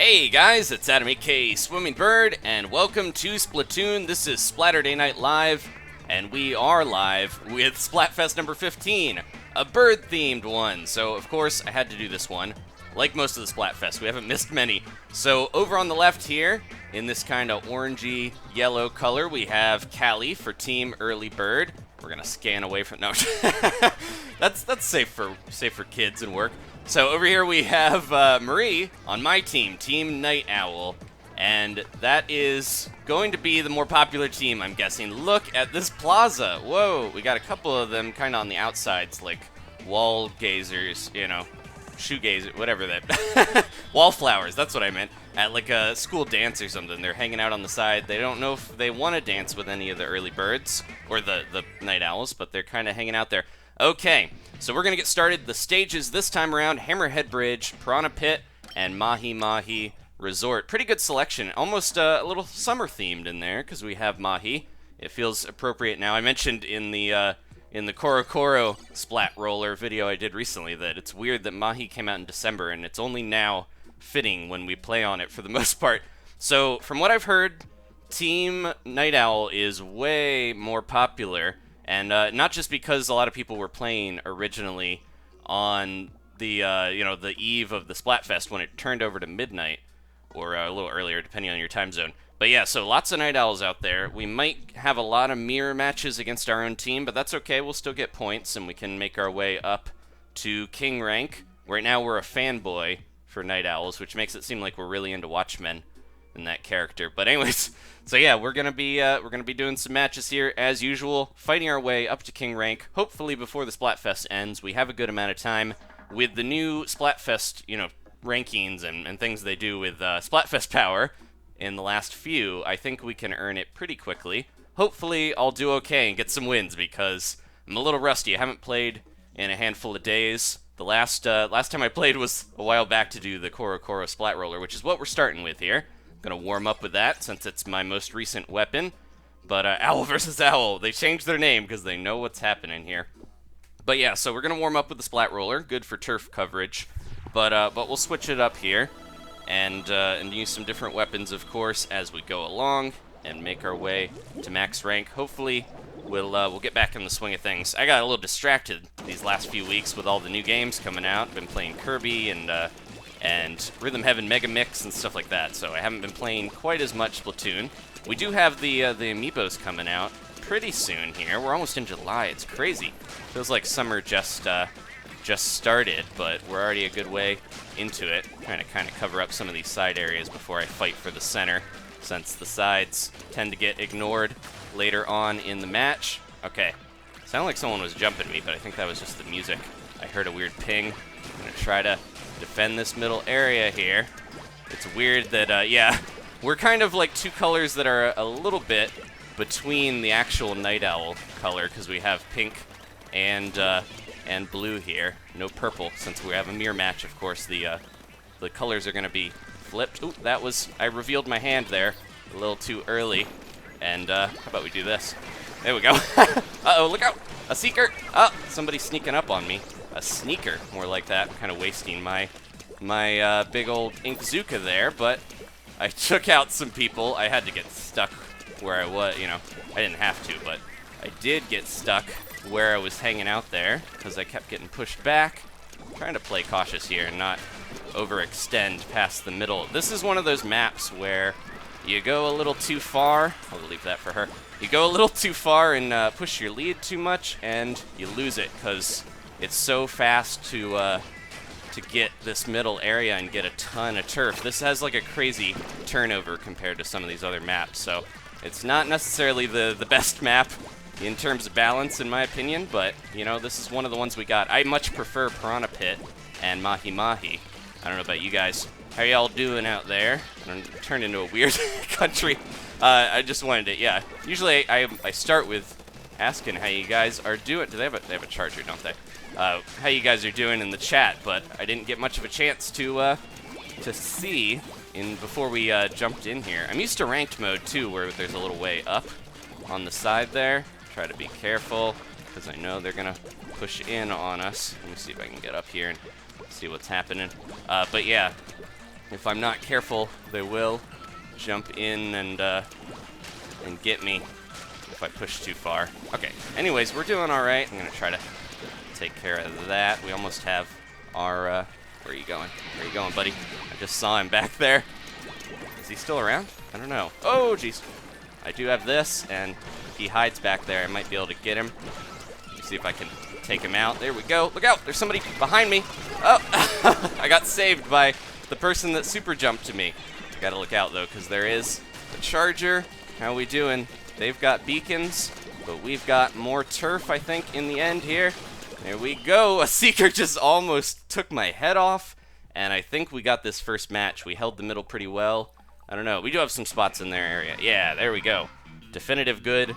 Hey guys, it's Adam aka Swimming Bird, and welcome to Splatoon. This is Splatterday Night Live, and we are live with Splatfest number 15, a bird-themed one. So, of course, I had to do this one. Like most of the Splatfest, we haven't missed many. So, over on the left here, in this kind of orangey yellow color, we have Callie for Team Early Bird. We're gonna scan away from no. that's safe for kids and work. So over here we have Marie on my team, Team Night Owl, and that is going to be the more popular team, I'm guessing. Look at this plaza. Whoa, we got a couple of them kind of on the outsides, like wall gazers, you know, shoegazer, whatever that. Wallflowers, that's what I meant. At like a school dance or something. They're hanging out on the side. They don't know if they want to dance with any of the early birds or the night owls, but they're kind of hanging out there. Okay, so we're going to get started. The stages this time around, Hammerhead Bridge, Piranha Pit, and Mahi-Mahi Resort. Pretty good selection. Almost a little summer themed in there because we have Mahi. It feels appropriate now. I mentioned in the Koro Splat Roller video I did recently that it's weird that Mahi came out in December and it's only now fitting when we play on it for the most part. So from what I've heard, Team Night Owl is way more popular. And not just because a lot of people were playing originally on the the eve of the Splatfest when it turned over to midnight, or a little earlier depending on your time zone. But yeah, so lots of Night Owls out there. We might have a lot of mirror matches against our own team, but that's okay. We'll still get points, and we can make our way up to King rank. Right now we're a fanboy for Night Owls, which makes it seem like we're really into Watchmen in that character. But anyways, so yeah, we're gonna be doing some matches here as usual, fighting our way up to King rank. Hopefully before the Splatfest ends, we have a good amount of time with the new Splatfest, rankings and things they do with Splatfest power. In the last few, I think we can earn it pretty quickly. Hopefully, I'll do okay and get some wins because I'm a little rusty. I haven't played in a handful of days. The last time I played was a while back to do the Koro Splat Roller, which is what we're starting with here. Gonna warm up with that since it's my most recent weapon. But Owl versus Owl, they changed their name because they know what's happening here. But yeah, so we're gonna warm up with the Splat Roller, good for turf coverage. But we'll switch it up here and use some different weapons, of course, as we go along and make our way to max rank. Hopefully, we'll get back in the swing of things. I got a little distracted these last few weeks with all the new games coming out. Been playing Kirby and Rhythm Heaven Mega Mix and stuff like that, so I haven't been playing quite as much Splatoon. We do have the amiibos coming out pretty soon here. We're almost in July. It's crazy. Feels like summer just started, but we're already a good way into it. Trying to kind of cover up some of these side areas before I fight for the center, since the sides tend to get ignored later on in the match. Okay, sounded like someone was jumping me, but I think that was just the music. I heard a weird ping. I'm gonna try to defend this middle area here. It's weird that, yeah, we're kind of like two colors that are a little bit between the actual Night Owl color, because we have pink and blue here. No purple, since we have a mirror match, of course. The colors are going to be flipped. Ooh, I revealed my hand there a little too early. And, how about we do this? There we go. Uh-oh, look out! A seeker! Oh, somebody's sneaking up on me. A sneaker, more like that. I'm kind of wasting my big old Inkzuka there, but I took out some people. I had to get stuck where I was, I didn't have to, but I did get stuck where I was hanging out there because I kept getting pushed back. I'm trying to play cautious here and not overextend past the middle. This is one of those maps where you go a little too far. I'll leave that for her. You go a little too far and push your lead too much, and you lose it because it's so fast to get this middle area and get a ton of turf. This has like a crazy turnover compared to some of these other maps, so it's not necessarily the best map in terms of balance, in my opinion, but, this is one of the ones we got. I much prefer Piranha Pit and Mahi-Mahi. I don't know about you guys. How y'all doing out there? I turned into a weird country. I just wanted to, yeah. Usually I start with asking how you guys are doing. They have a charger, don't they? How you guys are doing in the chat, but I didn't get much of a chance to see before we jumped in here. I'm used to ranked mode too, where there's a little way up on the side there. Try to be careful because I know they're gonna push in on us. Let me see if I can get up here and see what's happening. But yeah, If I'm not careful, they will jump in and get me if I push too far. Okay, anyways, we're doing alright. I'm going to try to take care of that. We almost have our, where are you going? Where are you going, buddy? I just saw him back there. Is he still around? I don't know. Oh, jeez. I do have this, and if he hides back there, I might be able to get him. Let me see if I can take him out. There we go. Look out! There's somebody behind me. Oh! I got saved by the person that super jumped to me. Gotta look out, though, because there is a charger. How we doing? They've got beacons, but we've got more turf, I think, in the end here. There we go. A Seeker just almost took my head off, and I think we got this first match. We held the middle pretty well. I don't know. We do have some spots in their area. Yeah, there we go. Definitive good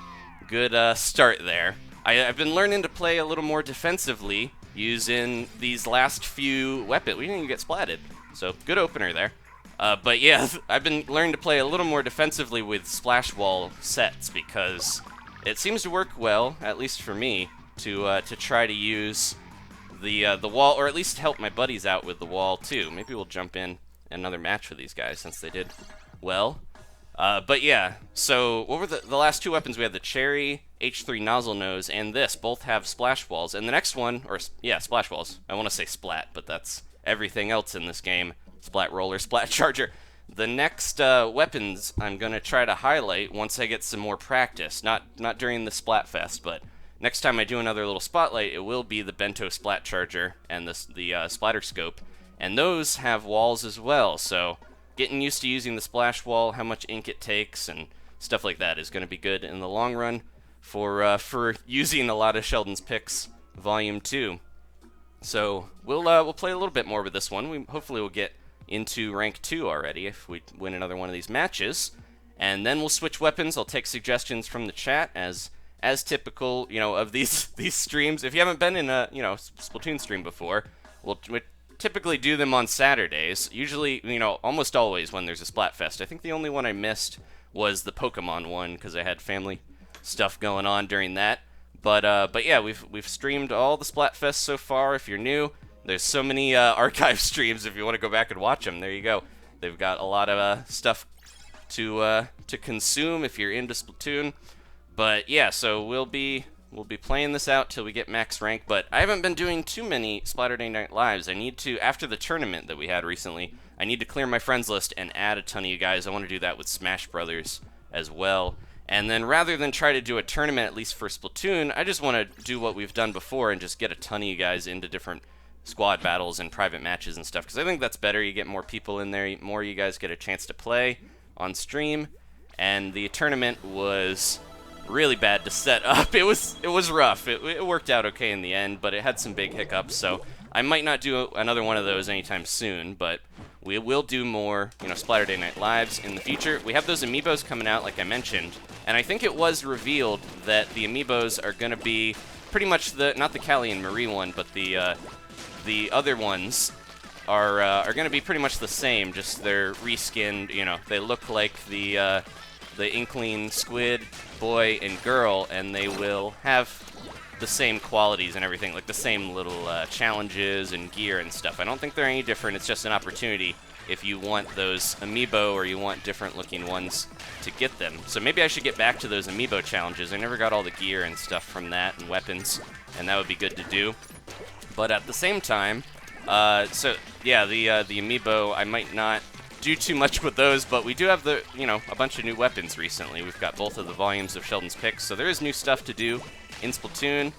start there. I've been learning to play a little more defensively using these last few weapons. We didn't even get splatted, so good opener there. But yeah, I've been learning to play a little more defensively with splash wall sets because it seems to work well, at least for me, to try to use the wall, or at least help my buddies out with the wall too. Maybe we'll jump in another match with these guys since they did well. But yeah, so what were the last two weapons? We had the Cherry, H3 Nozzle Nose, and this. Both have splash walls. And the next one, or yeah, splash walls. I want to say splat, but that's everything else in this game. Splat Roller, Splat Charger. The next weapons I'm going to try to highlight once I get some more practice. Not during the Splatfest, but next time I do another little spotlight, it will be the Bento Splat Charger and the Splatter Scope. And those have walls as well, so getting used to using the splash wall, how much ink it takes, and stuff like that is going to be good in the long run for using a lot of Sheldon's Picks Volume 2. So we'll play a little bit more with this one. Hopefully we'll get into rank 2 already if we win another one of these matches, and then we'll switch weapons. I'll take suggestions from the chat as typical, of these streams. If you haven't been in a Splatoon stream before, we'll typically do them on Saturdays, usually, almost always when there's a Splatfest. I think the only one I missed was the Pokemon one, because I had family stuff going on during that. But yeah, we've streamed all the Splatfests so far. If you're new, there's so many archive streams if you want to go back and watch them. There you go. They've got a lot of stuff to consume if you're into Splatoon. But yeah, so we'll be playing this out till we get max rank, but I haven't been doing too many Splatterday Night Lives. I need to, after the tournament that we had recently, I need to clear my friends list and add a ton of you guys. I want to do that with Smash Brothers as well. And then rather than try to do a tournament, at least for Splatoon, I just want to do what we've done before and just get a ton of you guys into different squad battles and private matches and stuff, because I think that's better. You get more people in there, more you guys get a chance to play on stream. And the tournament was really bad to set up. It was rough. It worked out okay in the end, but it had some big hiccups, so I might not do another one of those anytime soon, but we will do more, Splatterday Night Lives in the future. We have those amiibos coming out, like I mentioned, and I think it was revealed that the amiibos are going to be pretty much not the Callie and Marie one, but the other ones are going to be pretty much the same, just they're reskinned, they look like the Inkling squid boy and girl, and they will have the same qualities and everything, like the same little challenges and gear and stuff. I don't think they're any different. It's just an opportunity if you want those amiibo or you want different looking ones to get them. So maybe I should get back to those amiibo challenges. I never got all the gear and stuff from that and weapons, and that would be good to do. But at the same time, so yeah, the amiibo, I might not do too much with those, but we do have a bunch of new weapons recently. We've got both of the volumes of Sheldon's Picks, so there is new stuff to do in Splatoon.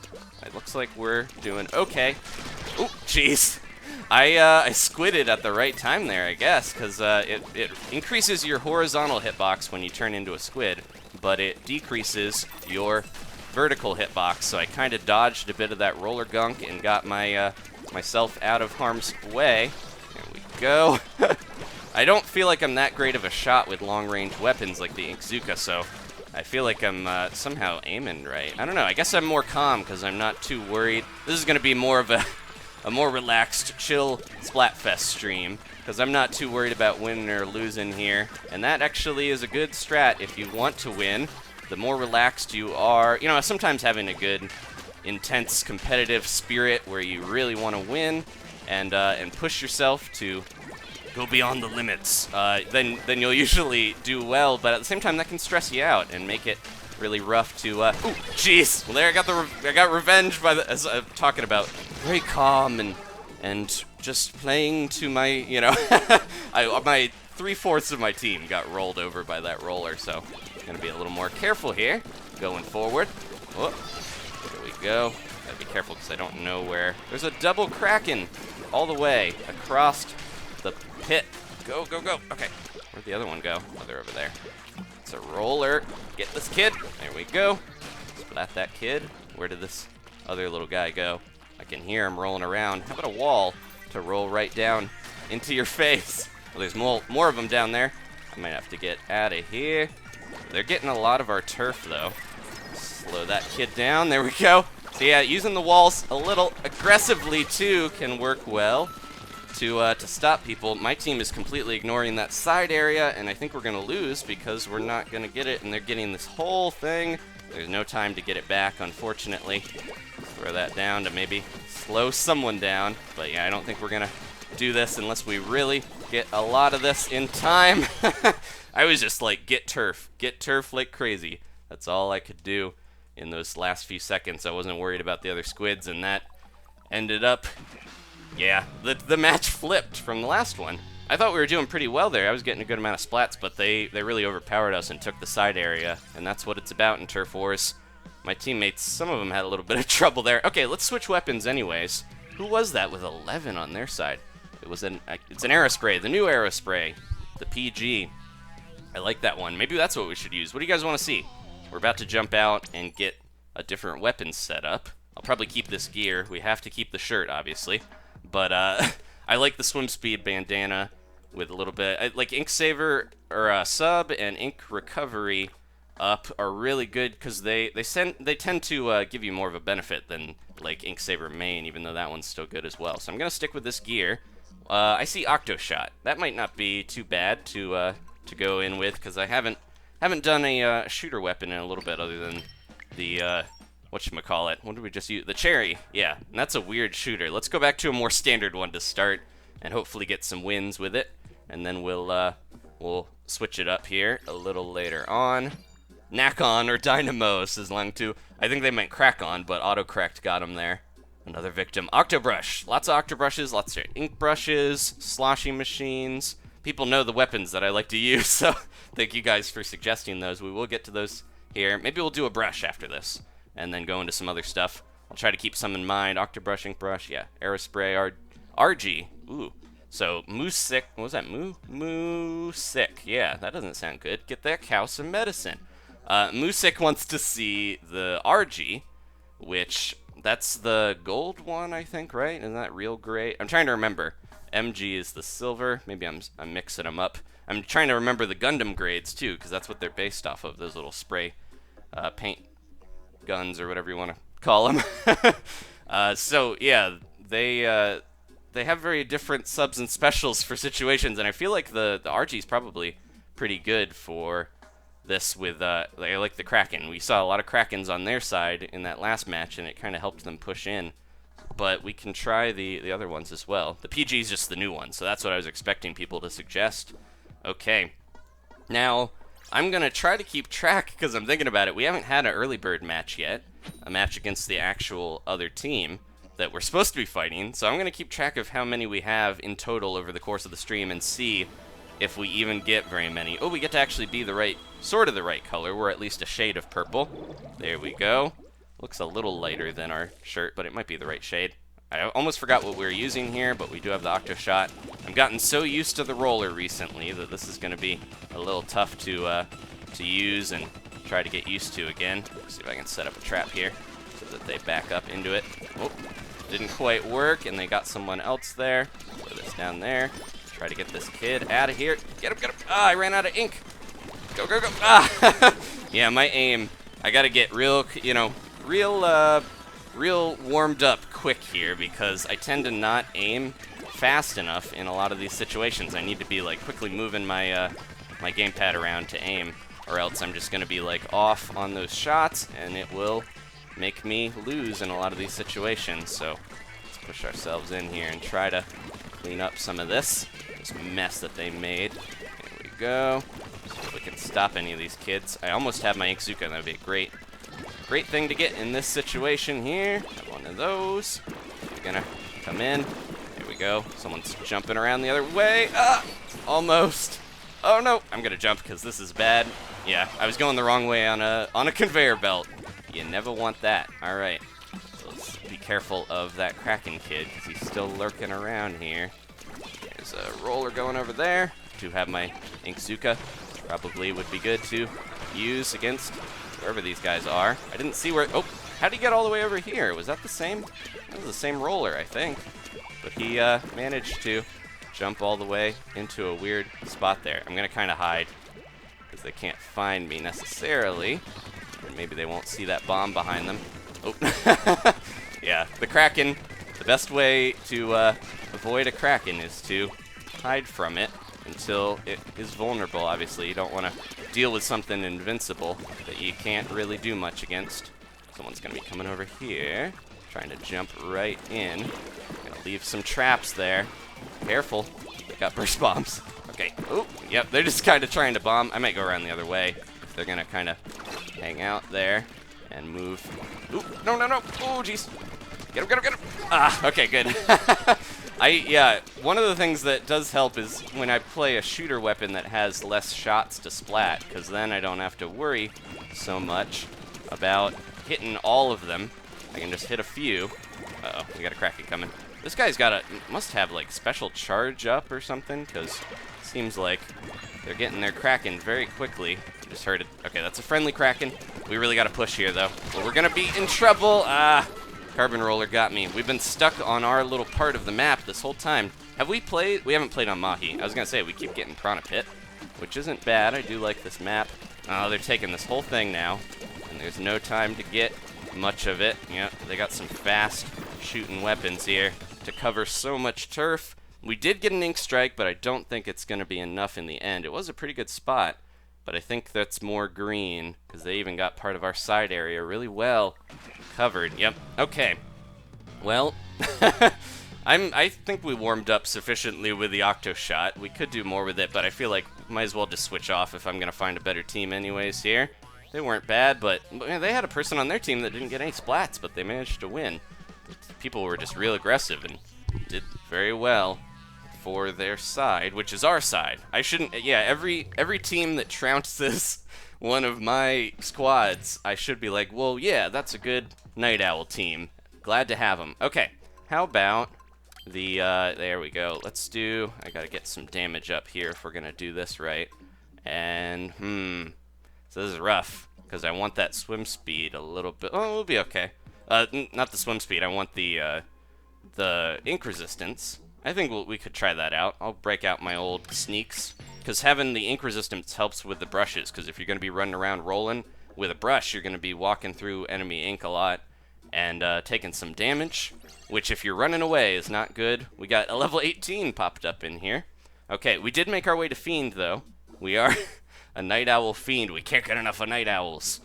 It looks like we're doing okay. Oh, jeez. I squidded at the right time there, I guess, because it increases your horizontal hitbox when you turn into a squid, but it decreases your vertical hitbox, so I kind of dodged a bit of that roller gunk and got myself out of harm's way. There we go. I don't feel like I'm that great of a shot with long-range weapons like the Inkzuka, so I feel like I'm somehow aiming right. I don't know. I guess I'm more calm because I'm not too worried. This is going to be more of a more relaxed, chill Splatfest stream because I'm not too worried about winning or losing here. And that actually is a good strat if you want to win. The more relaxed you are, sometimes having a good, intense, competitive spirit where you really want to win and push yourself to go beyond the limits, then you'll usually do well. But at the same time, that can stress you out and make it really rough to. Ooh, jeez. Well, there I got revenge by as I'm talking about. Very calm and just playing to my, you know, my 3/4 of my team got rolled over by that roller. So gonna be a little more careful here going forward. Oh, there we go. Gotta be careful because I don't know where. There's a double Kraken all the way across the pit. Go, go, go. Okay. Where'd the other one go? Oh, they're over there. It's a roller. Get this kid. There we go. Splat that kid. Where did this other little guy go? I can hear him rolling around. How about a wall to roll right down into your face? Well, there's more of them down there. I might have to get out of here. They're getting a lot of our turf, though. Slow that kid down. There we go. So yeah, using the walls a little aggressively too can work well to stop people. My team is completely ignoring that side area, and I think we're gonna lose because we're not gonna get it, and they're getting this whole thing. There's no time to get it back, unfortunately. Throw that down to maybe slow someone down, but yeah, I don't think we're gonna do this unless we really get a lot of this in time. I was just like, get turf like crazy. That's all I could do in those last few seconds. I wasn't worried about the other squids, and that ended up, yeah, the match flipped from the last one. I thought we were doing pretty well there. I was getting a good amount of splats, but they really overpowered us and took the side area, and that's what it's about in Turf Wars. My teammates, some of them had a little bit of trouble there. Okay, let's switch weapons anyways. Who was that with 11 on their side? It's an Aerospray, the new Aerospray, the PG. I like that one. Maybe that's what we should use. What do you guys want to see? We're about to jump out and get a different weapon set up. I'll probably keep this gear. We have to keep the shirt, obviously. But I like the swim speed bandana with a little bit. Like Ink Saver or Sub and Ink Recovery up are really good because they tend to give you more of a benefit than like Ink Saver Main, even though that one's still good as well. So I'm gonna stick with this gear. I see Octoshot. That might not be too bad to go in with because I haven't done a shooter weapon in a little bit other than the whatchamacallit. What did we just use? The cherry. Yeah, and that's a weird shooter. Let's go back to a more standard one to start and hopefully get some wins with it, and then we'll switch it up here a little later on. Knack-On or Dynamo is long too. I think they meant Crack-On, but auto-correct got him there. Another victim. Octobrush. Lots of Octobrushes, lots of ink brushes, sloshing machines. People know the weapons that I like to use, so thank you guys for suggesting those. We will get to those here. Maybe we'll do a brush after this, and then go into some other stuff. I'll try to keep some in mind. Octobrush, ink brush, yeah. Aerospray, RG. Ooh. So, Moosick. What was that? Moosick. Yeah, that doesn't sound good. Get that cow some medicine. Moosick wants to see the RG, which, that's the gold one, I think, right? Isn't that real gray? I'm trying to remember. MG is the silver. Maybe I'm mixing them up. I'm trying to remember the Gundam grades, too, because that's what they're based off of, those little spray paint guns or whatever you want to call them. So, yeah, they have very different subs and specials for situations, and I feel like the RG is probably pretty good for this with, I like the Kraken. We saw a lot of Krakens on their side in that last match, and it kind of helped them push in. But we can try the other ones as well. The PG is just the new one, so that's what I was expecting people to suggest. Okay. Now, I'm going to try to keep track, because I'm thinking about it. We haven't had an early bird match yet, a match against the actual other team that we're supposed to be fighting. So I'm going to keep track of how many we have in total over the course of the stream and see if we even get very many. Oh, we get to actually be the right, sort of the right color. We're at least a shade of purple. There we go. Looks a little lighter than our shirt, but it might be the right shade. I almost forgot what we were using here, but we do have the Octoshot. I've gotten so used to the roller recently that this is going to be a little tough to use and try to get used to again. Let's see if I can set up a trap here so that they back up into it. Oh, didn't quite work, and they got someone else there. Put this down there. Try to get this kid out of here. Get him, get him. Ah, I ran out of ink. Go, go, go. Ah! Yeah, my aim. I got to get real, you know, real warmed up quick here because I tend to not aim fast enough in a lot of these situations. I need to be like quickly moving my my gamepad around to aim, or else I'm just going to be like off on those shots and it will make me lose in a lot of these situations. So let's push ourselves in here and try to clean up some of this mess that they made. Here we go. See if we can stop any of these kids. I almost have my Inkzuka, and that would be a great thing to get in this situation here. Have one of those. We're gonna come in. There we go. Someone's jumping around the other way. Ah! Almost. Oh no! I'm gonna jump because this is bad. Yeah, I was going the wrong way on a conveyor belt. You never want that. All right. So let's be careful of that Kraken kid because he's still lurking around here. There's a roller going over there. To have my Inkzuka probably would be good to use against wherever these guys are. I didn't see where. Oh, how did he get all the way over here? Was that the same? That was the same roller, I think. But he managed to jump all the way into a weird spot there. I'm gonna kind of hide because they can't find me necessarily. Or maybe they won't see that bomb behind them. Oh, yeah, the Kraken. The best way to avoid a Kraken is to hide from it until it is vulnerable. Obviously, you don't want to deal with something invincible that you can't really do much against. Someone's gonna be coming over here, trying to jump right in. Gonna leave some traps there. Careful, they got burst bombs. Okay, oh, yep, they're just kind of trying to bomb. I might go around the other way if they're gonna kind of hang out there and move. Ooh, no, no, no, oh, jeez. Get him, get him, get him. Ah, okay, good. Yeah, one of the things that does help is when I play a shooter weapon that has less shots to splat, because then I don't have to worry so much about hitting all of them. I can just hit a few. Uh-oh, we got a Kraken coming. This guy's must have like special charge up or something, because it seems like they're getting their Kraken very quickly. I just heard it. Okay, that's a friendly Kraken. We really got to push here, though. Well, we're going to be in trouble. Ah, Carbon Roller got me. We've been stuck on our little part of the map this whole time. Have we played? We haven't played on Mahi. I was going to say, we keep getting Piranha Pit, which isn't bad. I do like this map. Oh, they're taking this whole thing now, and there's no time to get much of it. Yep, they got some fast shooting weapons here to cover so much turf. We did get an Ink Strike, but I don't think it's going to be enough in the end. It was a pretty good spot, but I think that's more green, because they even got part of our side area really well covered. Yep, okay. Well, I think we warmed up sufficiently with the Octoshot. We could do more with it, but I feel like might as well just switch off if I'm going to find a better team anyways here. They weren't bad, but they had a person on their team that didn't get any splats, but they managed to win. People were just real aggressive and did very well for their side, which is our side. I shouldn't, yeah, every team that trounces one of my squads, I should be like, well, yeah, that's a good Night Owl team. Glad to have them. Okay, how about the, there we go. Let's do, I gotta get some damage up here if we're gonna do this right. And, so this is rough, because I want that swim speed a little bit. Oh, we'll be okay. Not the swim speed. I want the ink resistance. I think we could try that out. I'll break out my old sneaks, because having the ink resistance helps with the brushes, because if you're going to be running around rolling with a brush, you're going to be walking through enemy ink a lot and taking some damage, which if you're running away is not good. We got a level 18 popped up in here. Okay, we did make our way to Fiend, though. We are a Night Owl Fiend. We can't get enough of Night Owls.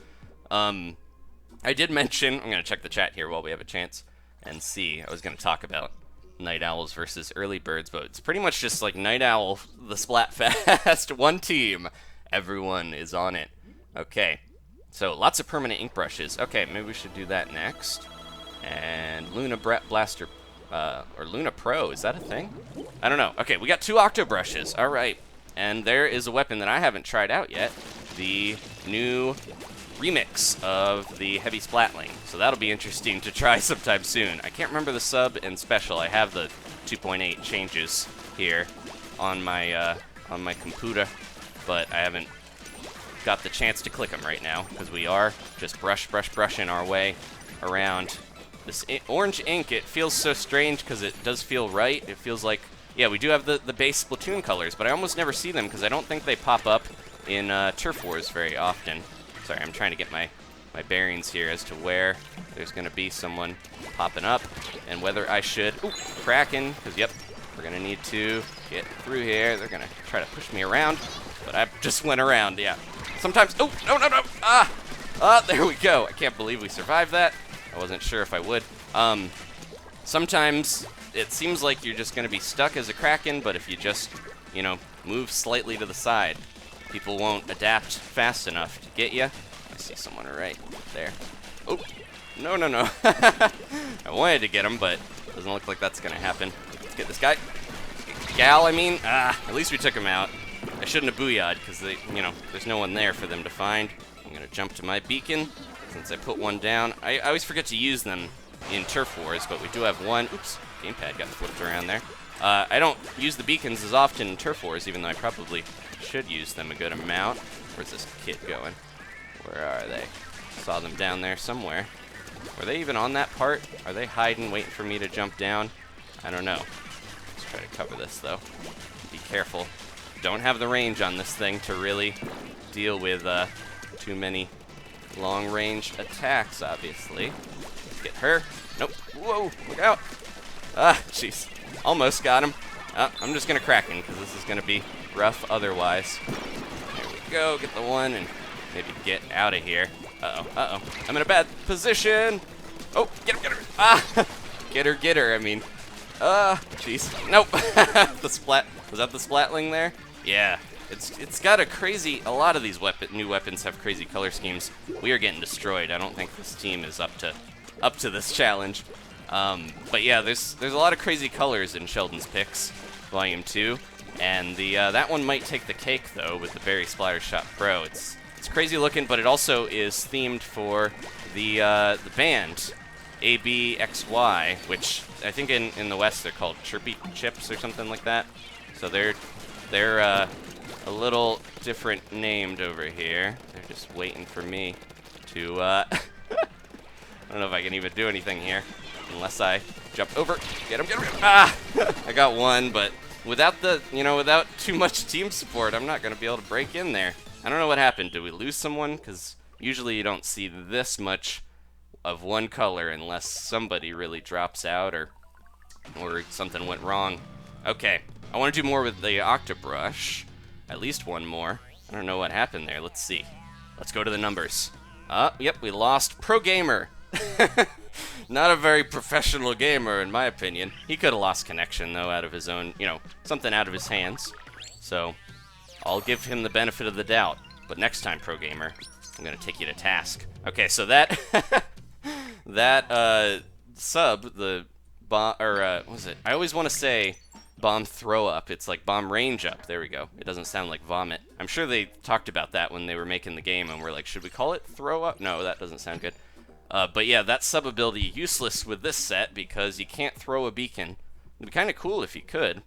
I did mention, I'm going to check the chat here while we have a chance and see. I was going to talk about Night Owls versus early birds, but it's pretty much just like Night Owl, the Splatfest, one team. Everyone is on it. Okay, so lots of permanent ink brushes. Okay, maybe we should do that next. And Luna Blaster, or Luna Pro, is that a thing? I don't know. Okay, we got 2 Octo brushes. All right, and there is a weapon that I haven't tried out yet. The new remix of the Heavy Splatling, so that'll be interesting to try sometime soon. I can't remember the sub and special. I have the 2.8 changes here on my computer, but I haven't got the chance to click them right now because we are just brushing our way around this orange ink. It feels so strange because it does feel right. It feels like, yeah, we do have the base Splatoon colors, but I almost never see them because I don't think they pop up in Turf Wars very often. Sorry, I'm trying to get my bearings here as to where there's going to be someone popping up and whether I should. Ooh, Kraken, because, yep, we're going to need to get through here. They're going to try to push me around, but I just went around, yeah. Sometimes, oh, no, no, no, there we go. I can't believe we survived that. I wasn't sure if I would. Sometimes it seems like you're just going to be stuck as a Kraken, but if you just, you know, move slightly to the side, people won't adapt fast enough to get you. I see someone right there. Oh, no, no, no. I wanted to get him, but it doesn't look like that's going to happen. Let's get this guy. Gal, I mean. At least we took him out. I shouldn't have booyah'd, because, you know, there's no one there for them to find. I'm going to jump to my beacon, since I put one down. I always forget to use them in Turf Wars, but we do have one. Oops, gamepad got flipped around there. I don't use the beacons as often in Turf Wars, even though I probably should use them a good amount. Where's this kid going? Where are they? Saw them down there somewhere. Were they even on that part? Are they hiding, waiting for me to jump down? I don't know. Let's try to cover this, though. Be careful. Don't have the range on this thing to really deal with too many long-range attacks, obviously. Let's get her. Nope. Whoa, look out. Jeez. Almost got him. I'm just going to crack him, because this is going to be rough otherwise. There we go. Get the one, and maybe get out of here. Uh-oh, uh-oh. I'm in a bad position. Oh, get him, get her. Get her, I mean. Jeez. Nope. The splat. Was that the Splatling there? Yeah. It's got a lot of these new weapons have crazy color schemes. We are getting destroyed. I don't think this team is up to this challenge. But yeah, there's a lot of crazy colors in Sheldon's Picks, Volume 2. And that one might take the cake, though, with the Berry Splattershot Pro. It's crazy looking, but it also is themed for the band ABXY, which I think in the West they're called Chirpy Chips or something like that. So they're a little different named over here. They're just waiting for me to I don't know if I can even do anything here unless I jump over. Get him, get him. I got one, but without without too much team support, I'm not going to be able to break in there. I don't know what happened. Did we lose someone? Because usually you don't see this much of one color unless somebody really drops out or something went wrong. Okay, I want to do more with the Octobrush. At least one more. I don't know what happened there. Let's see. Let's go to the numbers. Yep, we lost Pro Gamer. Not a very professional gamer, in my opinion. He could have lost connection, though, out of his own, something out of his hands. So, I'll give him the benefit of the doubt. But next time, Pro Gamer, I'm going to take you to task. Okay, so that sub, the bomb, or what was it? I always want to say bomb throw up. It's like bomb range up. There we go. It doesn't sound like vomit. I'm sure they talked about that when they were making the game, and we're like, should we call it throw up? No, that doesn't sound good. But yeah, that sub ability useless with this set because you can't throw a beacon. It'd be kind of cool if you could.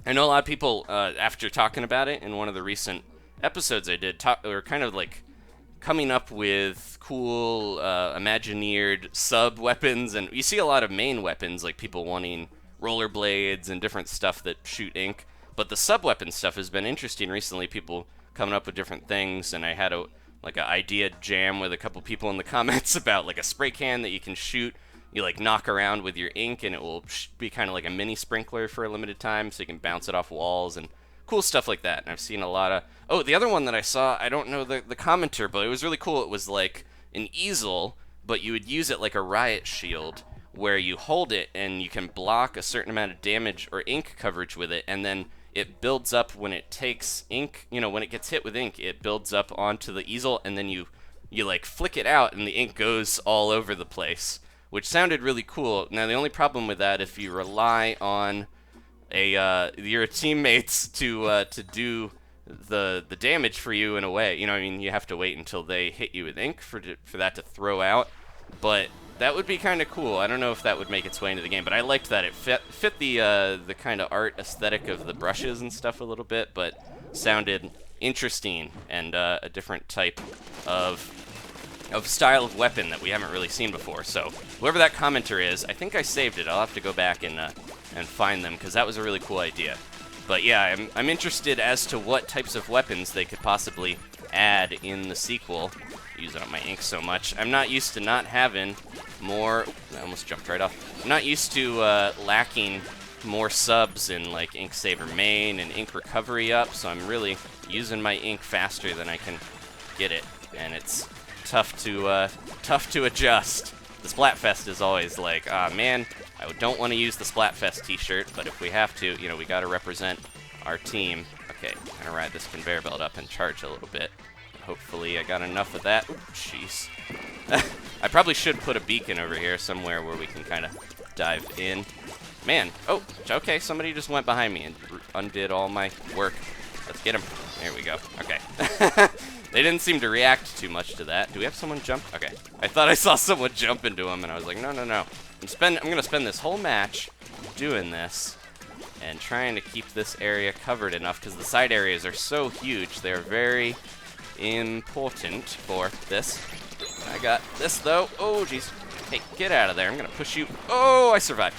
I know a lot of people, after talking about it in one of the recent episodes I did, were kind of like coming up with cool, imagineered sub-weapons, and you see a lot of main weapons, like people wanting rollerblades and different stuff that shoot ink, but the sub-weapon stuff has been interesting recently, people coming up with different things, and I had an idea jam with a couple people in the comments about like a spray can that you can shoot. You like knock around with your ink and it will be kind of like a mini sprinkler for a limited time, so you can bounce it off walls and cool stuff like that. And I've seen a lot of... Oh, the other one that I saw, I don't know the commenter, but it was really cool. It was like an easel, but you would use it like a riot shield, where you hold it and you can block a certain amount of damage or ink coverage with it, and then it builds up when it takes ink, when it gets hit with ink, it builds up onto the easel, and then you like flick it out and the ink goes all over the place, which sounded really cool. Now the only problem with that, if you rely on your teammates to do the damage for you in a way, you have to wait until they hit you with ink for that to throw out, but that would be kind of cool. I don't know if that would make its way into the game, but I liked that. It fit the kind of art aesthetic of the brushes and stuff a little bit, but sounded interesting and a different type of style of weapon that we haven't really seen before. So whoever that commenter is, I think I saved it. I'll have to go back and find them, because that was a really cool idea. But yeah, I'm interested as to what types of weapons they could possibly add in the sequel. Using up my ink so much. I'm not used to not having more... I almost jumped right off. I'm not used to lacking more subs in like Ink Saver Main and Ink Recovery up, so I'm really using my ink faster than I can get it, and it's tough to adjust. the Splatfest is always like, ah, man, I don't want to use the Splatfest t-shirt, but if we have to, you know, we got to represent our team. Okay, I'm gonna ride this conveyor belt up and charge a little bit. Hopefully I got enough of that. Ooh, jeez. I probably should put a beacon over here somewhere where we can kind of dive in. Man, oh, okay, somebody just went behind me and undid all my work. Let's get him. There we go. Okay. They didn't seem to react too much to that. Do we have someone jump? Okay. I thought I saw someone jump into him, and I was like, no, no, no. I'm gonna spend this whole match doing this and trying to keep this area covered enough, because the side areas are so huge. They're very important for this. I got this, though. Oh, jeez. Hey, get out of there. I'm gonna push you. Oh, I survived.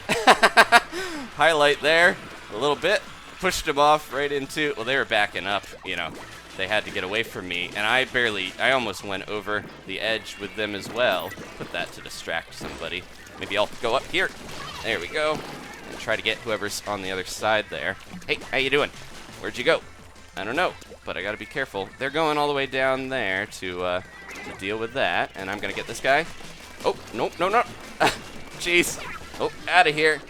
Highlight there a little bit. Pushed him off right into, well, they were backing up, you know. They had to get away from me, and I almost went over the edge with them as well. Put that to distract somebody. Maybe I'll go up here. There we go. And try to get whoever's on the other side there. Hey, how you doing? Where'd you go? I don't know, but I gotta be careful. They're going all the way down there to deal with that, and I'm gonna get this guy. Oh, nope, no, no. Jeez. Oh, out of here.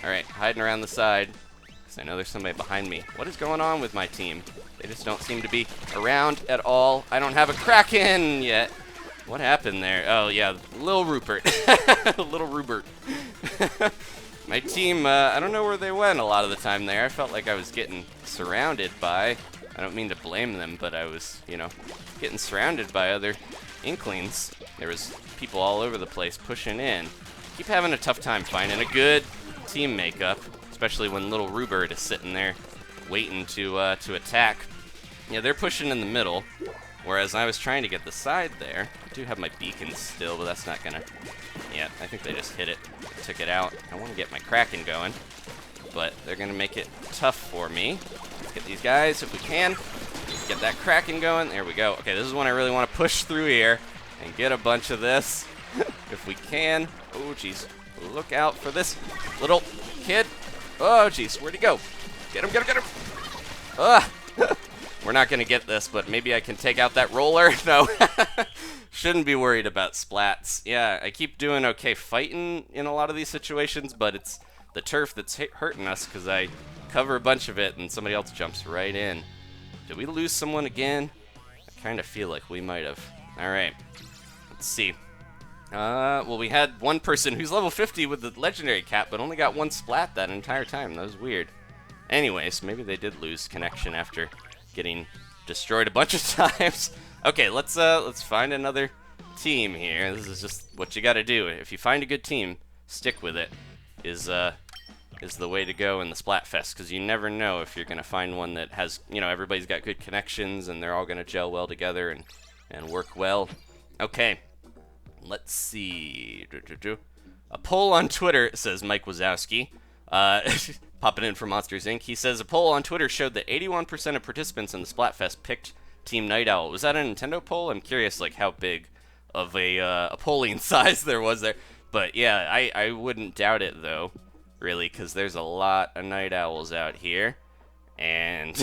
All right, hiding around the side, because I know there's somebody behind me. What is going on with my team? They just don't seem to be around at all. I don't have a Kraken yet. What happened there? Oh, yeah, little Rupert. Little Rupert. My team, I don't know where they went a lot of the time there. I felt like I was getting surrounded by, I don't mean to blame them, but I was, you know, getting surrounded by other Inklings. There was people all over the place pushing in. Keep having a tough time finding a good team makeup, especially when little Rupert is sitting there waiting to attack. Yeah, they're pushing in the middle, whereas I was trying to get the side there. I do have my beacons still, but that's not gonna... Yeah, I think they just hit it, took it out. I want to get my Kraken going, but they're gonna make it tough for me. Let's get these guys if we can. Get that Kraken going. There we go. Okay, this is when I really want to push through here and get a bunch of this if we can. Oh, jeez. Look out for this little kid. Oh, jeez. Where'd he go? Get him, get him, get him. Ugh. We're not going to get this, but maybe I can take out that roller. No. Shouldn't be worried about splats. Yeah, I keep doing okay fighting in a lot of these situations, but it's the turf that's hurting us because I cover a bunch of it and somebody else jumps right in. Did we lose someone again? I kind of feel like we might have. All right. Let's see. Well, we had one person who's level 50 with the legendary cap, but only got one splat that entire time. That was weird. Anyways, maybe they did lose connection after getting destroyed a bunch of times. Okay, let's find another team here. This is just what you got to do. If you find a good team, stick with it. Is the way to go in the Splatfest, because you never know if you're gonna find one that has, you know, everybody's got good connections and they're all gonna gel well together and work well. Okay. Let's see. A poll on Twitter, says Mike Wazowski, popping in from Monsters Inc. He says a poll on Twitter showed that 81% of participants in the Splatfest picked Team Night Owl. Was that a Nintendo poll? I'm curious, like, how big of a polling size there was there. But yeah, I wouldn't doubt it though, really, because there's a lot of Night Owls out here, and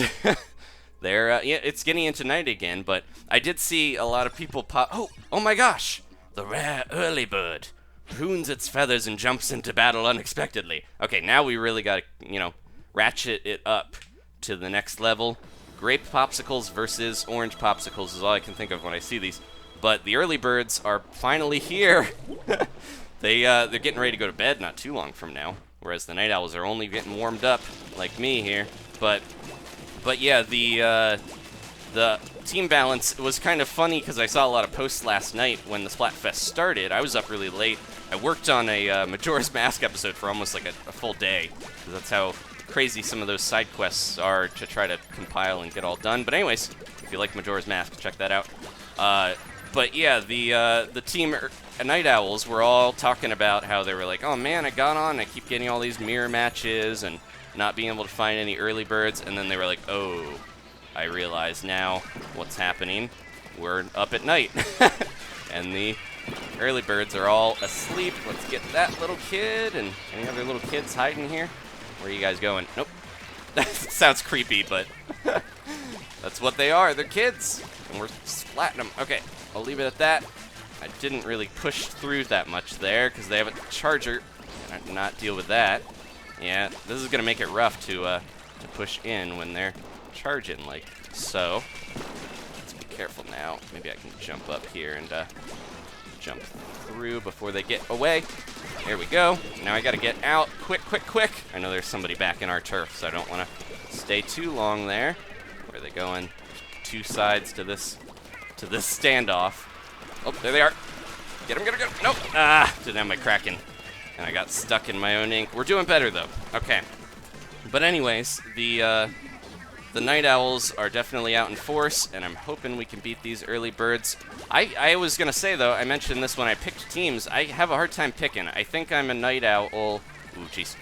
they're yeah, it's getting into night again. But I did see a lot of people pop. Oh my gosh! The rare early bird prunes its feathers and jumps into battle unexpectedly. Okay, now we really got to, you know, ratchet it up to the next level. Grape popsicles versus orange popsicles is all I can think of when I see these. But the early birds are finally here. They're getting ready to go to bed not too long from now, whereas the night owls are only getting warmed up, like me here. But yeah, the team balance was kind of funny because I saw a lot of posts last night when the Splatfest started. I was up really late. I worked on a Majora's Mask episode for almost like a full day, because that's how crazy some of those side quests are to try to compile and get all done. But anyways, if you like Majora's Mask, check that out. But yeah, the team Night Owls were all talking about how they were like, oh man, I got on, I keep getting all these mirror matches and not being able to find any early birds, and then they were like, oh, I realize now what's happening. We're up at night, and the early birds are all asleep. Let's get that little kid, and any other little kids hiding here? Where are you guys going? Nope. That sounds creepy, but that's what they are. They're kids, and we're splatting them. Okay, I'll leave it at that. I didn't really push through that much there because they have a charger. I did not deal with that. Yeah, this is going to make it rough to push in when they're charging like so. Let's be careful now. Maybe I can jump up here and jump through before they get away. There we go. Now I got to get out. Quick, quick, quick. I know there's somebody back in our turf, so I don't want to stay too long there. Where are they going? Two sides to this standoff. Oh, there they are. Get him, get him, get him. Nope. Ah, didn't have my Kraken. And I got stuck in my own ink. We're doing better, though. Okay. But anyways, the Night Owls are definitely out in force, and I'm hoping we can beat these early birds. I was going to say, though, I mentioned this when I picked teams. I have a hard time picking. I think I'm a Night Owl. Ooh, jeez.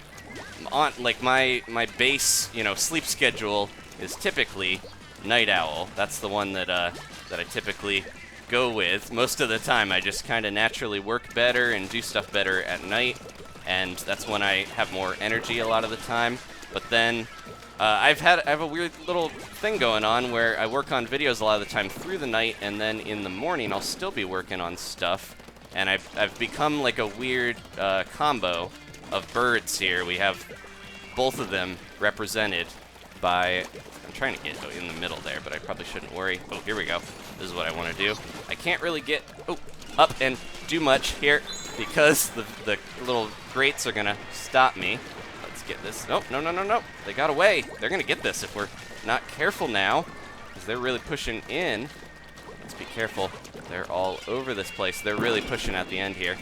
Like, my base, sleep schedule is typically Night Owl. That's the one that I typically go with. Most of the time, I just kind of naturally work better and do stuff better at night, and that's when I have more energy a lot of the time. But then I have a weird little thing going on where I work on videos a lot of the time through the night, and then in the morning I'll still be working on stuff, and I've become like a weird combo of birds here. We have both of them represented by... I'm trying to get in the middle there, but I probably shouldn't worry. Oh, here we go. This is what I want to do. I can't really get up and do much here because the little grates are going to stop me. Let's get this. Nope, no, no, no, no. They got away. They're going to get this if we're not careful now because they're really pushing in. Let's be careful. They're all over this place. They're really pushing at the end here.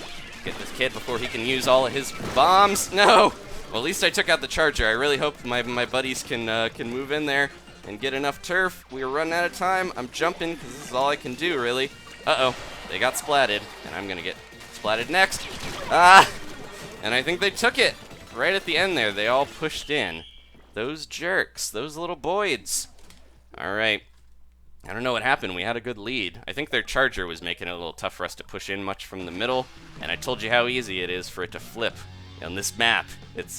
Get this kid before he can use all of his bombs. No! Well, at least I took out the charger. I really hope my buddies can move in there and get enough turf. We are running out of time. I'm jumping because this is all I can do, really. Uh-oh. They got splatted, and I'm going to get splatted next. Ah! And I think they took it. Right at the end there, they all pushed in. Those jerks. Those little boys. All right. I don't know what happened. We had a good lead. I think their charger was making it a little tough for us to push in much from the middle, and I told you how easy it is for it to flip on this map. It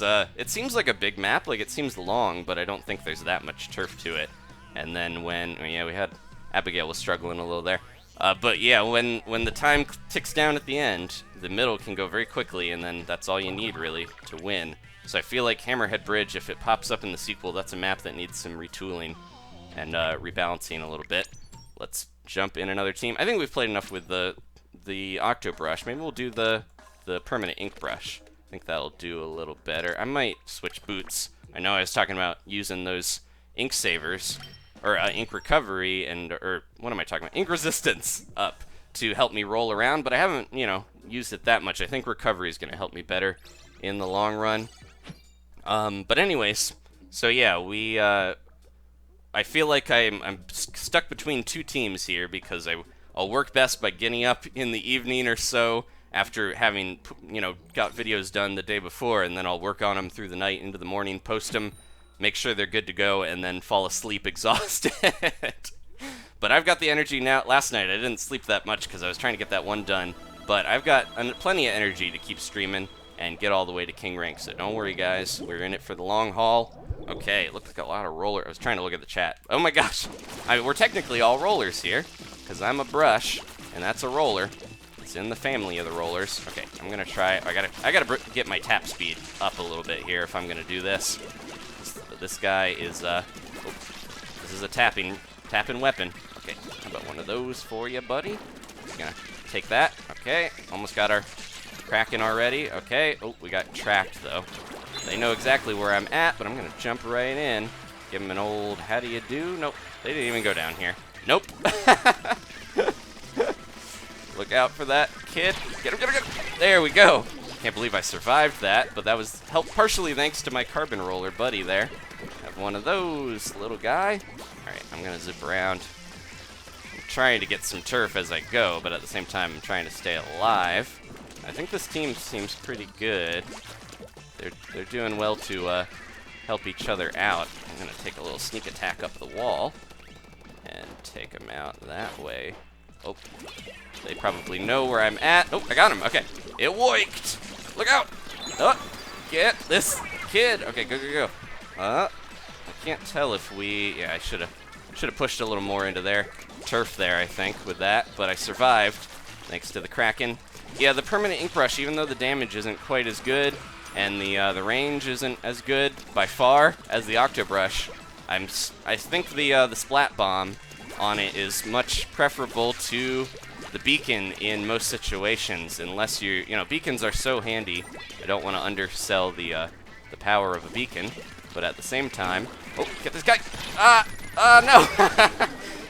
seems like a big map, like it seems long, but I don't think there's that much turf to it. And then we had Abigail was struggling a little there. But yeah, when the time ticks down at the end, the middle can go very quickly, and then that's all you need really to win. So I feel like Hammerhead Bridge, if it pops up in the sequel, that's a map that needs some retooling and rebalancing a little bit. Let's jump in another team. I think we've played enough with the Octobrush. Maybe we'll do the permanent ink brush. I think that'll do a little better. I might switch boots. I know I was talking about using those ink savers, or ink recovery, or what am I talking about? Ink resistance up to help me roll around, but I haven't, used it that much. I think recovery is going to help me better in the long run. But anyways, so yeah, I feel like I'm stuck between two teams here because I'll work best by getting up in the evening or so after having, got videos done the day before, and then I'll work on them through the night into the morning, post them, make sure they're good to go, and then fall asleep exhausted. But I've got the energy now. Last night I didn't sleep that much because I was trying to get that one done, but I've got plenty of energy to keep streaming and get all the way to King rank, so don't worry, guys. We're in it for the long haul. Okay, it looked like a lot of roller. I was trying to look at the chat. Oh my gosh. We're technically all rollers here because I'm a brush, and that's a roller. It's in the family of the rollers. Okay, I'm gonna try. I gotta get my tap speed up a little bit here if I'm gonna do this. This guy is this is a tapping weapon. Okay, how about one of those for you, buddy? I'm gonna take that. Okay, almost got our Kraken already. Okay. Oh, we got tracked though. They know exactly where I'm at, but I'm gonna jump right in. Give them an old how do you do? Nope, they didn't even go down here. Nope. Look out for that kid. Get him, get him, get him. There we go. Can't believe I survived that, but that was helped partially thanks to my carbon roller buddy there. Have one of those, little guy. All right, I'm gonna zip around. I'm trying to get some turf as I go, but at the same time, I'm trying to stay alive. I think this team seems pretty good. They're doing well to help each other out. I'm gonna take a little sneak attack up the wall and take them out that way. Oh, they probably know where I'm at. Oh, I got him. Okay, it worked. Look out! Oh, get this kid. Okay, go, go, go. I can't tell if we. Yeah, I should have pushed a little more into their turf there. I think with that, but I survived. thanks to the Kraken. Yeah, the permanent ink brush, even though the damage isn't quite as good, and the range isn't as good by far as the Octobrush, I think the Splat Bomb on it is much preferable to the beacon in most situations, unless you know, beacons are so handy. I don't want to undersell the power of a beacon, but at the same time, oh, get this guy! No!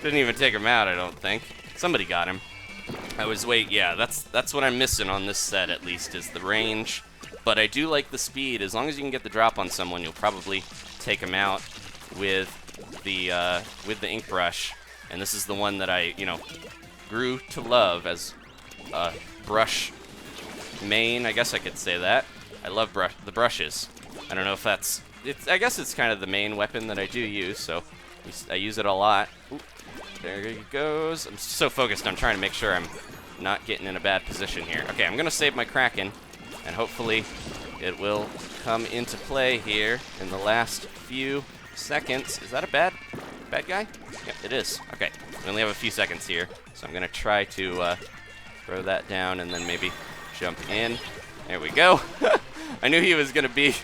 Didn't even take him out, I don't think. Somebody got him. Yeah, that's what I'm missing on this set, at least, is the range. But I do like the speed. As long as you can get the drop on someone, you'll probably take him out with the ink brush. And this is the one that I, you know, grew to love as a brush main. I guess I could say that. I love the brushes. I don't know if that's... I guess it's kind of the main weapon that I do use, so I use it a lot. Ooh, there he goes. I'm so focused on trying to make sure I'm not getting in a bad position here. Okay, I'm going to save my Kraken, and hopefully it will come into play here in the last few seconds. Is that a bad guy? Yep, it is. Okay, we only have a few seconds here, so I'm going to try to throw that down and then maybe jump in. There we go. I knew he was going to be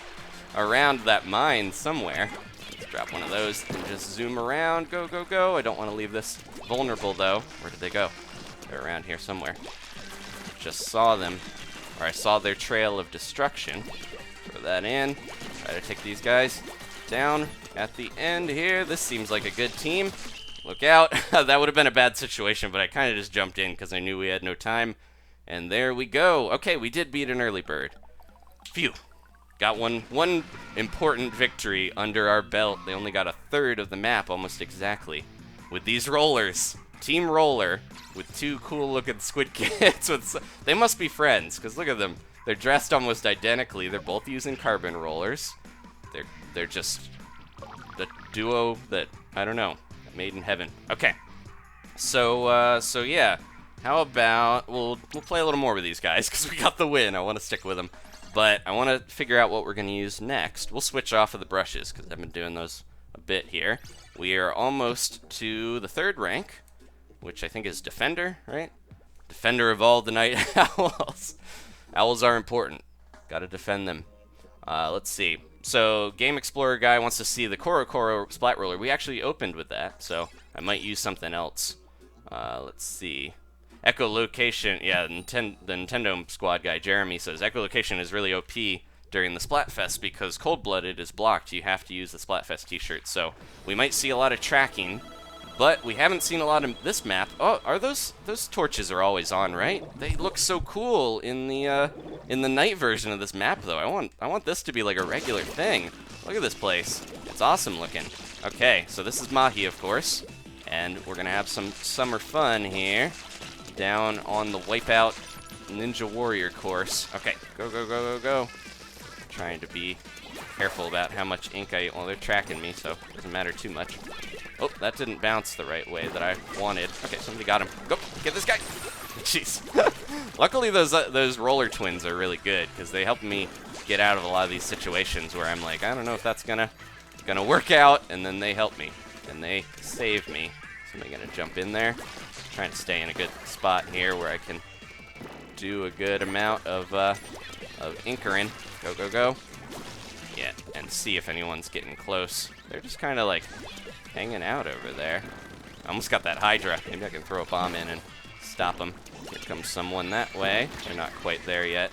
around that mine somewhere. Let's drop one of those and just zoom around. Go, go, go. I don't want to leave this vulnerable, though. Where did they go? They're around here somewhere. Just saw them, or I saw their trail of destruction. Throw that in. Try to take these guys down at the end here. This seems like a good team. Look out. That would have been a bad situation, but I kind of just jumped in because I knew we had no time. And there we go. Okay, we did beat an early bird. Phew. Got one important victory under our belt. They only got a third of the map, almost exactly. With these rollers. Team Roller with two cool-looking squid kids. They must be friends, because look at them. They're dressed almost identically. They're both using carbon rollers. They're just the duo that, I don't know, made in heaven. Okay. So yeah. How about we'll play a little more with these guys, because we got the win. I want to stick with them. But I want to figure out what we're going to use next. We'll switch off of the brushes, because I've been doing those a bit here. We are almost to the third rank, which I think is Defender, right? Defender of all the night owls. Owls are important. Got to defend them. Let's see. So, Game Explorer guy wants to see the Koro Splat Roller. We actually opened with that, so I might use something else. Let's see. Echolocation, yeah, the Nintendo Squad guy, Jeremy, says Echolocation is really OP during the Splatfest because Cold-Blooded is blocked. You have to use the Splatfest t-shirt, so we might see a lot of tracking, but we haven't seen a lot of this map. Oh, are those torches are always on, right? They look so cool in the night version of this map, though. I want this to be like a regular thing. Look at this place. It's awesome looking. Okay, so this is Mahi, of course, and we're gonna have some summer fun here. Down on the Wipeout Ninja Warrior course. Okay, go, go, go, go, go. Trying to be careful about how much ink well, they're tracking me, so it doesn't matter too much. Oh, that didn't bounce the right way that I wanted. Okay, somebody got him. Go, get this guy. Jeez. Luckily, those roller twins are really good, because they help me get out of a lot of these situations where I'm like, I don't know if that's gonna work out, and then they help me, and they save me. Somebody gonna jump in there. Trying to stay in a good spot here where I can do a good amount of inkering. Go, go, go. Yeah, and see if anyone's getting close. They're just kind of like hanging out over there. I almost got that Hydra. Maybe I can throw a bomb in and stop them. Here comes someone that way. They're not quite there yet.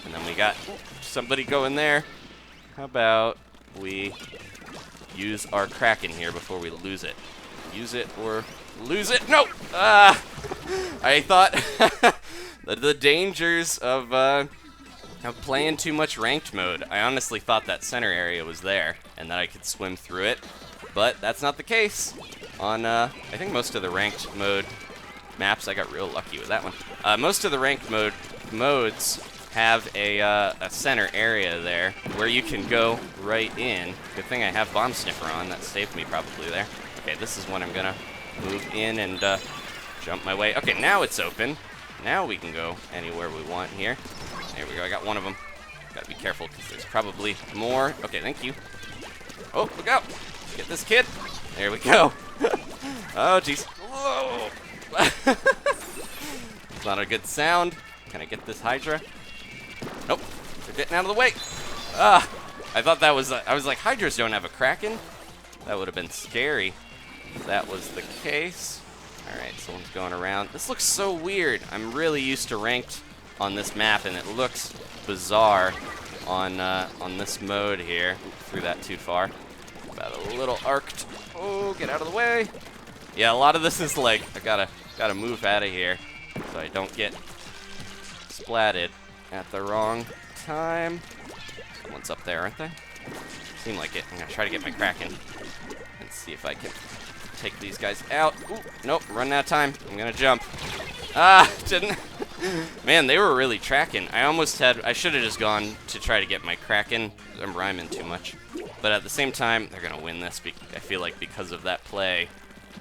And then we got somebody going there. How about we use our Kraken here before we lose it? Use it or lose it? No! I thought the dangers of playing too much ranked mode. I honestly thought that center area was there and that I could swim through it, but that's not the case. On I think most of the ranked mode maps, I got real lucky with that one. Most of the ranked modes have a center area there where you can go right in. Good thing I have Bomb Sniffer on. That saved me probably there. Okay, this is when I'm gonna move in and jump my way. Okay, now it's open. Now we can go anywhere we want here. There we go, I got one of them. Gotta be careful, because there's probably more. Okay, thank you. Oh, look out! Get this kid. There we go. Oh, jeez. Whoa! It's not a good sound. Can I get this Hydra? Nope. They're getting out of the way. Ah! I thought that was... I was like, Hydras don't have a Kraken? That would have been scary if that was the case. Alright, someone's going around. This looks so weird. I'm really used to ranked on this map, and it looks bizarre on this mode here. Ooh, threw that too far. About a little arced. Oh, get out of the way. Yeah, a lot of this is like, I gotta move out of here so I don't get splatted at the wrong time. Someone's up there, aren't they? Seem like it. I'm gonna try to get my Kraken and see if I can take these guys out. Ooh, nope, running out of time. I'm gonna jump. Ah, didn't. Man, they were really tracking. I should have just gone to try to get my Kraken. I'm rhyming too much. But at the same time, they're gonna win this. I feel like because of that play.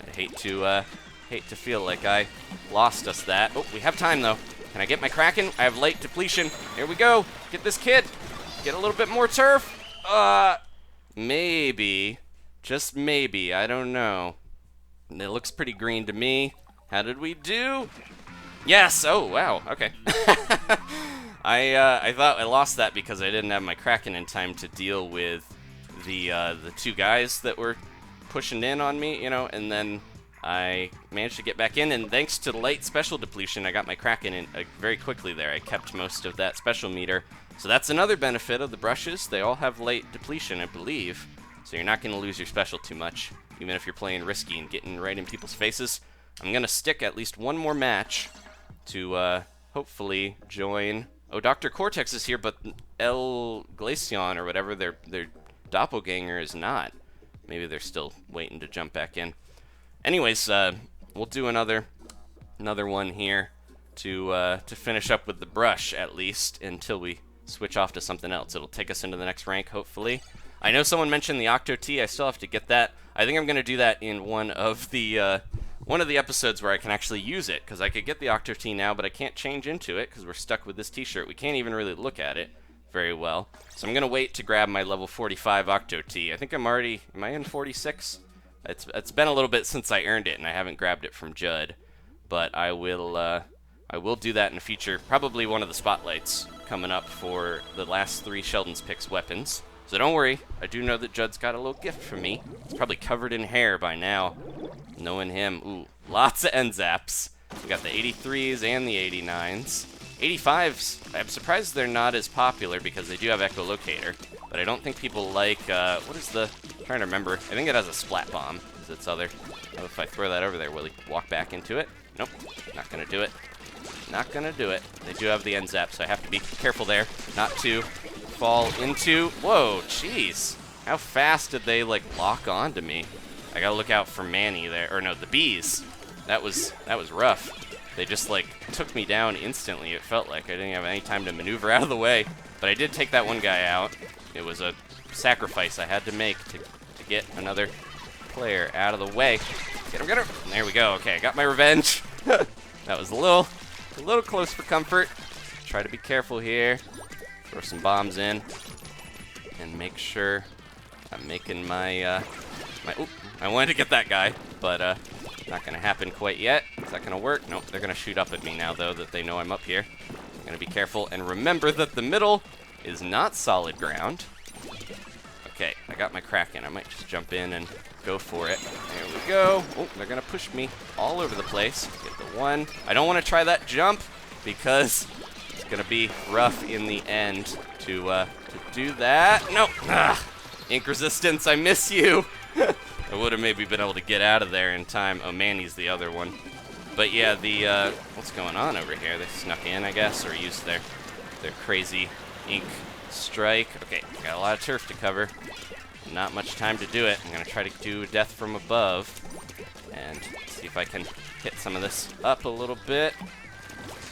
I hate to feel like I lost us that. Oh, we have time though. Can I get my Kraken? I have light depletion. Here we go. Get this kid. Get a little bit more turf. Maybe. Just maybe. I don't know. It looks pretty green to me. How did we do? Yes! Oh, wow. Okay. I thought I lost that because I didn't have my Kraken in time to deal with the two guys that were pushing in on me, you know, and then I managed to get back in, and thanks to the light special depletion, I got my Kraken in very quickly there. I kept most of that special meter. So that's another benefit of the brushes. They all have light depletion, I believe. So you're not going to lose your special too much, even if you're playing risky and getting right in people's faces. I'm going to stick at least one more match to hopefully join... Oh, Dr. Cortex is here, but El Glaceon, or whatever, their doppelganger is not. Maybe they're still waiting to jump back in. Anyways, we'll do another one here to finish up with the brush, at least, until we switch off to something else. It'll take us into the next rank, hopefully. I know someone mentioned the Octo T. I still have to get that. I think I'm going to do that in one of the episodes where I can actually use it, because I could get the Octo T now, but I can't change into it because we're stuck with this t-shirt. We can't even really look at it very well. So I'm going to wait to grab my level 45 Octo T. I think am I in 46? It's been a little bit since I earned it, and I haven't grabbed it from Judd. But I will do that in a future, probably one of the spotlights coming up for the last 3 Sheldon's Picks weapons. So don't worry, I do know that Judd's got a little gift for me. It's probably covered in hair by now, knowing him. Ooh, lots of end zaps. We got the 83s and the 89s. 85s, I'm surprised they're not as popular because they do have echolocator, but I don't think people like, what is the, I'm trying to remember, I think it has a splat bomb, is its other. Oh, if I throw that over there, will he walk back into it? Nope, not gonna do it. Not gonna do it. They do have the end zap, so I have to be careful there, not to fall into, whoa, jeez. How fast did they, like, lock on to me? I gotta look out for Manny there, or no, the bees. That was rough. They just, like, took me down instantly, it felt like. I didn't have any time to maneuver out of the way. But I did take that one guy out. It was a sacrifice I had to make to get another player out of the way. Get him, get him! There we go. Okay, I got my revenge. That was a little close for comfort. Try to be careful here. Throw some bombs in. And make sure I'm making my, oop, I wanted to get that guy, but, not gonna happen quite yet. Is that gonna work? Nope, they're gonna shoot up at me now, though, that they know I'm up here. I'm gonna be careful and remember that the middle is not solid ground. Okay, I got my Kraken. I might just jump in and go for it. There we go. Oh, they're gonna push me all over the place. Get the one. I don't want to try that jump because it's gonna be rough in the end to do that. Nope. Ah, ink resistance, I miss you. I would have maybe been able to get out of there in time. Oh, Manny's the other one. But yeah, the, what's going on over here? They snuck in, I guess, or used their crazy ink strike. Okay, got a lot of turf to cover. Not much time to do it. I'm going to try to do death from above and see if I can hit some of this up a little bit.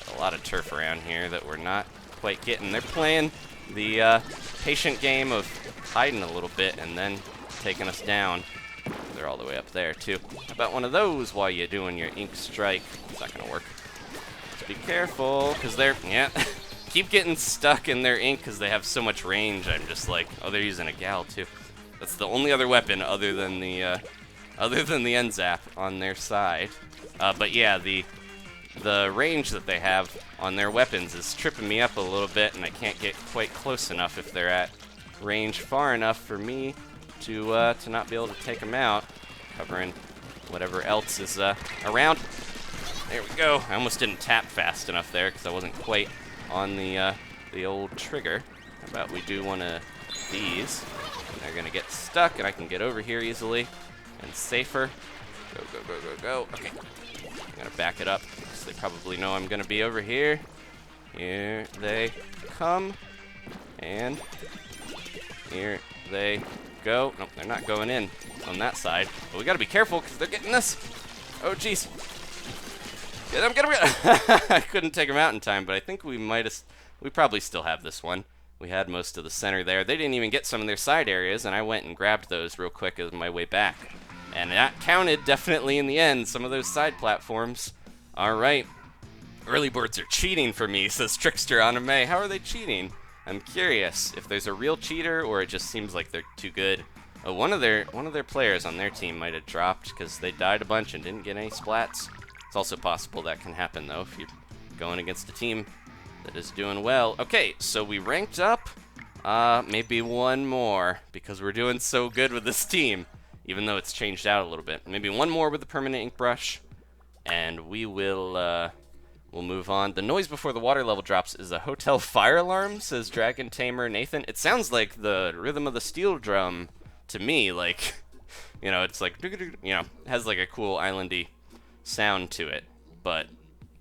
Got a lot of turf around here that we're not quite getting. They're playing the patient game of hiding a little bit and then taking us down. They're all the way up there, too. How about one of those while you're doing your ink strike? It's not going to work. Just be careful, because they're, yeah, keep getting stuck in their ink because they have so much range. I'm just like, oh, they're using a gal, too. That's the only other weapon other than the end zap on their side. But yeah, the the range that they have on their weapons is tripping me up a little bit, and I can't get quite close enough if they're at range far enough for me to not be able to take them out, covering whatever else is around. There we go. I almost didn't tap fast enough there because I wasn't quite on the old trigger. How about we do one of these? And they're gonna get stuck, and I can get over here easily and safer. Go, go, go, go, go. Okay. I'm gonna back it up because they probably know I'm gonna be over here. Here they come. And here they go. Nope, they're not going in on that side. But we gotta be careful because they're getting this. Oh, jeez. Get him, get him. I couldn't take him out in time, but I think we probably still have this one. We had most of the center there. They didn't even get some of their side areas, and I went and grabbed those real quick as my way back. And that counted definitely in the end, some of those side platforms. All right. Early birds are cheating for me, says Trickster Anime. How are they cheating? I'm curious if there's a real cheater or it just seems like they're too good. Oh, one of their players on their team might have dropped because they died a bunch and didn't get any splats. It's also possible that can happen though if you're going against a team that is doing well. Okay, so we ranked up. Maybe one more because we're doing so good with this team, even though it's changed out a little bit. Maybe one more with the permanent ink brush, and we will we'll move on. The noise before the water level drops is a hotel fire alarm, says Dragon Tamer Nathan. It sounds like the rhythm of the steel drum to me, like, you know, it's like, you know, has like a cool islandy sound to it, but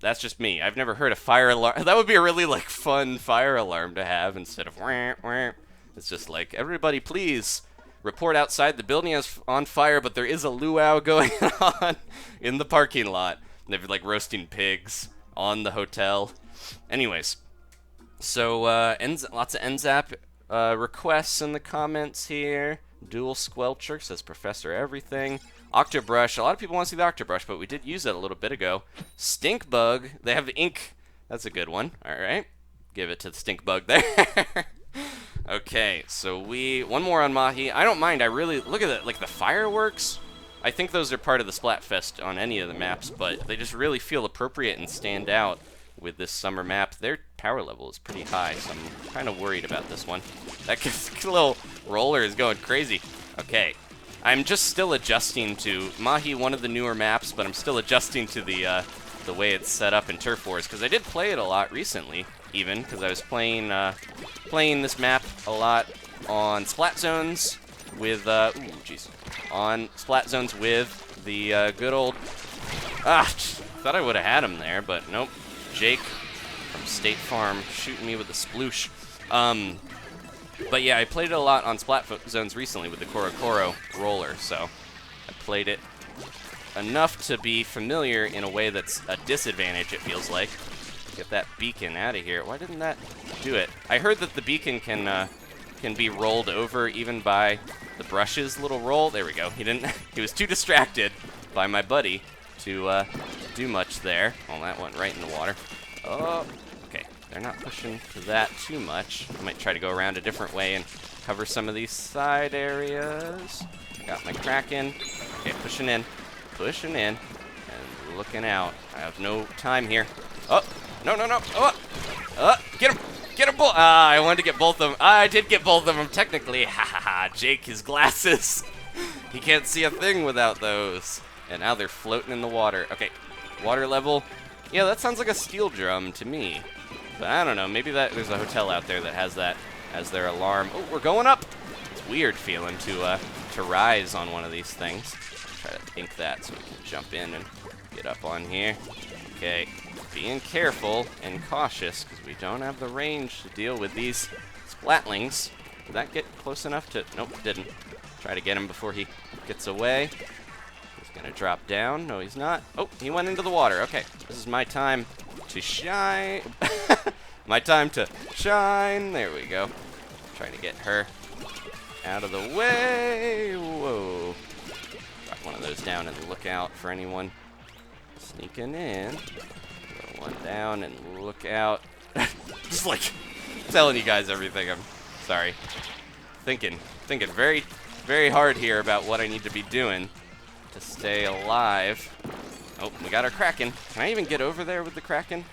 that's just me. I've never heard a fire alarm. That would be a really like fun fire alarm to have instead of wah, wah. It's just like, everybody please report outside. The building is on fire, but there is a luau going on in the parking lot. They're like roasting pigs on the hotel. Anyways, so lots of NZAP requests in the comments here. Dual Squelcher says Professor Everything. Octobrush. A lot of people want to see the Octobrush, but we did use it a little bit ago. Stink Bug. They have the ink. That's a good one. All right. Give it to the Stink Bug there. Okay, so one more on Mahi. I don't mind. I really look at it, like the fireworks. I think those are part of the Splatfest on any of the maps, but they just really feel appropriate and stand out with this summer map. Their power level is pretty high, so I'm kind of worried about this one. That little roller is going crazy. Okay. I'm just still adjusting to Mahi, one of the newer maps, but I'm still adjusting to the way it's set up in Turf Wars, because I did play it a lot recently, even, because I was playing this map a lot on Splat Zones with, on Splat Zones with the good old, thought I would have had him there, but nope, Jake from State Farm shooting me with a sploosh. But yeah, I played it a lot on Splat Zones recently with the Korokoro roller, so I played it enough to be familiar in a way that's a disadvantage, it feels like. Get that beacon out of here. Why didn't that do it? I heard that the beacon can be rolled over even by the brush's little roll. There we go. He was too distracted by my buddy to do much there. Well, that went right in the water. Oh. They're not pushing to that too much. I might try to go around a different way and cover some of these side areas. Got my Kraken. Okay, pushing in, and looking out. I have no time here. Oh, no. Oh, get him, bull. I wanted to get both of them. I did get both of them, technically. Ha ha ha, Jake, his glasses. He can't see a thing without those. And now they're floating in the water. Okay, water level. Yeah, that sounds like a steel drum to me. But I don't know, maybe there's a hotel out there that has that as their alarm. Oh, we're going up. It's weird feeling to rise on one of these things. Try to ink that so we can jump in and get up on here. Okay, being careful and cautious because we don't have the range to deal with these Splatlings. Did that get close enough to? Nope, didn't. Try to get him before he gets away. He's gonna drop down. No, he's not. Oh, he went into the water. Okay, this is my time to shine. My time to shine. There we go. Trying to get her out of the way. Whoa. Drop one of those down and look out for anyone sneaking in. Throw one down and look out. Just like telling you guys everything. I'm sorry. Thinking very, very hard here about what I need to be doing to stay alive. Oh, we got our Kraken. Can I even get over there with the Kraken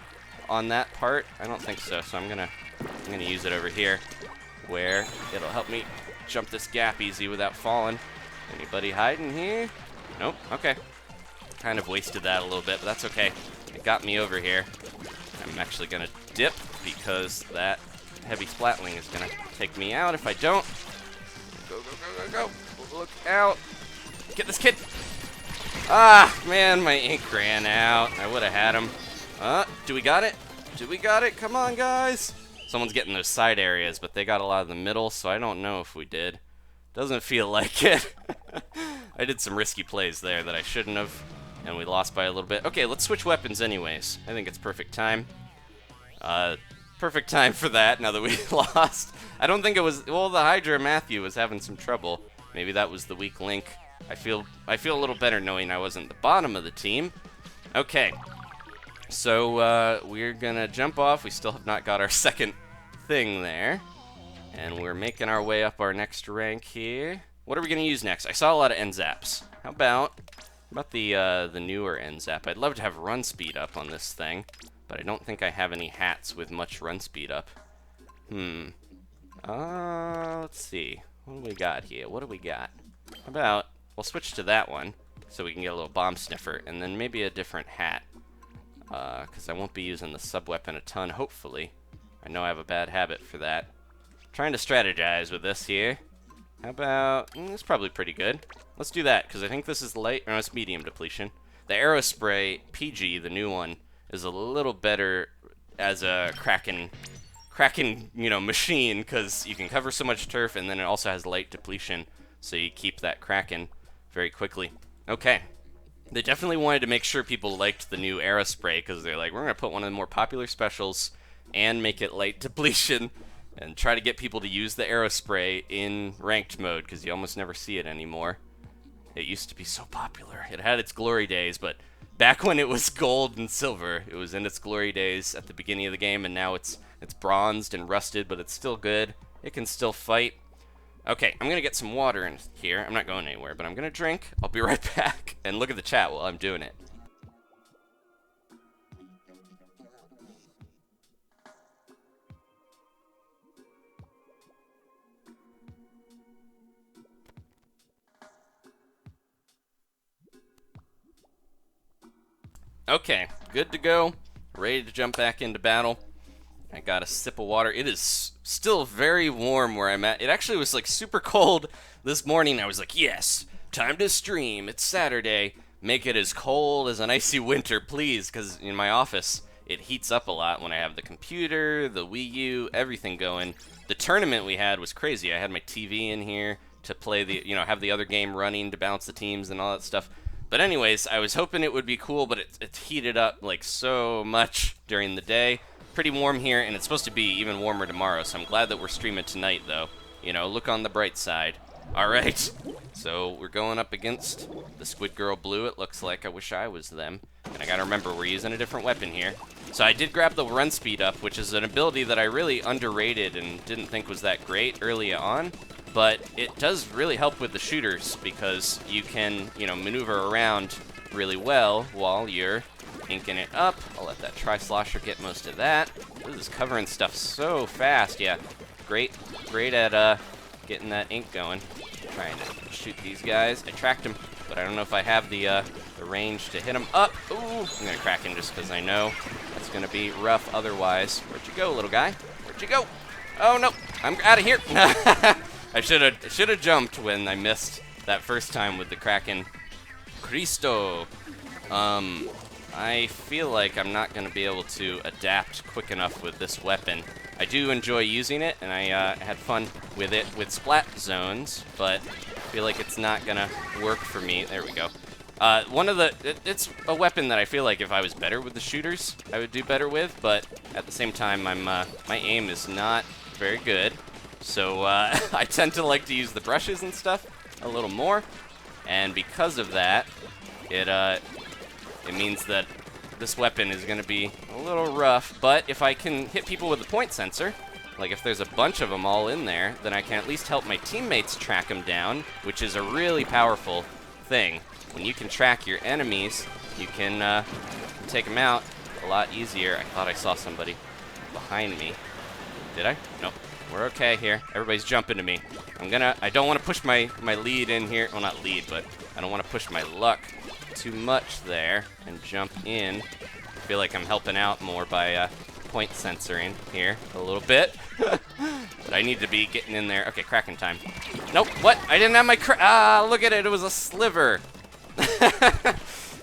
on that part? I don't think so, so I'm gonna use it over here where it'll help me jump this gap easy without falling. Anybody hiding here? Nope, okay. Kind of wasted that a little bit, but that's okay. It got me over here. I'm actually gonna dip because that heavy Splatling is gonna take me out if I don't. Go, go, go, go, go. Look out. Get this kid. Ah, man, my ink ran out. I would have had him. Do we got it? Do we got it? Come on, guys. Someone's getting those side areas, but they got a lot of the middle, so I don't know if we did. Doesn't feel like it. I did some risky plays there that I shouldn't have, and we lost by a little bit. Okay, let's switch weapons anyways. I think it's perfect time. Perfect time for that, now that we lost. I don't think it was... Well, the Hydra Matthew was having some trouble. Maybe that was the weak link. I feel a little better knowing I wasn't the bottom of the team. Okay. So, we're gonna jump off. We still have not got our second thing there. And we're making our way up our next rank here. What are we gonna use next? I saw a lot of end zaps. How about the newer end zap? I'd love to have run speed up on this thing, but I don't think I have any hats with much run speed up. Let's see. What do we got here? What do we got? How about we'll switch to that one so we can get a little bomb sniffer, and then maybe a different hat. Because I won't be using the sub-weapon a ton, hopefully. I know I have a bad habit for that. Trying to strategize with this here. How about... it's probably pretty good. Let's do that, because I think this is light... No, it's medium depletion. The Aerospray PG, the new one, is a little better as a Kraken, you know, machine, because you can cover so much turf, and then it also has light depletion, so you keep that Kraken very quickly. Okay. They definitely wanted to make sure people liked the new Aerospray, because they're like, we're going to put one of the more popular specials and make it light depletion and try to get people to use the Aerospray in ranked mode, because you almost never see it anymore. It used to be so popular. It had its glory days, but back when it was gold and silver, it was in its glory days at the beginning of the game, and now it's bronzed and rusted, but it's still good. It can still fight. Okay, I'm going to get some water in here. I'm not going anywhere, but I'm going to drink. I'll be right back, and look at the chat while I'm doing it. Okay, good to go. Ready to jump back into battle. I got a sip of water. It is still very warm where I'm at. It actually was like super cold this morning. I was like, yes, time to stream. It's Saturday. Make it as cold as an icy winter, please, because in my office, it heats up a lot when I have the computer, the Wii U, everything going. The tournament we had was crazy. I had my TV in here to play the, you know, have the other game running to balance the teams and all that stuff. But anyways, I was hoping it would be cool, but it's heated up like so much during the day. Pretty warm here, and it's supposed to be even warmer tomorrow, so I'm glad that we're streaming tonight, though. You know, look on the bright side. Alright, so we're going up against the Squid Girl Blue, it looks like. I wish I was them. And I gotta remember, we're using a different weapon here. So I did grab the run speed up, which is an ability that I really underrated and didn't think was that great early on. But it does really help with the shooters, because you can, you know, maneuver around really well while you're inking it up. I'll let that Slosher get most of that. This is covering stuff so fast. Yeah, great at getting that ink going. Trying to shoot these guys. I tracked him, but I don't know if I have the range to hit him up. Ooh, I'm gonna crack him just because I know that's gonna be rough otherwise. Where'd you go, little guy? Where'd you go? Oh no, I'm out of here. I should have jumped when I missed that first time with the Kraken. Cristo. I feel like I'm not going to be able to adapt quick enough with this weapon. I do enjoy using it, and I had fun with it with splat zones, but I feel like it's not going to work for me. There we go. It's a weapon that I feel like if I was better with the shooters, I would do better with, but at the same time, my aim is not very good. So I tend to like to use the brushes and stuff a little more, and because of that, it means that this weapon is going to be a little rough, but if I can hit people with the point sensor, like if there's a bunch of them all in there, then I can at least help my teammates track them down, which is a really powerful thing. When you can track your enemies you can take them out a lot easier. I thought I saw somebody behind me. Did I? Nope. We're okay here. Everybody's jumping to me. I don't want to push my lead in here. Well, not lead, but I don't want to push my luck too much there and jump in. I feel like I'm helping out more by point censoring here a little bit. But I need to be getting in there. Okay, Kraken time. Nope, what? I didn't have my look at it. It was a sliver.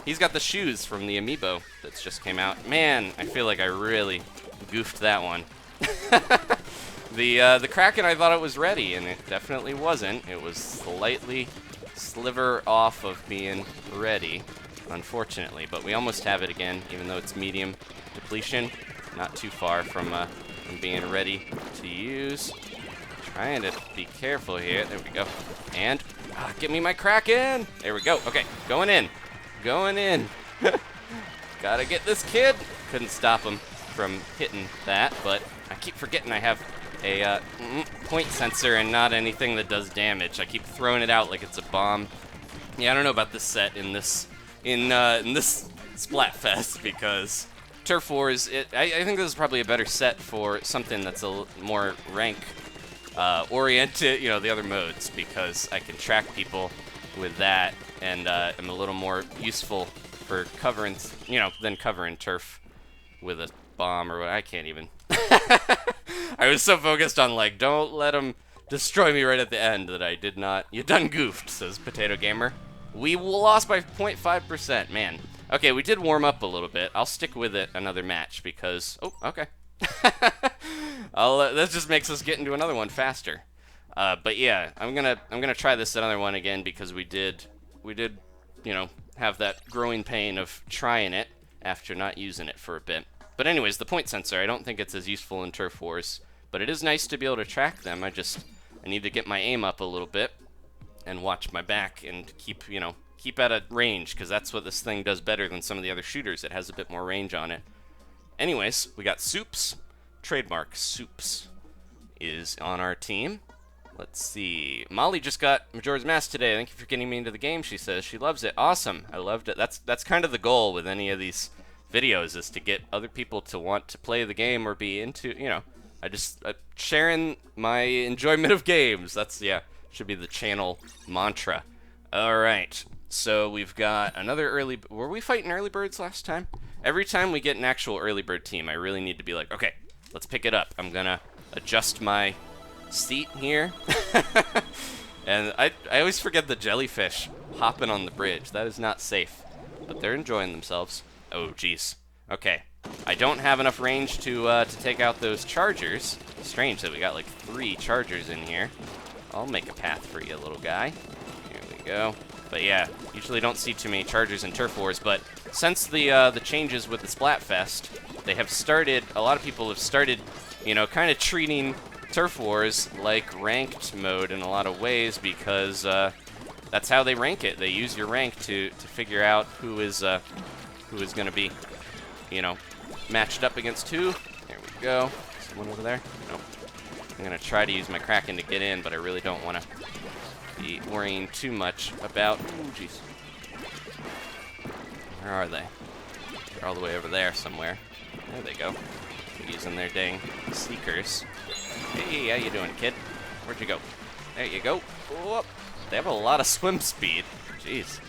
He's got the shoes from the amiibo that's just came out. Man, I feel like I really goofed that one. The Kraken, I thought it was ready, and it definitely wasn't. It was slightly sliver off of being ready, unfortunately. But we almost have it again, even though it's medium depletion. Not too far from being ready to use. Trying to be careful here. There we go. And, give me my Kraken! There we go. Okay, going in. Going in. Gotta get this kid. Couldn't stop him from hitting that, but I keep forgetting I have a point sensor and not anything that does damage. I keep throwing it out like it's a bomb. Yeah, I don't know about this set in this Splatfest, because Turf Wars, I think this is probably a better set for something that's a more rank oriented, you know, the other modes, because I can track people with that, and I'm a little more useful for covering, you know, than covering turf with a bomb or what. I can't even. I was so focused on, like, don't let him destroy me right at the end that I did not. You done goofed, says Potato Gamer. We lost by 0.5%, man. Okay, we did warm up a little bit. I'll stick with it another match because, oh, okay. That just makes us get into another one faster. But yeah, I'm gonna try this another one again because we did, you know, have that growing pain of trying it after not using it for a bit. But anyways, the point sensor, I don't think it's as useful in Turf Wars, but it is nice to be able to track them. I need to get my aim up a little bit and watch my back and keep at a range, because that's what this thing does better than some of the other shooters. It has a bit more range on it. Anyways, we got Soups. Trademark Soups is on our team. Let's see. Molly just got Majora's Mask today. Thank you for getting me into the game, she says. She loves it. Awesome. I loved it. That's kind of the goal with any of these videos, is to get other people to want to play the game or be into, you know, sharing my enjoyment of games. That's, yeah, should be the channel mantra. All right. So we've got another early... Were we fighting early birds last time? Every time we get an actual early bird team, I really need to be like, okay, let's pick it up. I'm gonna adjust my seat here. And I always forget the jellyfish hopping on the bridge. That is not safe. But they're enjoying themselves. Oh, jeez. Okay. I don't have enough range to take out those chargers. Strange that we got like 3 chargers in here. I'll make a path for you, little guy. Here we go. But yeah, usually don't see too many chargers in Turf Wars, but since the changes with the Splatfest, they have started, a lot of people have started, you know, kind of treating Turf Wars like ranked mode in a lot of ways, because that's how they rank it. They use your rank to figure out who is going to be, you know, matched up against who. There we go. Someone over there? Nope. I'm going to try to use my Kraken to get in, but I really don't want to be worrying too much about... Ooh, jeez. Where are they? They're all the way over there somewhere. There they go. Using their dang seekers. Hey, how you doing, kid? Where'd you go? There you go. Whoop. They have a lot of swim speed. Jeez.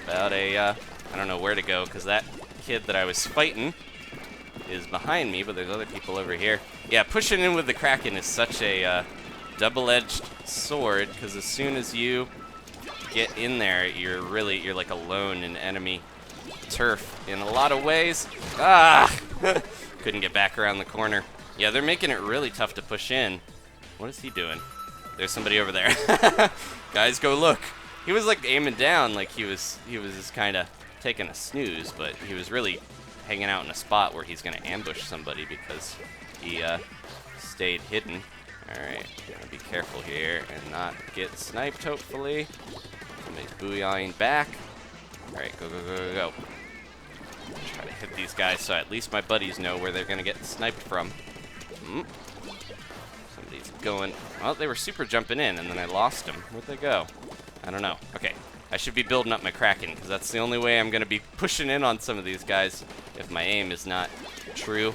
About I don't know where to go, because that kid that I was fighting is behind me, but there's other people over here. Yeah, pushing in with the Kraken is such a double-edged sword, because as soon as you get in there, you're like alone in enemy turf in a lot of ways. Ah! Couldn't get back around the corner. Yeah, they're making it really tough to push in. What is he doing? There's somebody over there. Guys, go look. He was like aiming down like he was just kind of taking a snooze, but he was really hanging out in a spot where he's going to ambush somebody because he stayed hidden. Alright, gotta be careful here and not get sniped, hopefully. Somebody's booyahing back. Alright, go, go, go, go, go. Try to hit these guys so at least my buddies know where they're gonna get sniped from. Somebody's going... Well, they were super jumping in, and then I lost them. Where'd they go? I don't know. Okay, I should be building up my Kraken, because that's the only way I'm going to be pushing in on some of these guys if my aim is not true.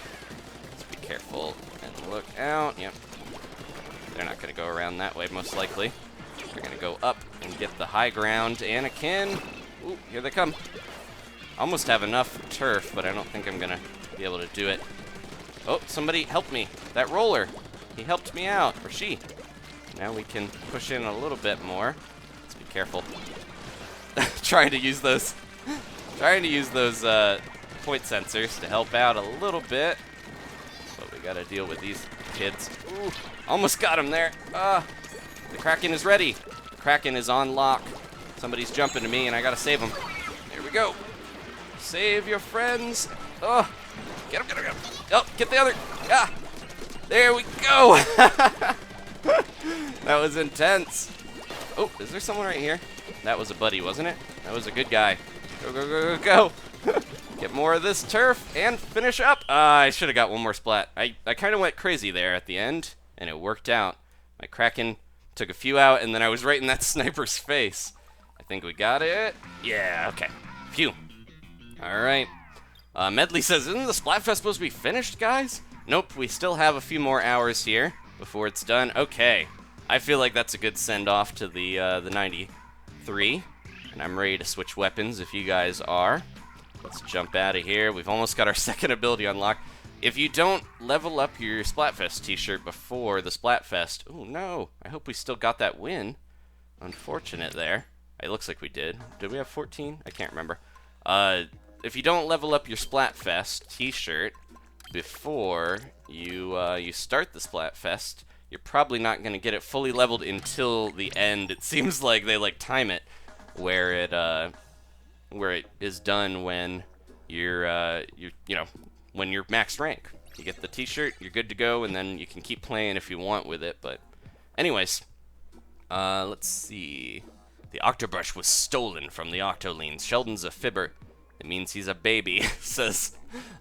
Let's be careful and look out. Yep. They're not going to go around that way, most likely. They're going to go up and get the high ground. Anakin. Ooh, here they come. Almost have enough turf, but I don't think I'm going to be able to do it. Oh, somebody help me. That roller. He helped me out, or she. Now we can push in a little bit more. Let's be careful. Trying to use those point sensors to help out a little bit. But we gotta deal with these kids. Ooh, almost got him there. The Kraken is ready. The Kraken is on lock. Somebody's jumping to me and I gotta save him. There we go. Save your friends. Oh, get him, get him, get him. Oh, get the other. Ah, there we go. That was intense. Oh, is there someone right here? That was a buddy, wasn't it? That was a good guy. Go, go, go, go, go. Get more of this turf and finish up. I should have got one more splat. I kind of went crazy there at the end, and it worked out. My Kraken took a few out, and then I was right in that sniper's face. I think we got it. Yeah, okay. Phew. All right. Medley says, isn't the Splatfest supposed to be finished, guys? Nope, we still have a few more hours here before it's done. Okay. I feel like that's a good send-off to the 93, and I'm ready to switch weapons if you guys are. Let's jump out of here. We've almost got our second ability unlocked. If you don't level up your Splatfest t-shirt before the Splatfest... Oh, no. I hope we still got that win. Unfortunate there. It looks like we did. Did we have 14? I can't remember. If you don't level up your Splatfest t-shirt before you start the Splatfest... You're probably not going to get it fully leveled until the end. It seems like they time it where it is done when you're when you're max rank. You get the t-shirt, you're good to go, and then you can keep playing if you want with it. But anyways, let's see. The Octobrush was stolen from the Octolines. Sheldon's a fibber. It means he's a baby, says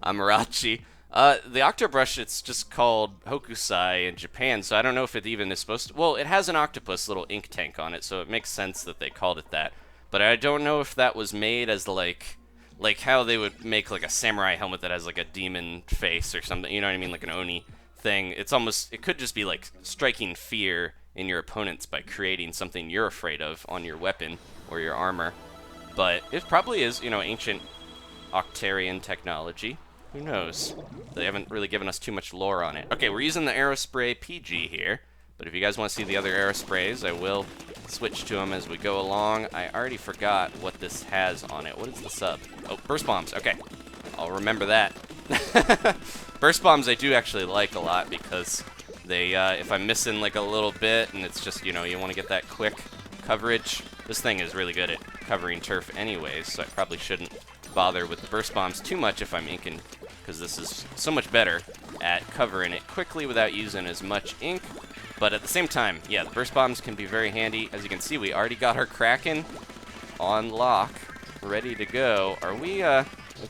Amarachi. The Octobrush, it's just called Hokusai in Japan, so I don't know if it even is supposed to... Well, it has an octopus little ink tank on it, so it makes sense that they called it that. But I don't know if that was made as, like how they would make, a samurai helmet that has, a demon face or something, you know what I mean? Like an Oni thing. It's almost... It could just be, striking fear in your opponents by creating something you're afraid of on your weapon or your armor. But it probably is, ancient Octarian technology. Who knows? They haven't really given us too much lore on it. Okay, we're using the Aerospray PG here, but if you guys want to see the other Aerosprays, I will switch to them as we go along. I already forgot what this has on it. What is the sub? Oh, burst bombs. Okay, I'll remember that. Burst bombs I do actually like a lot because they, if I'm missing a little bit and it's just, you want to get that quick coverage, this thing is really good at covering turf anyways, so I probably shouldn't bother with the burst bombs too much if I'm inking, because this is so much better at covering it quickly without using as much ink. But at the same time, yeah, the burst bombs can be very handy. As you can see, we already got our Kraken on lock, ready to go. Are we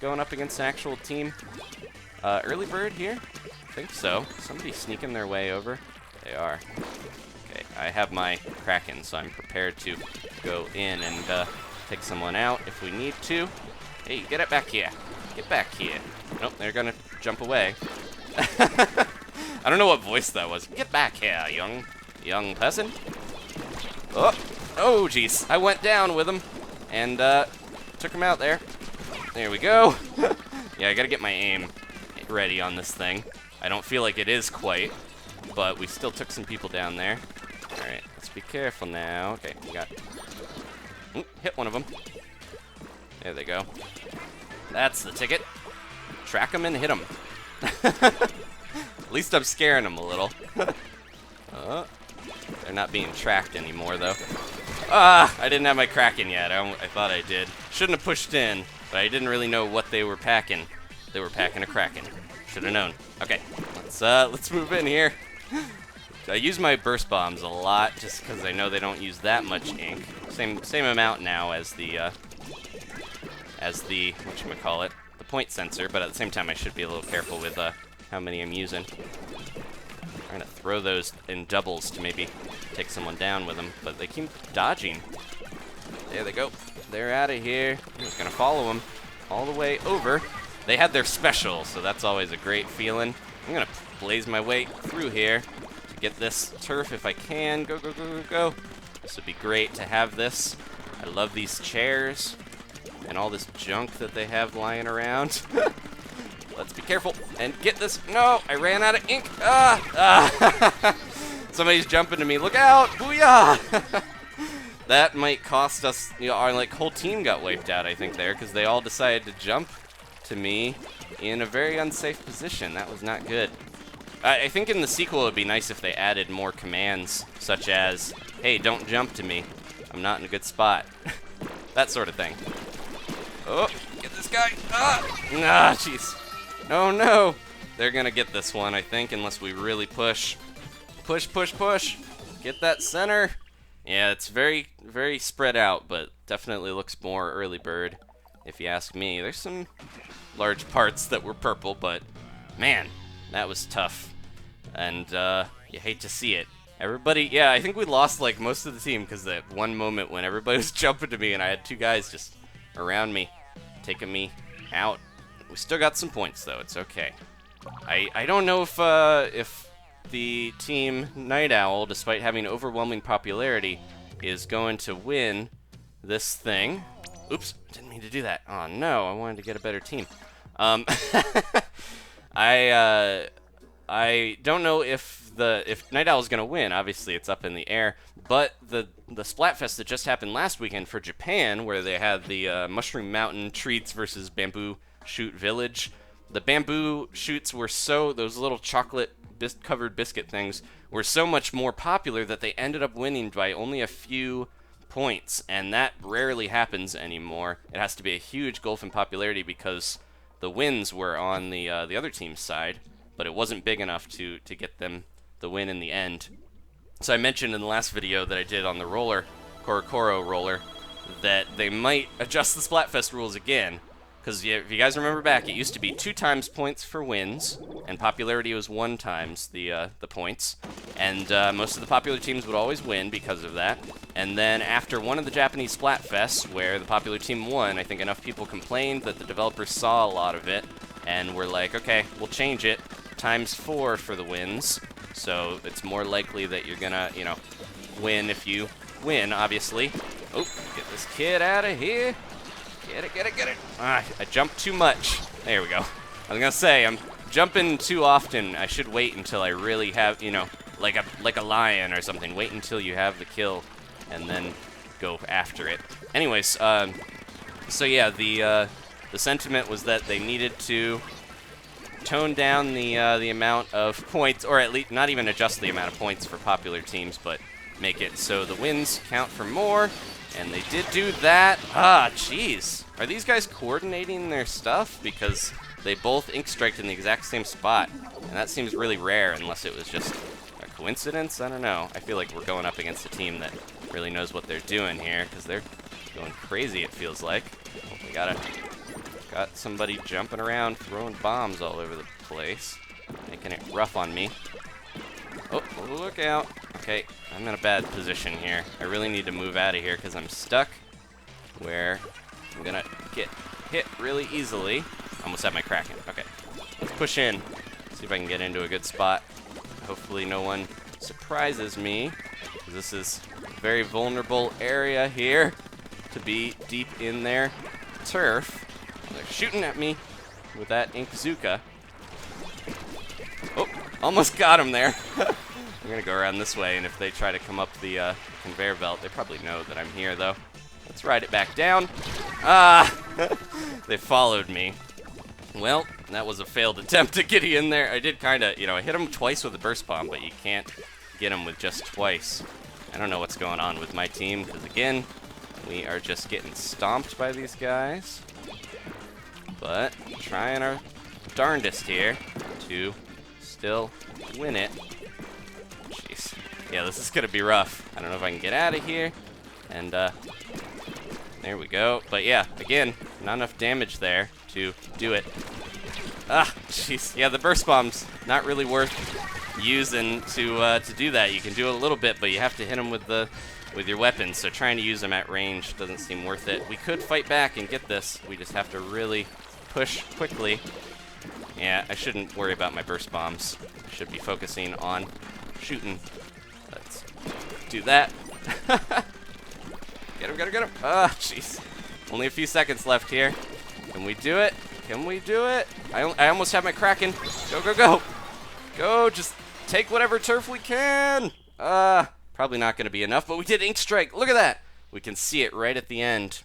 going up against an actual team? Early bird here? I think so. Somebody sneaking their way over. They are. Okay, I have my Kraken, so I'm prepared to go in and take someone out if we need to. Hey, get it back here. Get back here. Nope, they're gonna jump away. I don't know what voice that was. Get back here, young person. Oh, jeez. I went down with him and took him out there. There we go. Yeah, I gotta get my aim ready on this thing. I don't feel like it is quite, but we still took some people down there. All right, let's be careful now. Okay, we got... Ooh, hit one of them. There they go. That's the ticket. Track them and hit them. At least I'm scaring them a little. They're not being tracked anymore, though. Ah, I didn't have my Kraken yet. I thought I did. Shouldn't have pushed in, but I didn't really know what they were packing. They were packing a Kraken. Should have known. Okay, let's move in here. I use my burst bombs a lot just because I know they don't use that much ink. Same amount now as the whatchamacallit, the point sensor, but at the same time I should be a little careful with how many I'm using. I'm trying to throw those in doubles to maybe take someone down with them, but they keep dodging. There they go. They're out of here. I'm just going to follow them all the way over. They had their special, so that's always a great feeling. I'm going to blaze my way through here to get this turf if I can. Go, go, go, go, go. This would be great to have this. I love these chairs and all this junk that they have lying around. Let's be careful and get this. No, I ran out of ink. Somebody's jumping to me. Look out! Booyah! That might cost us, you know, our like whole team got wiped out, I think, there, because they all decided to jump to me in a very unsafe position. That was not good. I think in the sequel it would be nice if they added more commands, such as, hey, don't jump to me. I'm not in a good spot. That sort of thing. Oh, get this guy. Ah, jeez. Oh, no. They're going to get this one, I think, unless we really push. Push, push, push. Get that center. Yeah, it's very, very spread out, but definitely looks more early bird, if you ask me. There's some large parts that were purple, but man, that was tough. And you hate to see it. Everybody, yeah, I think we lost like most of the team because that one moment when everybody was jumping to me and I had two guys just around me, taking me out. We still got some points though, it's okay. I don't know if the team Night Owl, despite having overwhelming popularity, is going to win this thing. Oops, didn't mean to do that. Oh no, I wanted to get a better team. I don't know if Night Owl is going to win. Obviously, it's up in the air. But the Splatfest that just happened last weekend for Japan, where they had the Mushroom Mountain Treats versus Bamboo Shoot Village, the bamboo shoots were those little chocolate covered biscuit things were so much more popular that they ended up winning by only a few points, and that rarely happens anymore. It has to be a huge gulf in popularity because the wins were on the other team's side, but it wasn't big enough to get them the win in the end. So I mentioned in the last video that I did on the roller, Korokoro roller, that they might adjust the Splatfest rules again. Because if you guys remember back, it used to be 2 times points for wins, and popularity was 1 times the points. And most of the popular teams would always win because of that. And then after one of the Japanese Splatfests, where the popular team won, I think enough people complained that the developers saw a lot of it, and were like, okay, we'll change it, ×4 for the wins. So it's more likely that you're gonna, you know, win if you win, obviously. Oh, get this kid out of here. Get it, get it, get it. Ah, I jumped too much. There we go. I was gonna say, I'm jumping too often. I should wait until I really have, you know, like a lion or something. Wait until you have the kill, and then go after it. Anyways, so yeah, the sentiment was that they needed to tone down the amount of points, or at least not even adjust the amount of points for popular teams, but make it so the wins count for more. And they did do that. Ah, jeez. Are these guys coordinating their stuff? Because they both ink striked in the exact same spot. And that seems really rare unless it was just a coincidence. I don't know. I feel like we're going up against a team that really knows what they're doing here, because they're going crazy, it feels like. Oh, we got somebody jumping around, throwing bombs all over the place, making it rough on me. Oh, look out. Okay, I'm in a bad position here. I really need to move out of here because I'm stuck where I'm going to get hit really easily. Almost had my Kraken. Okay, let's push in. See if I can get into a good spot. Hopefully no one surprises me, because this is a very vulnerable area here to be deep in their turf. They're shooting at me with that Inkzuka. Oh, almost got him there. I'm going to go around this way, and if they try to come up the conveyor belt, they probably know that I'm here, though. Let's ride it back down. Ah! They followed me. Well, that was a failed attempt to get in there. I did kind of, you know, I hit him twice with a burst bomb, but you can't get him with just twice. I don't know what's going on with my team, because, again, we are just getting stomped by these guys. But trying our darndest here to still win it. Jeez. Yeah, this is going to be rough. I don't know if I can get out of here. And, there we go. But, yeah, again, not enough damage there to do it. Ah, jeez. Yeah, the burst bomb's not really worth using to do that. You can do it a little bit, but you have to hit them with the with your weapons, so trying to use them at range doesn't seem worth it. We could fight back and get this. We just have to really push quickly. Yeah, I shouldn't worry about my burst bombs. I should be focusing on shooting. Let's do that. Get him, get him, get him. Ah, jeez. Only a few seconds left here. Can we do it? Can we do it? I almost have my Kraken. Go, go, go. Go, just take whatever turf we can. Probably not going to be enough, but we did Ink Strike. Look at that. We can see it right at the end.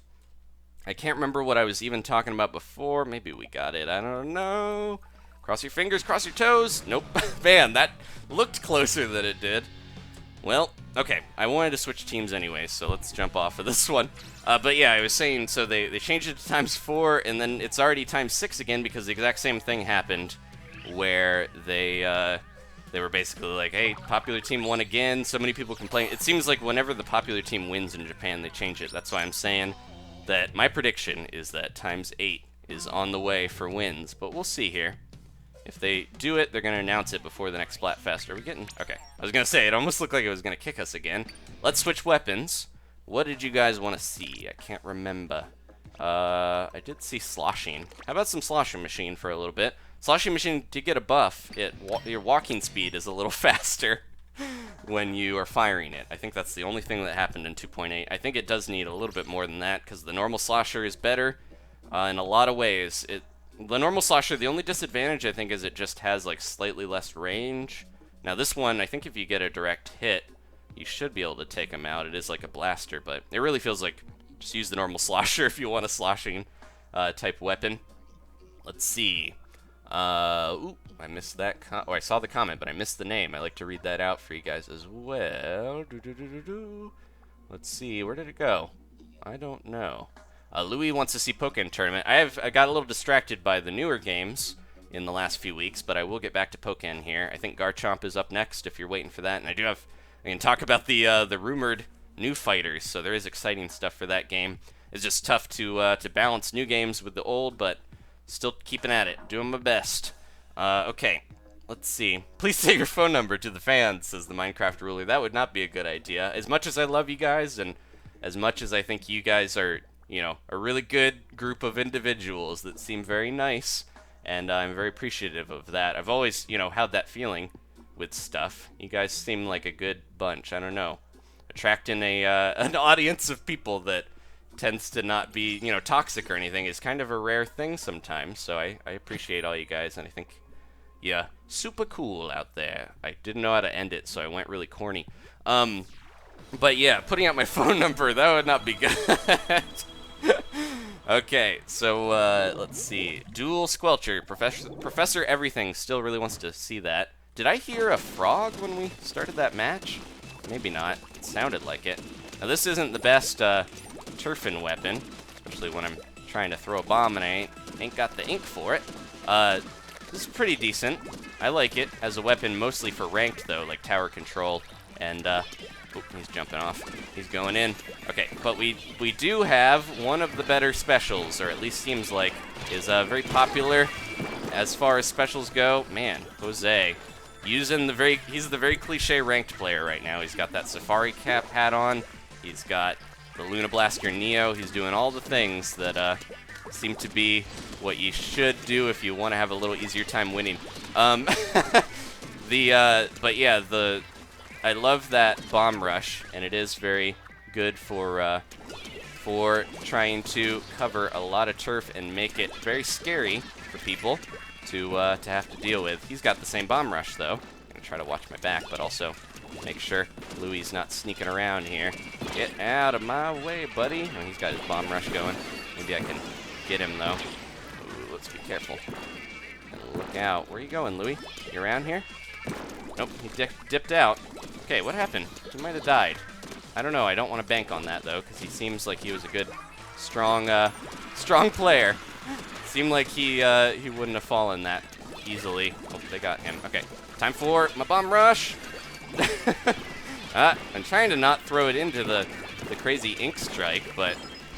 I can't remember what I was even talking about before. Maybe we got it. I don't know. Cross your fingers, cross your toes. Nope. Man, that looked closer than it did. Well, okay. I wanted to switch teams anyway, so let's jump off of this one. But yeah, I was saying, so they changed it to ×4, and then it's already ×6 again because the exact same thing happened where they were basically like, hey, popular team won again. So many people complain. It seems like whenever the popular team wins in Japan, they change it. That's why I'm saying that my prediction is that ×8 is on the way for wins. But we'll see here. If they do it, they're going to announce it before the next Splatfest. Are we getting... Okay. I was going to say, it almost looked like it was going to kick us again. Let's switch weapons. What did you guys want to see? I can't remember. I did see Sloshing. How about some Sloshing Machine for a little bit? Sloshing Machine did get a buff. Your walking speed is a little faster when you are firing it. I think that's the only thing that happened in 2.8. I think it does need a little bit more than that because the normal Slosher is better in a lot of ways. The normal Slosher, the only disadvantage I think is it just has like slightly less range. Now this one, I think if you get a direct hit, you should be able to take him out. It is like a blaster, but it really feels like just use the normal Slosher if you want a sloshing type weapon. Let's see. Ooh, I missed that. I saw the comment, but I missed the name. I like to read that out for you guys as well. Let's see. Where did it go? I don't know. Louis wants to see Pokken Tournament. I got a little distracted by the newer games in the last few weeks, but I will get back to Pokken here. I think Garchomp is up next if you're waiting for that, and I can talk about the rumored new fighters, so there is exciting stuff for that game. It's just tough to balance new games with the old, but still keeping at it, doing my best. Okay, let's see. Please say your phone number to the fans, says the Minecraft ruler. That would not be a good idea. As much as I love you guys, and as much as I think you guys are, you know, a really good group of individuals that seem very nice, and I'm very appreciative of that. I've always, you know, had that feeling with stuff. You guys seem like a good bunch. I don't know. Attracting an audience of people that tends to not be, you know, toxic or anything is kind of a rare thing sometimes, so I appreciate all you guys, and I think, yeah, super cool out there. I didn't know how to end it, so I went really corny. But yeah, putting out my phone number, that would not be good. Okay, so let's see. Dual Squelcher, Professor Everything still really wants to see that. Did I hear a frog when we started that match? Maybe not. It sounded like it. Now this isn't the best turfing weapon, especially when I'm trying to throw a bomb and I ain't got the ink for it. This is pretty decent. I like it as a weapon mostly for ranked though, like tower control, and oh, he's jumping off. He's going in. Okay, but we do have one of the better specials, or at least seems like is very popular as far as specials go. Man, Jose. He's the very cliche ranked player right now. He's got that safari cap hat on. He's got the Luna Blaster Neo. He's doing all the things that seem to be what you should do if you want to have a little easier time winning. But yeah, I love that bomb rush, and it is very good for trying to cover a lot of turf and make it very scary for people to have to deal with. He's got the same bomb rush though. I'm gonna try to watch my back, but also make sure Louis not sneaking around here. Get out of my way, buddy. Oh, he's got his bomb rush going. Maybe I can get him though. Ooh, let's be careful. Look out. Where are you going, Louis? You around here? Nope, he dipped out. Okay, what happened? He might have died. I don't know. I don't want to bank on that though, because he seems like he was a good, strong player. Seemed like he wouldn't have fallen that easily. Oh, they got him. Okay, time for my bomb rush. I'm trying to not throw it into the crazy ink strike, but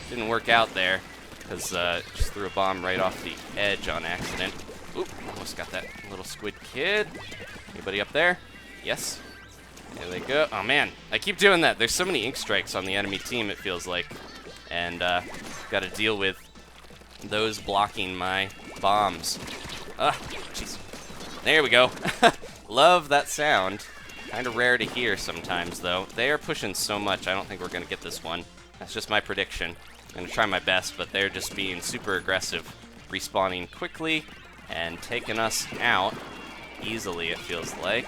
didn't work out there because just threw a bomb right off the edge on accident. Oop, almost got that little squid kid. Anybody up there? Yes. There they go. Oh, man. I keep doing that. There's so many ink strikes on the enemy team, it feels like. And got to deal with those blocking my bombs. Jeez. There we go. Love that sound. Kind of rare to hear sometimes, though. They are pushing so much, I don't think we're going to get this one. That's just my prediction. I'm going to try my best, but they're just being super aggressive. Respawning quickly and taking us out easily, it feels like.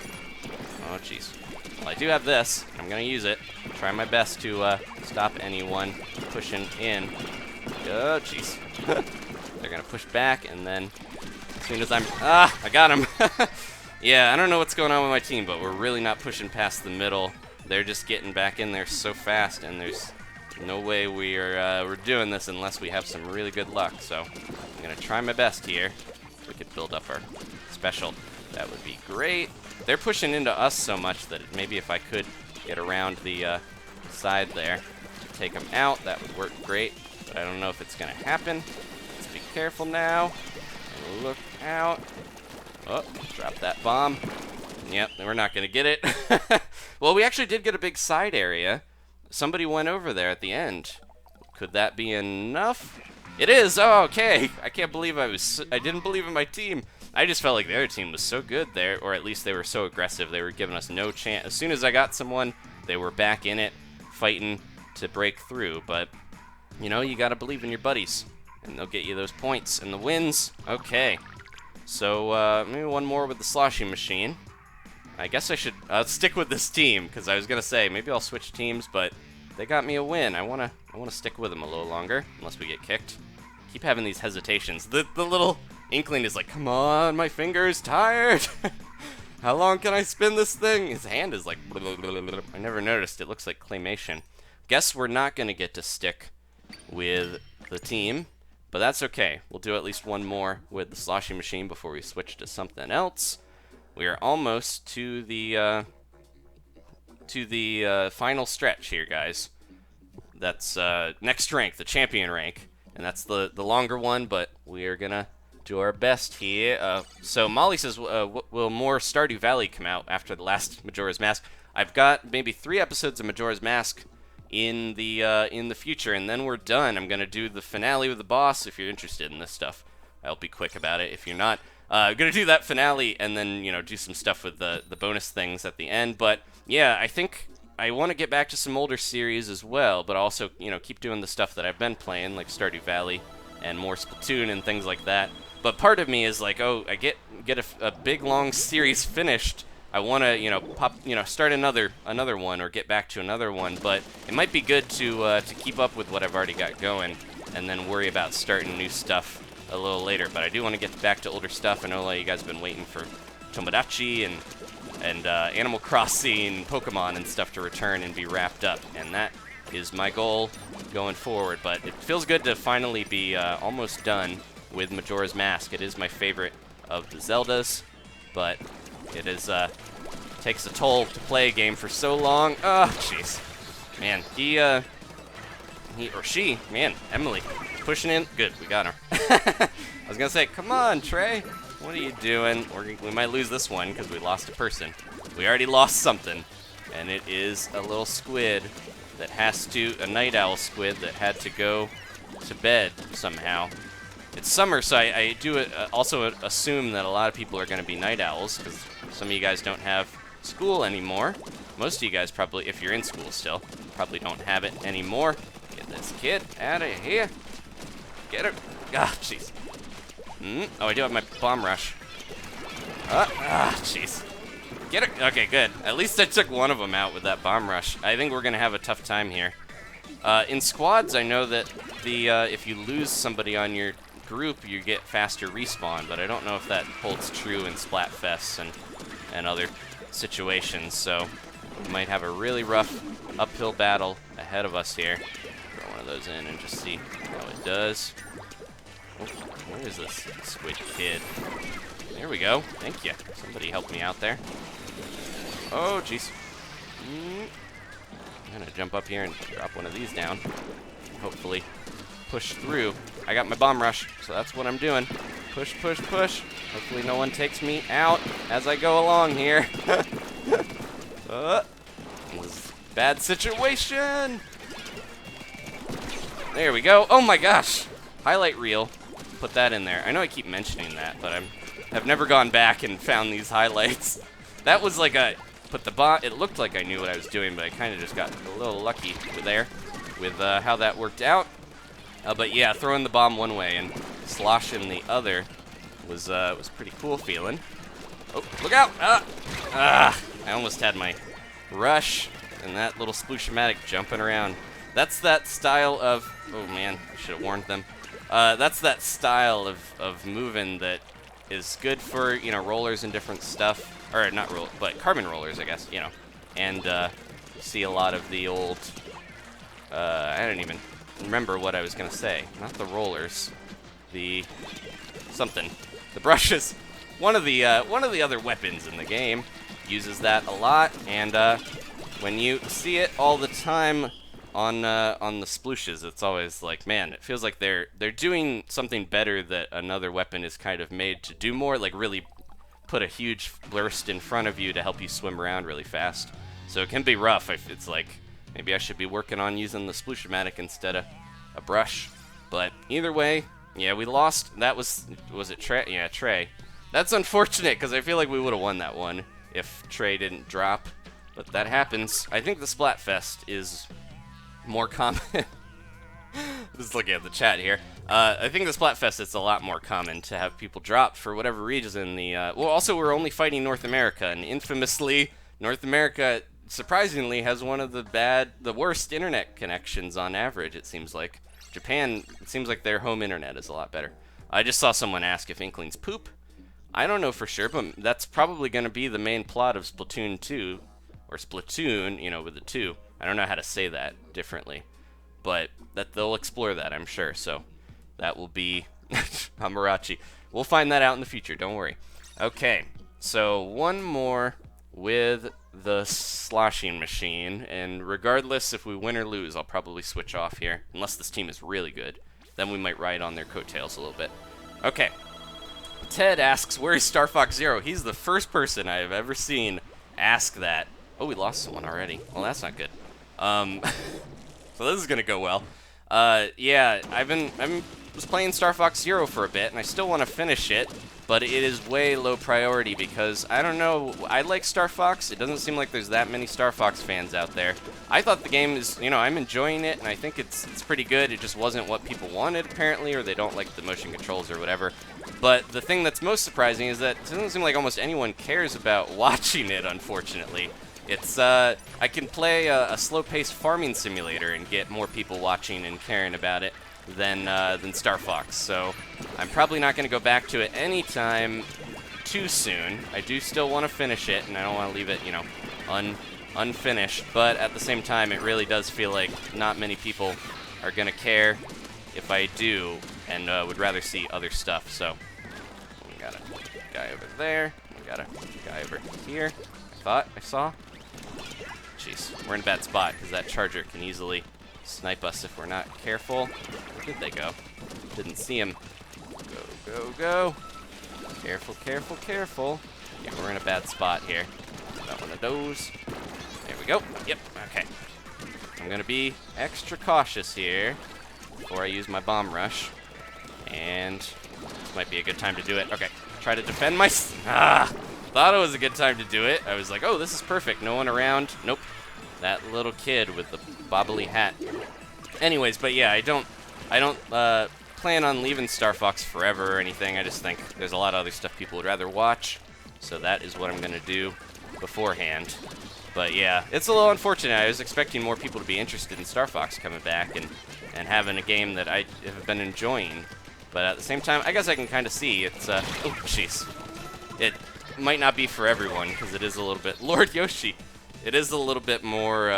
Oh, jeez. Well, I do have this. I'm going to use it. Try my best to stop anyone pushing in. Oh, jeez. They're going to push back, and then as soon as I got him. Yeah, I don't know what's going on with my team, but we're really not pushing past the middle. They're just getting back in there so fast, and there's no way we're doing this unless we have some really good luck. So I'm going to try my best here. If we could build up our special, that would be great. They're pushing into us so much that maybe if I could get around the side there, take them out, that would work great. But I don't know if it's going to happen. Let's be careful now. Look out. Oh, drop that bomb. Yep, we're not going to get it. Well, we actually did get a big side area. Somebody went over there at the end. Could that be enough? It is! Oh, okay. I can't believe I didn't believe in my team. I just felt like the other team was so good there, or at least they were so aggressive. They were giving us no chance. As soon as I got someone, they were back in it, fighting to break through. But, you know, you got to believe in your buddies, and they'll get you those points and the wins. Okay. So, maybe one more with the sloshing machine. I guess I should stick with this team, because I was going to say, maybe I'll switch teams, but they got me a win. I wanna stick with them a little longer, unless we get kicked. Keep having these hesitations. The little Inkling is like, come on, my finger's tired. How long can I spin this thing? His hand is like, I never noticed. It looks like claymation. Guess we're not going to get to stick with the team. But that's okay. We'll do at least one more with the sloshing machine before we switch to something else. We are almost to the final stretch here, guys. That's next rank, the champion rank, and that's the longer one. But we are gonna do our best here. So Molly says, will more Stardew Valley come out after the last Majora's Mask? I've got maybe 3 episodes of Majora's Mask in the future, and then we're done. I'm gonna do the finale with the boss. If you're interested in this stuff, I'll be quick about it. If you're not, I'm gonna do that finale and then do some stuff with the bonus things at the end. But yeah, I think I want to get back to some older series as well, but also keep doing the stuff that I've been playing, like Stardew Valley and more Splatoon and things like that. But part of me is like, oh, I get a big long series finished. I want to, start another one or get back to another one, but it might be good to keep up with what I've already got going and then worry about starting new stuff a little later. But I do want to get back to older stuff. I know a lot of you guys have been waiting for Tomodachi and Animal Crossing, Pokemon and stuff to return and be wrapped up, and that is my goal going forward. But it feels good to finally be almost done with Majora's Mask. It is my favorite of the Zeldas, but it is takes a toll to play a game for so long. Oh, jeez. Man, he or she, man, Emily, pushing in. Good, we got her. I was going to say, come on, Trey. What are you doing? We might lose this one because we lost a person. We already lost something, and it is a little squid that has to, a night owl squid that had to go to bed somehow. It's summer, so I do also assume that a lot of people are going to be night owls because some of you guys don't have school anymore. Most of you guys probably, if you're in school still, probably don't have it anymore. Get this kid out of here. Get her. Ah, jeez. Oh, I do have my bomb rush. Jeez. Get her. Okay, good. At least I took one of them out with that bomb rush. I think we're going to have a tough time here. In squads, I know that if you lose somebody on your group, you get faster respawn, but I don't know if that holds true in Splatfest and other situations, so we might have a really rough uphill battle ahead of us here. Throw one of those in and just see how it does. Oh, where is this squid kid? There we go. Thank you. Somebody helped me out there. Oh, jeez. I'm gonna jump up here and drop one of these down. Hopefully push through. I got my bomb rush, so that's what I'm doing. Push, push, push. Hopefully no one takes me out as I go along here. This is a bad situation. There we go. Oh my gosh. Highlight reel. Put that in there. I know I keep mentioning that, but I've never gone back and found these highlights. That was like a put the bot. It looked like I knew what I was doing, but I kind of just got a little lucky there with how that worked out. But yeah, throwing the bomb one way and sloshing the other was pretty cool feeling. Oh, look out! I almost had my rush and that little Splooshomatic jumping around. That's that style of, oh man, I should have warned them. That's that style of moving that is good for, you know, rollers and different stuff. Or not roll, but carbon rollers, I guess, you know. And you see a lot of the old, I don't even remember what I was gonna say. Not the rollers, the brushes. One of the other weapons in the game uses that a lot, and when you see it all the time on the splooshes, it's always like, man, it feels like they're doing something better that another weapon is kind of made to do more, like really put a huge burst in front of you to help you swim around really fast. So it can be rough if it's like, maybe I should be working on using the Sploosh-O-Matic instead of a brush. But either way, yeah, we lost. That was it Trey? Yeah, Trey. That's unfortunate because I feel like we would have won that one if Trey didn't drop. But that happens. I think the Splatfest is more common. Just looking at the chat here. I think the Splatfest, it's a lot more common to have people drop for whatever reason. Well, also we're only fighting North America, and infamously, North America surprisingly has one of the worst internet connections on average. It seems like Japan. It seems like their home internet is a lot better. I just saw someone ask if Inklings poop. I don't know for sure, but that's probably going to be the main plot of Splatoon 2, or Splatoon, you know, with the 2. I don't know how to say that differently, but that they'll explore that, I'm sure. So that will be Hammerhead. We'll find that out in the future. Don't worry. Okay, so one more with the sloshing machine, and regardless if we win or lose, I'll probably switch off here, unless this team is really good. Then we might ride on their coattails a little bit. Okay. Ted asks, where is Star Fox Zero? He's the first person I have ever seen ask that. Oh, we lost someone already. Well, that's not good. So this is gonna go well. Yeah, I was playing Star Fox Zero for a bit, and I still want to finish it, but it is way low priority because, I don't know, I like Star Fox. It doesn't seem like there's that many Star Fox fans out there. I thought the game is, you know, I'm enjoying it, and I think it's pretty good. It just wasn't what people wanted, apparently, or they don't like the motion controls or whatever. But the thing that's most surprising is that it doesn't seem like almost anyone cares about watching it, unfortunately. It's, I can play a slow-paced farming simulator and get more people watching and caring about it than Star Fox. So I'm probably not going to go back to it anytime too soon. I do still want to finish it, and I don't want to leave it, you know, unfinished. But at the same time, it really does feel like not many people are going to care if I do, and would rather see other stuff. So we got a guy over there. We got a guy over here. Thought I saw. Jeez, we're in a bad spot because that charger can easily snipe us if we're not careful. Where did they go? Didn't see him. Go, go, go. Careful, careful, careful. Yeah, we're in a bad spot here. Got one of those. There we go. Yep, okay. I'm going to be extra cautious here before I use my bomb rush. And this might be a good time to do it. Okay, try to defend my... Thought it was a good time to do it. I was like, oh, this is perfect. No one around. Nope. That little kid with the bobbly hat. Anyways, but yeah, I don't plan on leaving Star Fox forever or anything. I just think there's a lot of other stuff people would rather watch. So that is what I'm going to do beforehand. But yeah, it's a little unfortunate. I was expecting more people to be interested in Star Fox coming back and having a game that I have been enjoying. But at the same time, I guess I can kind of see it's, oh, jeez. It might not be for everyone, because it is a little bit, Lord Yoshi, it is a little bit more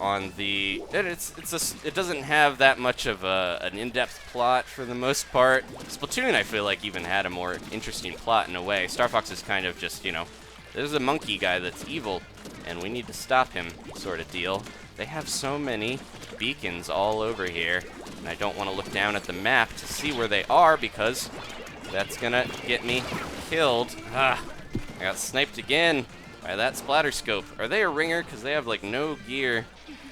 on the, it doesn't have that much of an in-depth plot for the most part. Splatoon, I feel like, even had a more interesting plot in a way. Star Fox is kind of just, you know, there's a monkey guy that's evil, and we need to stop him, sort of deal. They have so many beacons all over here, and I don't want to look down at the map to see where they are, because that's gonna get me killed. I got sniped again. by that splatter scope. Are they a ringer? Because they have like no gear,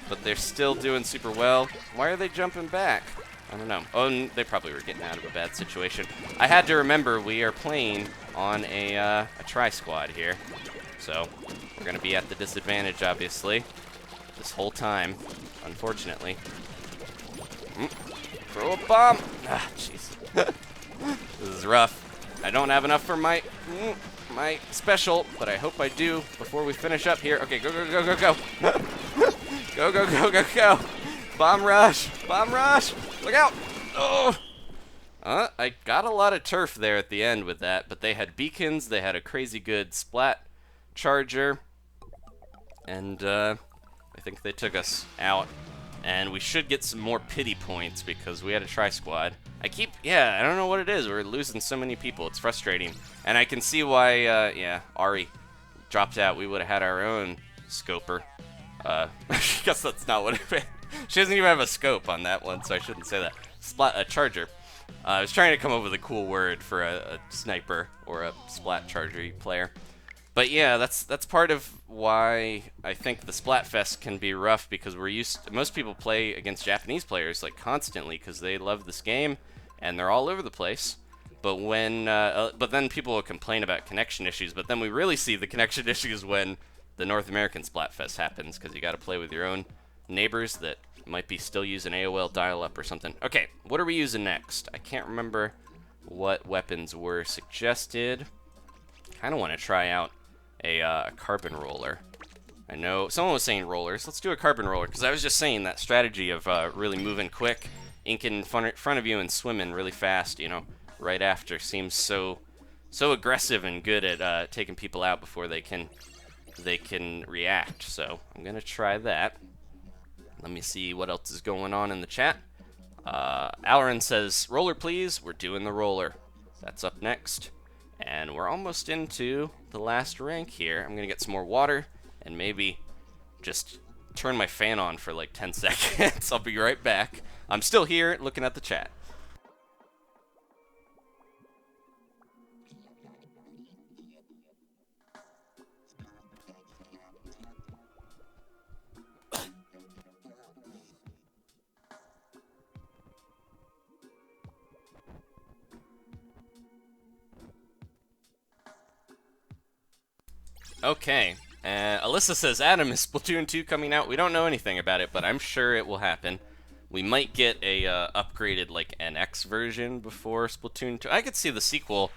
but they're still doing super well. Why are they jumping back? I don't know. Oh, and they probably were getting out of a bad situation. I had to remember we are playing on a tri-squad here. So we're going to be at the disadvantage, obviously, this whole time, unfortunately. Throw a bomb. Ah, jeez. This is rough. I don't have enough for my special, but I hope I do before we finish up here. Okay, go, go, go, go, go. Go, go, go, go, go. Bomb rush. Bomb rush. Look out. Oh. I got a lot of turf there at the end with that, but they had beacons. They had a crazy good splat charger. And I think they took us out. And we should get some more pity points because we had a tri-squad. I don't know what it is. We're losing so many people. It's frustrating. And I can see why, Ari dropped out. We would have had our own scoper. I guess that's not what it meant. She doesn't even have a scope on that one, so I shouldn't say that. A charger. I was trying to come up with a cool word for a sniper or a splat charger player. But yeah, that's part of why I think the Splatfest can be rough, because most people play against Japanese players like constantly because they love this game and they're all over the place. But then people will complain about connection issues. But then we really see the connection issues when the North American Splatfest happens, because you got to play with your own neighbors that might be still using AOL dial-up or something. Okay, what are we using next? I can't remember what weapons were suggested. Kind of want to try out a carbon roller. I know someone was saying rollers. Let's do a carbon roller, because I was just saying that strategy of really moving quick, inking in front of you and swimming really fast, you know, right after seems so aggressive and good at taking people out before they can react. So I'm gonna try that. Let me see what else is going on in the chat. Alarin says, roller please. We're doing the roller. That's up next. And we're almost into the last rank here. I'm gonna get some more water and maybe just turn my fan on for like 10 seconds. I'll be right back. I'm still here looking at the chat. Okay, Alyssa says, Adam, is Splatoon 2 coming out? We don't know anything about it, but I'm sure it will happen. We might get a upgraded, like, NX version before Splatoon 2. I could see the sequel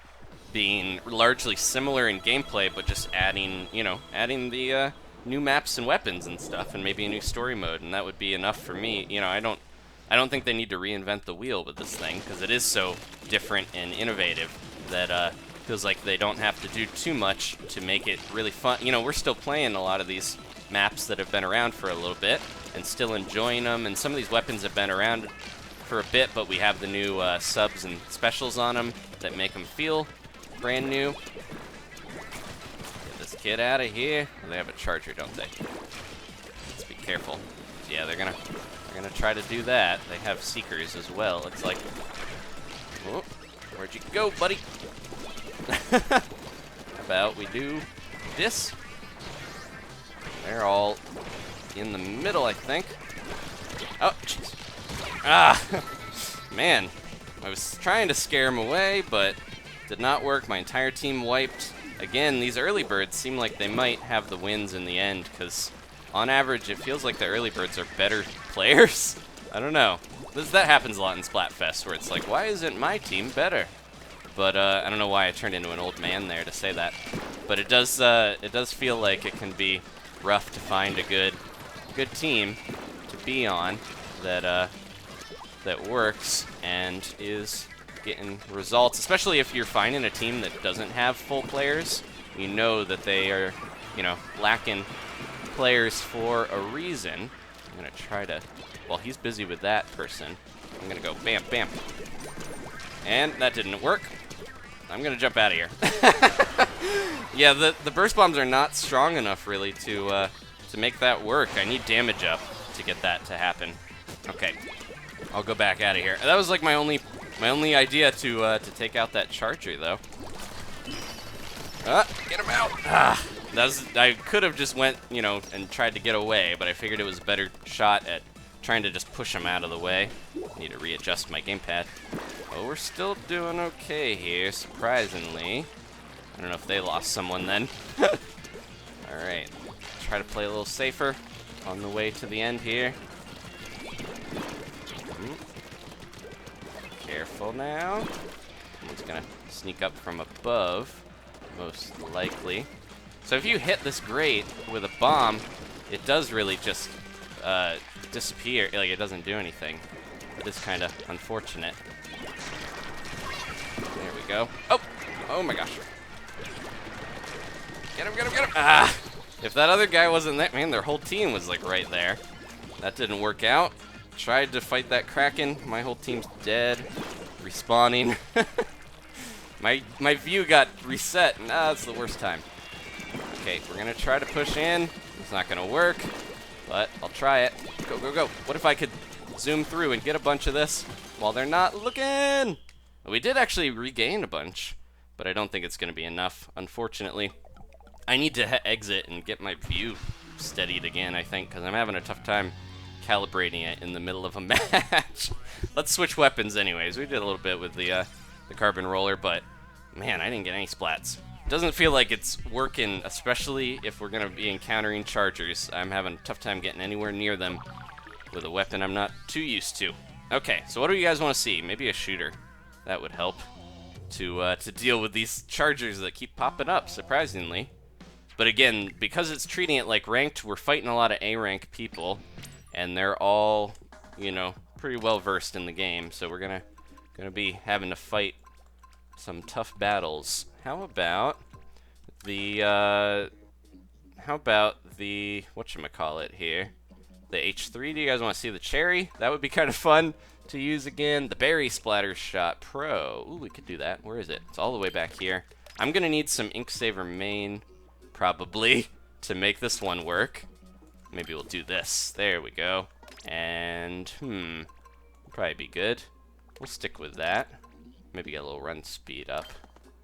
being largely similar in gameplay, but just adding the new maps and weapons and stuff, and maybe a new story mode, and that would be enough for me. You know, I don't think they need to reinvent the wheel with this thing, because it is so different and innovative that, feels like they don't have to do too much to make it really fun. You know, we're still playing a lot of these maps that have been around for a little bit and still enjoying them, and some of these weapons have been around for a bit, but we have the new subs and specials on them that make them feel brand new. Get this kid out of here. They have a charger, don't they? Let's be careful. Yeah, they're gonna try to do that. They have seekers as well. It's like, oh, where'd you go, buddy? How about we do this? They're all in the middle, I think. Oh, jeez. Ah, man. I was trying to scare him away, but did not work. My entire team wiped. Again, these early birds seem like they might have the wins in the end, because on average, it feels like the early birds are better players. I don't know. That happens a lot in Splatfest, where it's like, why isn't my team better? But I don't know why I turned into an old man there to say that. But it does feel like it can be rough to find a good team to be on that works and is getting results. Especially if you're finding a team that doesn't have full players, you know that they are, you know, lacking players for a reason. I'm gonna try to. While he's busy with that person, I'm gonna go bam, bam. And that didn't work. I'm gonna jump out of here. Yeah, the burst bombs are not strong enough really to make that work. I need damage up to get that to happen. Okay, I'll go back out of here. That was like my only idea to take out that charger though. Get him out! Ah, I could have just went, you know, and tried to get away, but I figured it was a better shot at trying to just push him out of the way. Need to readjust my gamepad. Oh, we're still doing okay here, surprisingly. I don't know if they lost someone then. Alright, try to play a little safer on the way to the end here. Careful now. Someone's gonna sneak up from above, most likely. So if you hit this grate with a bomb, it does really just disappear. Like, it doesn't do anything. It is kind of unfortunate. There we go. Oh! Oh my gosh. Get him, get him, get him! Ah! If that other guy wasn't there, man, their whole team was like right there. That didn't work out. Tried to fight that Kraken. My whole team's dead. Respawning. My view got reset. Nah, that's the worst time. Okay, we're gonna try to push in. It's not gonna work, but I'll try it. Go, go, go. What if I could zoom through and get a bunch of this while they're not looking? We did actually regain a bunch, but I don't think it's gonna be enough, unfortunately. I need to exit and get my view steadied again, I think, because I'm having a tough time calibrating it in the middle of a match. Let's switch weapons anyways. We did a little bit with the carbon roller, but man, I didn't get any splats. Doesn't feel like it's working, especially if we're going to be encountering chargers. I'm having a tough time getting anywhere near them with a weapon I'm not too used to. Okay, so what do you guys want to see? Maybe a shooter. That would help to deal with these chargers that keep popping up, surprisingly. But again, because it's treating it like ranked, we're fighting a lot of A-rank people, and they're all, you know, pretty well versed in the game. So we're gonna be having to fight some tough battles. How about the whatchamacallit here? The H3, do you guys want to see the cherry? That would be kind of fun to use again. The Berry Splatter Shot Pro. Ooh, we could do that. Where is it? It's all the way back here. I'm gonna need some Ink Saver main, probably, to make this one work. Maybe we'll do this. There we go. And, probably be good. We'll stick with that. Maybe get a little run speed up.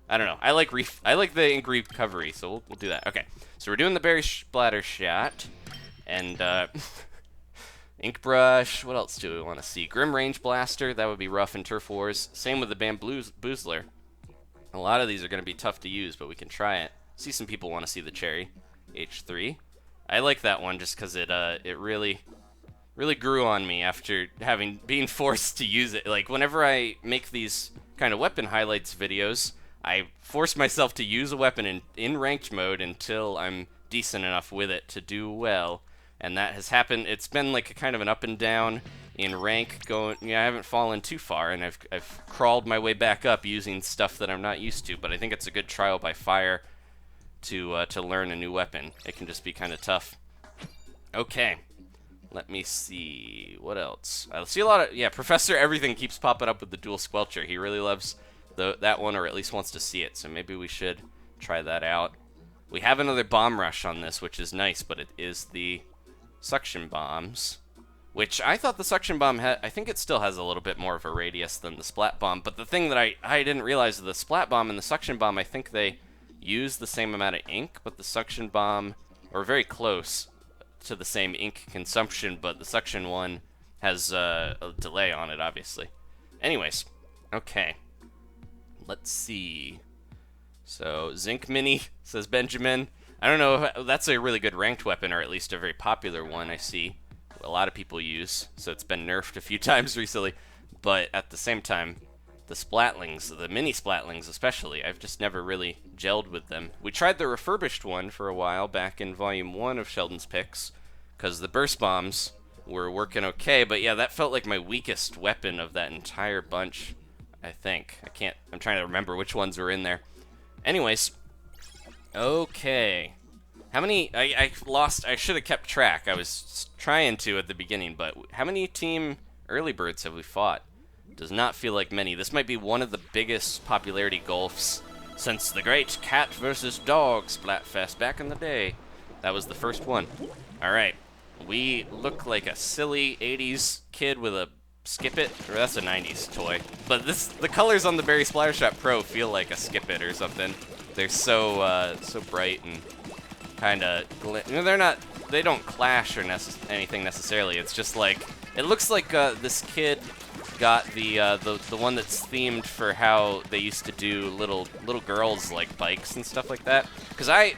I don't know. I like the ink recovery, so we'll do that. Okay, so we're doing the Berry Splatter Shot, and ink brush. What else do we want to see? Grim Range Blaster. That would be rough in Turf Wars. Same with the Bamboozler. A lot of these are going to be tough to use, but we can try it. See, some people want to see the cherry. H3. I like that one just because it really grew on me after being forced to use it. Like, whenever I make these kind of weapon highlights videos, I force myself to use a weapon in ranked mode until I'm decent enough with it to do well. And that has happened. It's been like a kind of an up and down in rank going. I haven't fallen too far, and I've crawled my way back up using stuff that I'm not used to. But I think it's a good trial by fire to learn a new weapon. It can just be kind of tough. Okay. Let me see, what else? I see a lot of, Professor Everything keeps popping up with the dual squelcher. He really loves that one, or at least wants to see it, so maybe we should try that out. We have another bomb rush on this, which is nice, but it is the suction bombs, which I thought the suction bomb had, I think it still has a little bit more of a radius than the splat bomb, but the thing that I didn't realize, the splat bomb and the suction bomb, I think they use the same amount of ink, but the suction bomb, or very close to the same ink consumption, but the suction one has a delay on it, obviously. Anyways, okay. Let's see. So, Zinc Mini, says Benjamin. I don't know if that's a really good ranked weapon, or at least a very popular one I see a lot of people use, so it's been nerfed a few times recently. But at the same time, the Splatlings, the mini Splatlings especially, I've just never really gelled with them. We tried the refurbished one for a while back in Volume 1 of Sheldon's Picks, because the burst bombs were working okay, but yeah, that felt like my weakest weapon of that entire bunch, I think. I'm trying to remember which ones were in there. Anyways, okay. How many, I should have kept track. I was trying to at the beginning, but how many Team Early Birds have we fought? Does not feel like many. This might be one of the biggest popularity gulfs since the great Cat versus Dog Splatfest back in the day. That was the first one. Alright. We look like a silly 80s kid with a Skip It, or that's a 90s toy. But the colors on the Berry Splatter Shot Pro feel like a Skip It or something. They're so bright and kind of, they're not, they don't clash or anything necessarily. It's just like, it looks like this kid got the one that's themed for how they used to do little girls like bikes and stuff like that. Because I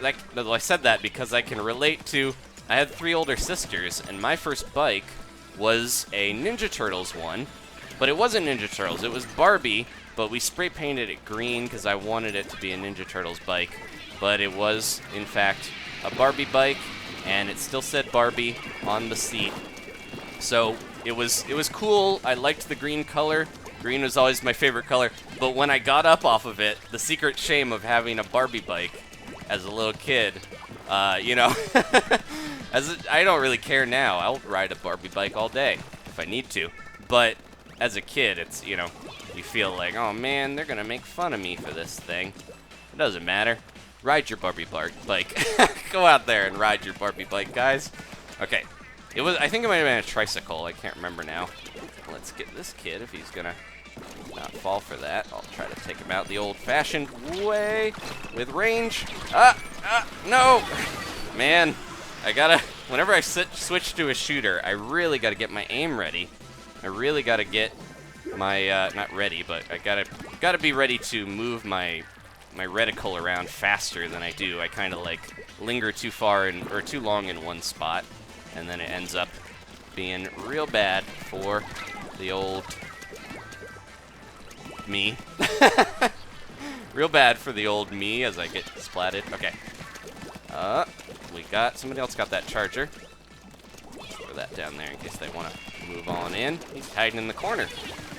said that because I can relate to, I had 3 older sisters, and my first bike was a Ninja Turtles one, but it wasn't Ninja Turtles, it was Barbie, but we spray painted it green because I wanted it to be a Ninja Turtles bike, but it was, in fact, a Barbie bike, and it still said Barbie on the seat. So it was cool. I liked the green color. Green was always my favorite color, but when I got up off of it, the secret shame of having a Barbie bike as a little kid, you know, I don't really care now. I'll ride a Barbie bike all day if I need to, but as a kid, it's, you know, you feel like, oh man, they're gonna make fun of me for this thing. It doesn't matter. Ride your Barbie bike. Go out there and ride your Barbie bike, guys. Okay. I think it might have been a tricycle. I can't remember now. Let's get this kid if he's gonna not fall for that. I'll try to take him out the old-fashioned way with range. No! Man, I gotta, whenever I switch to a shooter, I really gotta get my aim ready. I really gotta get my, not ready, but I gotta be ready to move my reticle around faster than I do. I kind of like linger too far or too long in one spot, and then it ends up being real bad for the old me. Real bad for the old me as I get splatted. Okay. Somebody else got that charger. Throw that down there in case they want to move on in. He's hiding in the corner.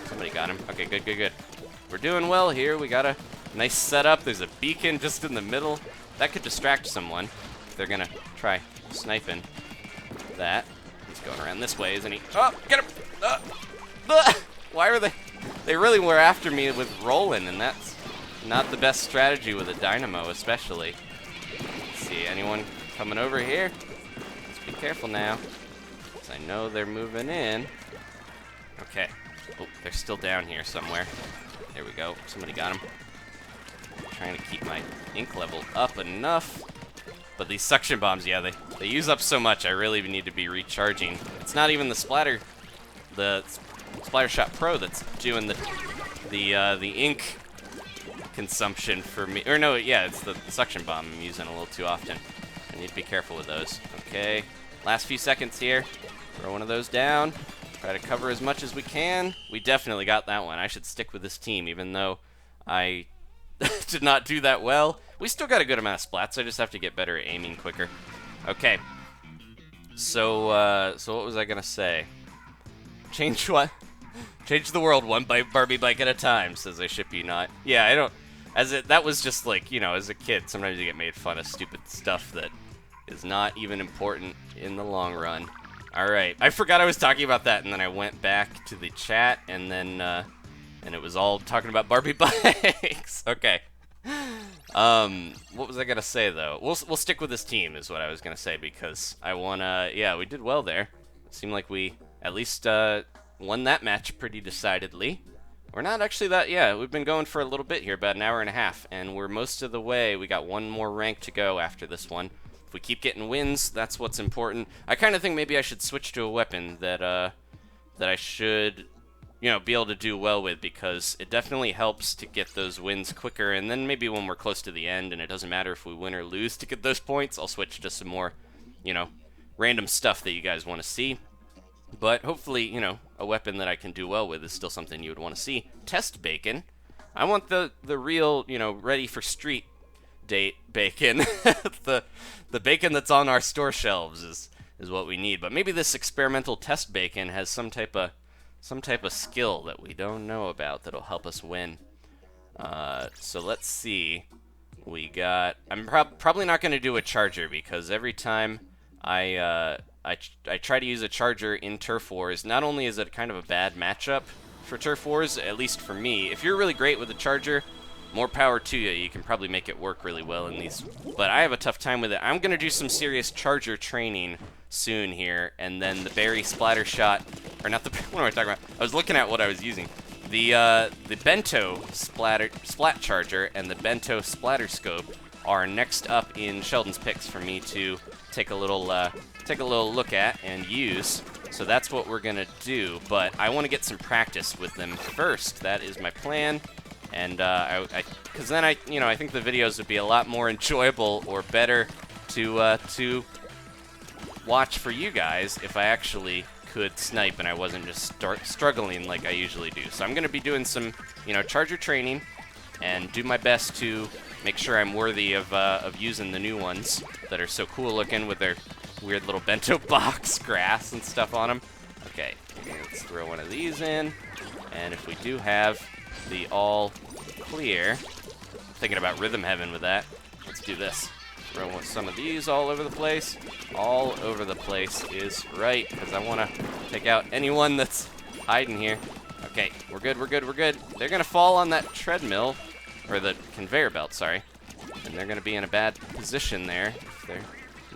Somebody got him. Okay, good. We're doing well here. We got a nice setup. There's a beacon just in the middle. That could distract someone if they're gonna try sniping that. He's going around this way, isn't he? Oh, get him! Why were they? They really were after me with rolling, and that's not the best strategy with a dynamo, especially. Let's see, anyone coming over here? Let's be careful now, because I know they're moving in. Okay. Oh, they're still down here somewhere. There we go. Somebody got him. Trying to keep my ink level up enough. But these suction bombs, yeah, they use up so much. I really need to be recharging. It's not even the Splattershot Pro that's doing the ink consumption for me. Or no, yeah, it's the suction bomb I'm using a little too often. I need to be careful with those. Okay, last few seconds here. Throw one of those down. Try to cover as much as we can. We definitely got that one. I should stick with this team, even though I did not do that well. We still got a good amount of splats. I just have to get better at aiming quicker. Okay. So what was I gonna say? Change what? Change the world one Barbie bike at a time, says I ship you not. Yeah, I don't. That was just like, you know, as a kid, sometimes you get made fun of stupid stuff that is not even important in the long run. Alright, I forgot I was talking about that, and then I went back to the chat, and then, and it was all talking about Barbie bikes. Okay. What was I gonna say, though? We'll stick with this team, is what I was gonna say, because I wanna, yeah, we did well there. It seemed like we at least, won that match pretty decidedly. We're not actually that, yeah, we've been going for a little bit here, about an hour and a half, and we're most of the way. We got one more rank to go after this one. If we keep getting wins, that's what's important. I kind of think maybe I should switch to a weapon that I should, you know, be able to do well with, because it definitely helps to get those wins quicker, and then maybe when we're close to the end and it doesn't matter if we win or lose to get those points, I'll switch to some more, you know, random stuff that you guys want to see. But hopefully, you know, a weapon that I can do well with is still something you would want to see. Test bacon. I want the real, you know, ready for street date bacon. the bacon that's on our store shelves is what we need. But maybe this experimental test bacon has some type of skill that we don't know about that'll help us win. So let's see. We got. I'm probably not going to do a charger, because every time I try to use a charger in Turf Wars, not only is it kind of a bad matchup for Turf Wars, at least for me. If you're really great with a charger, more power to you. You can probably make it work really well in these. But I have a tough time with it. I'm going to do some serious charger training soon here, and then the Berry Splattershot, or not the, what am I talking about? I was looking at what I was using. The Bento Splat Charger and the Bento Splatter Scope are next up in Sheldon's picks for me to take a little look at and use. So that's what we're gonna do. But I want to get some practice with them first. That is my plan. And because then I think the videos would be a lot more enjoyable or better to watch for you guys if I actually could snipe and I wasn't just struggling like I usually do. So I'm gonna be doing some, charger training and do my best to make sure I'm worthy of using the new ones that are so cool looking with their weird little bento box grass and stuff on them. Okay, let's throw one of these in, and if we do have the all clear, I'm thinking about Rhythm Heaven with that. Let's do this. Throw some of these all over the place. All over the place is right, because I want to take out anyone that's hiding here. Okay, we're good, we're good, we're good. They're going to fall on that treadmill, or the conveyor belt, sorry. And they're going to be in a bad position there if they're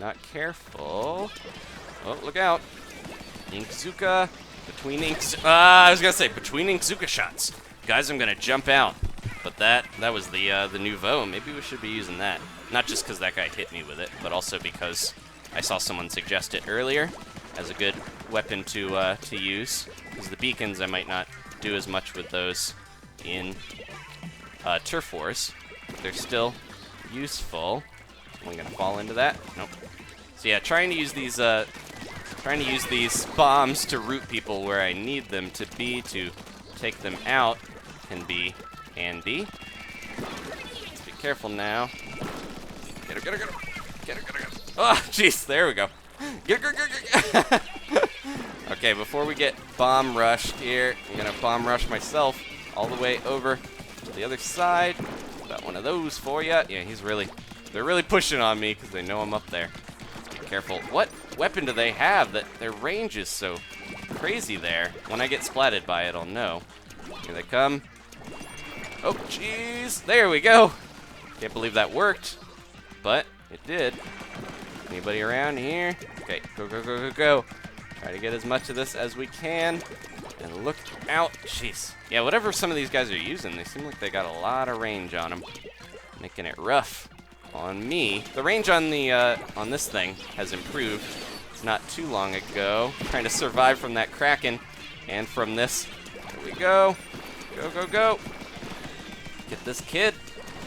not careful. Oh, look out. Inkzuka, between I was going to say, between Inkzuka shots. Guys, I'm going to jump out. But that was the nouveau. Maybe we should be using that. Not just because that guy hit me with it, but also because I saw someone suggest it earlier as a good weapon to use. Because the beacons, I might not do as much with those in Turf Wars. They're still useful. I'm gonna fall into that. Nope. So yeah, trying to use these bombs to root people where I need them to be to take them out can be handy. Let's be careful now. Get her, get her, get her. Get her, get her, get her. Oh, jeez, there we go. Get her, get her, get her. Okay, before we get bomb rushed here, I'm gonna bomb rush myself all the way over to the other side. Got one of those for you. Yeah, they're really pushing on me because they know I'm up there. Be careful. What weapon do they have that their range is so crazy there? When I get splatted by it, I'll know. Here they come. Oh, jeez. There we go. Can't believe that worked, but it did. Anybody around here? Okay, go, go, go, go, go. Try to get as much of this as we can. And look out. Jeez. Yeah, whatever some of these guys are using, they seem like they got a lot of range on them. Making it rough on me. The range on the on this thing has improved. It's not too long ago. Trying to survive from that Kraken and from this. Here we go. Go, go, go. Get this kid.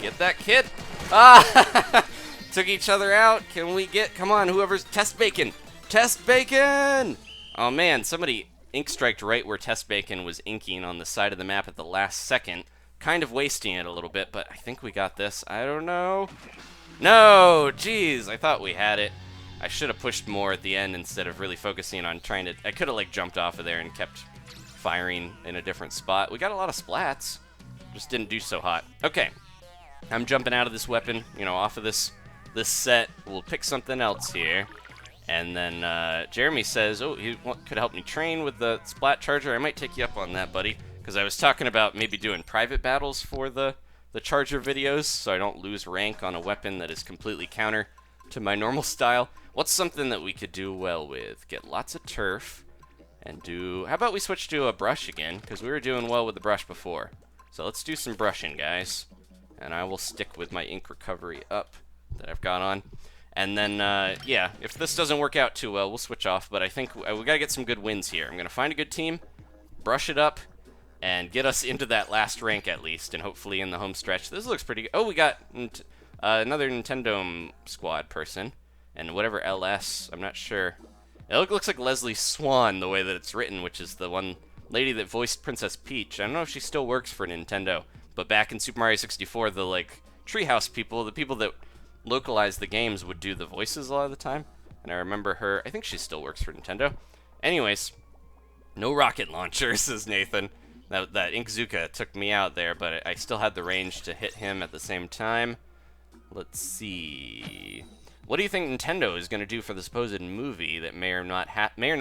Get that kid. Ah! Took each other out. Can we get... Come on, whoever's... Test Bacon. Test Bacon! Oh, man. Somebody ink striked right where Test Bacon was inking on the side of the map at the last second. Kind of wasting it a little bit, but I think we got this. I don't know. No! Jeez, I thought we had it. I should have pushed more at the end instead of really focusing on trying to... I could have, like, jumped off of there and kept firing in a different spot. We got a lot of splats. Just didn't do so hot. Okay. I'm jumping out of this weapon, off of this set. We'll pick something else here. And then Jeremy says, oh, he could help me train with the Splat Charger. I might take you up on that, buddy. Because I was talking about maybe doing private battles for the Charger videos, so I don't lose rank on a weapon that is completely counter to my normal style. What's something that we could do well with? Get lots of turf and do... How about we switch to a brush again? Because we were doing well with the brush before. So let's do some brushing, guys. And I will stick with my ink recovery up that I've got on. And then, yeah, if this doesn't work out too well, we'll switch off. But I think we got to get some good wins here. I'm going to find a good team, brush it up, and get us into that last rank at least, and hopefully in the home stretch. This looks pretty good. Oh, we got another Nintendo squad person, and whatever LS, I'm not sure. It looks like Leslie Swan, the way that it's written, which is the one lady that voiced Princess Peach. I don't know if she still works for Nintendo, but back in Super Mario 64, the, like, Treehouse people, the people that localized the games would do the voices a lot of the time, and I remember her. I think she still works for Nintendo. Anyways, no rocket launcher, says Nathan. That Inkzuka took me out there, but I still had the range to hit him at the same time. Let's see. What do you think Nintendo is going to do for the supposed movie that may or may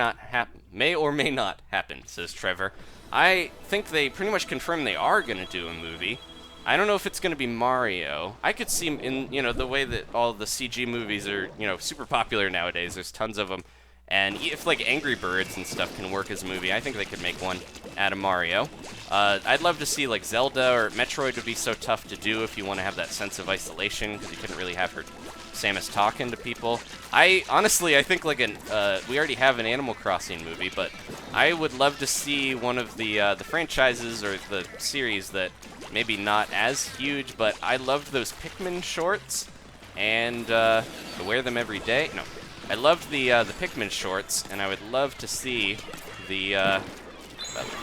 not happen, says Trevor. I think they pretty much confirmed they are going to do a movie. I don't know if it's going to be Mario. I could see in, the way that all the CG movies are, super popular nowadays. There's tons of them. And if like Angry Birds and stuff can work as a movie, I think they could make one out of Mario. I'd love to see like Zelda or Metroid would be so tough to do if you want to have that sense of isolation, because you couldn't really have her Samus talking to people. Honestly, I think like we already have an Animal Crossing movie, but I would love to see one of the franchises or the series that maybe not as huge, but I loved those Pikmin shorts, and I wear them every day. No, I loved the Pikmin shorts, and I would love to see the.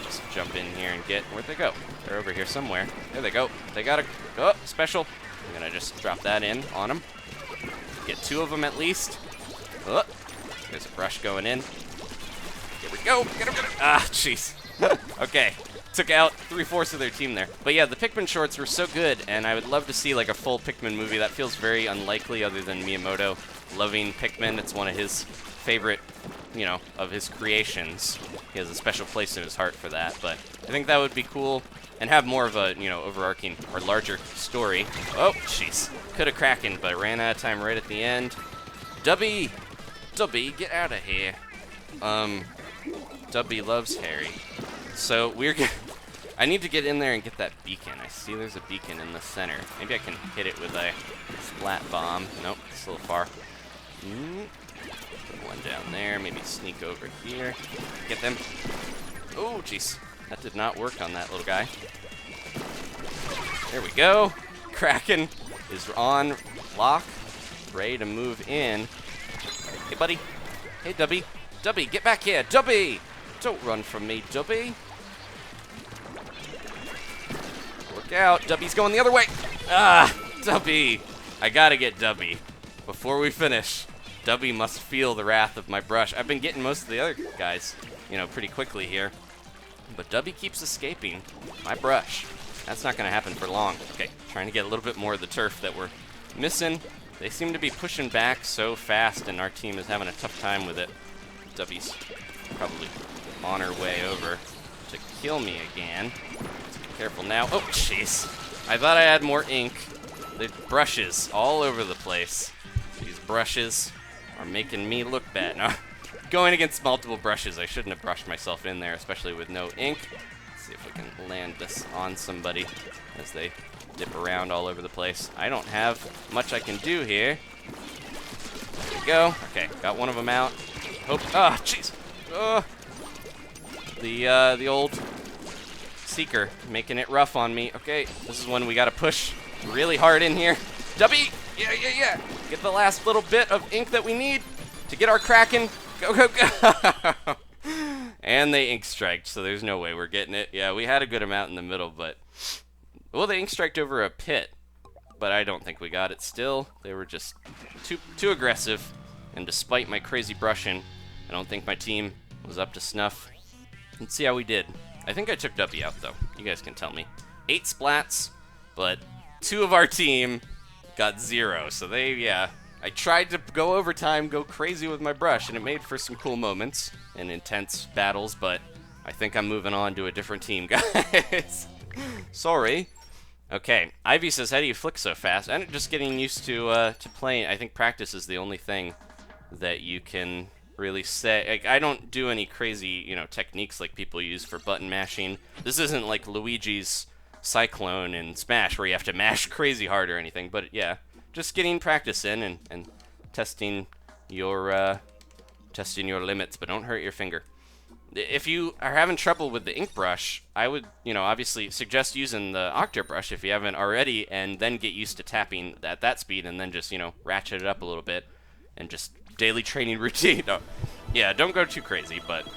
Just jump in here and get where'd they go? They're over here somewhere. There they go. They got a special. I'm gonna just drop that in on them. Get 2 of them at least. Oh, there's a brush going in. Here we go. Get him. Ah, jeez. Okay. Took out 3/4 of their team there. But yeah, the Pikmin shorts were so good, and I would love to see like a full Pikmin movie. That feels very unlikely other than Miyamoto loving Pikmin. It's one of his favorite, you know, of his creations. He has a special place in his heart for that, but I think that would be cool and have more of a, you know, overarching or larger story. Oh, jeez. Could have Kraken, but ran out of time right at the end. Dubby! Dubby, get out of here. Dubby loves Harry. So we're gonna... I need to get in there and get that beacon. I see there's a beacon in the center. Maybe I can hit it with a splat bomb. Nope, it's a little far. Put one down there. Maybe sneak over here. Get them. Oh, jeez. That did not work on that little guy. There we go. Kraken is on lock. Ready to move in. Hey, buddy. Hey, Dubby. Dubby, get back here. Dubby! Don't run from me, Dubby. Look out. Dubby's going the other way. Ah, Dubby. I gotta get Dubby before we finish. Dubby must feel the wrath of my brush. I've been getting most of the other guys, you know, pretty quickly here. But Dubby keeps escaping my brush. That's not going to happen for long. Okay, trying to get a little bit more of the turf that we're missing. They seem to be pushing back so fast, and our team is having a tough time with it. Dubby's probably on her way over to kill me again. Let's be careful now. Oh, jeez. I thought I had more ink. The brushes all over the place. These brushes are making me look bad. No, going against multiple brushes, I shouldn't have brushed myself in there, especially with no ink. Let's see if we can land this on somebody as they dip around all over the place. I don't have much I can do here. There we go. Okay, got one of them out. Hope. Ah, jeez. The old Seeker making it rough on me. Okay, this is when we gotta push really hard in here. Dubby! Yeah. Get the last little bit of ink that we need to get our Kraken. Go. And they ink striked, so there's no way we're getting it. Yeah, we had a good amount in the middle, but... Well, they ink striked over a pit, but I don't think we got it still. They were just too aggressive, and despite my crazy brushing, I don't think my team was up to snuff. Let's see how we did. I think I took Dubby out, though. You guys can tell me. 8 splats, but 2 of our team got 0, so I tried to go overtime, go crazy with my brush, and it made for some cool moments and intense battles, but I think I'm moving on to a different team, guys. Sorry. Okay, Ivy says, how do you flick so fast? I'm just getting used to playing. I think practice is the only thing that you can really say. Like, I don't do any crazy, techniques like people use for button mashing. This isn't like Luigi's Cyclone in Smash where you have to mash crazy hard or anything, but yeah, just getting practice in and testing your limits, but don't hurt your finger. If you are having trouble with the ink brush, I would, obviously suggest using the Octo brush if you haven't already, and then get used to tapping at that speed, and then just, ratchet it up a little bit, and just daily training routine. No. Yeah, don't go too crazy, but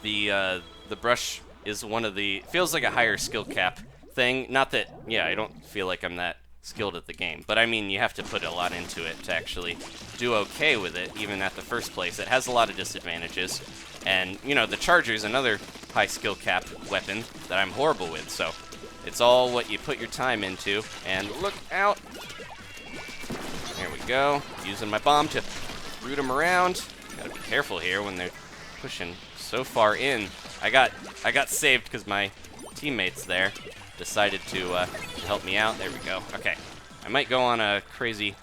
the brush is one of the, feels like a higher skill cap thing. Not that, I don't feel like I'm that skilled at the game, but I mean, you have to put a lot into it to actually do okay with it, even at the first place. It has a lot of disadvantages, and, the Charger is another high skill cap weapon that I'm horrible with, so it's all what you put your time into, and look out. There we go, using my bomb to root them around. Gotta be careful here when they're pushing so far in. I got saved because my teammates there decided to help me out. There we go. Okay, I might go on a crazy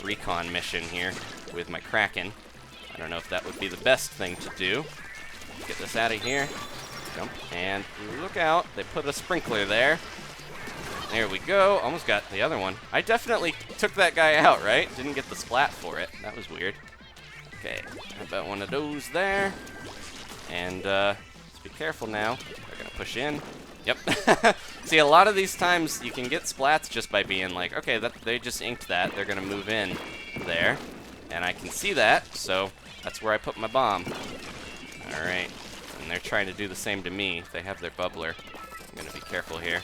recon mission here with my Kraken. I don't know if that would be the best thing to do. Get this out of here. Jump, and look out. They put a sprinkler there. There we go. Almost got the other one. I definitely took that guy out, right? Didn't get the splat for it. That was weird. Okay, how about one of those there? And let's be careful now. They're gonna push in. Yep. See, a lot of these times you can get splats just by being like, okay, they just inked that. They're gonna move in there. And I can see that, so that's where I put my bomb. Alright. And they're trying to do the same to me. They have their bubbler. I'm gonna be careful here.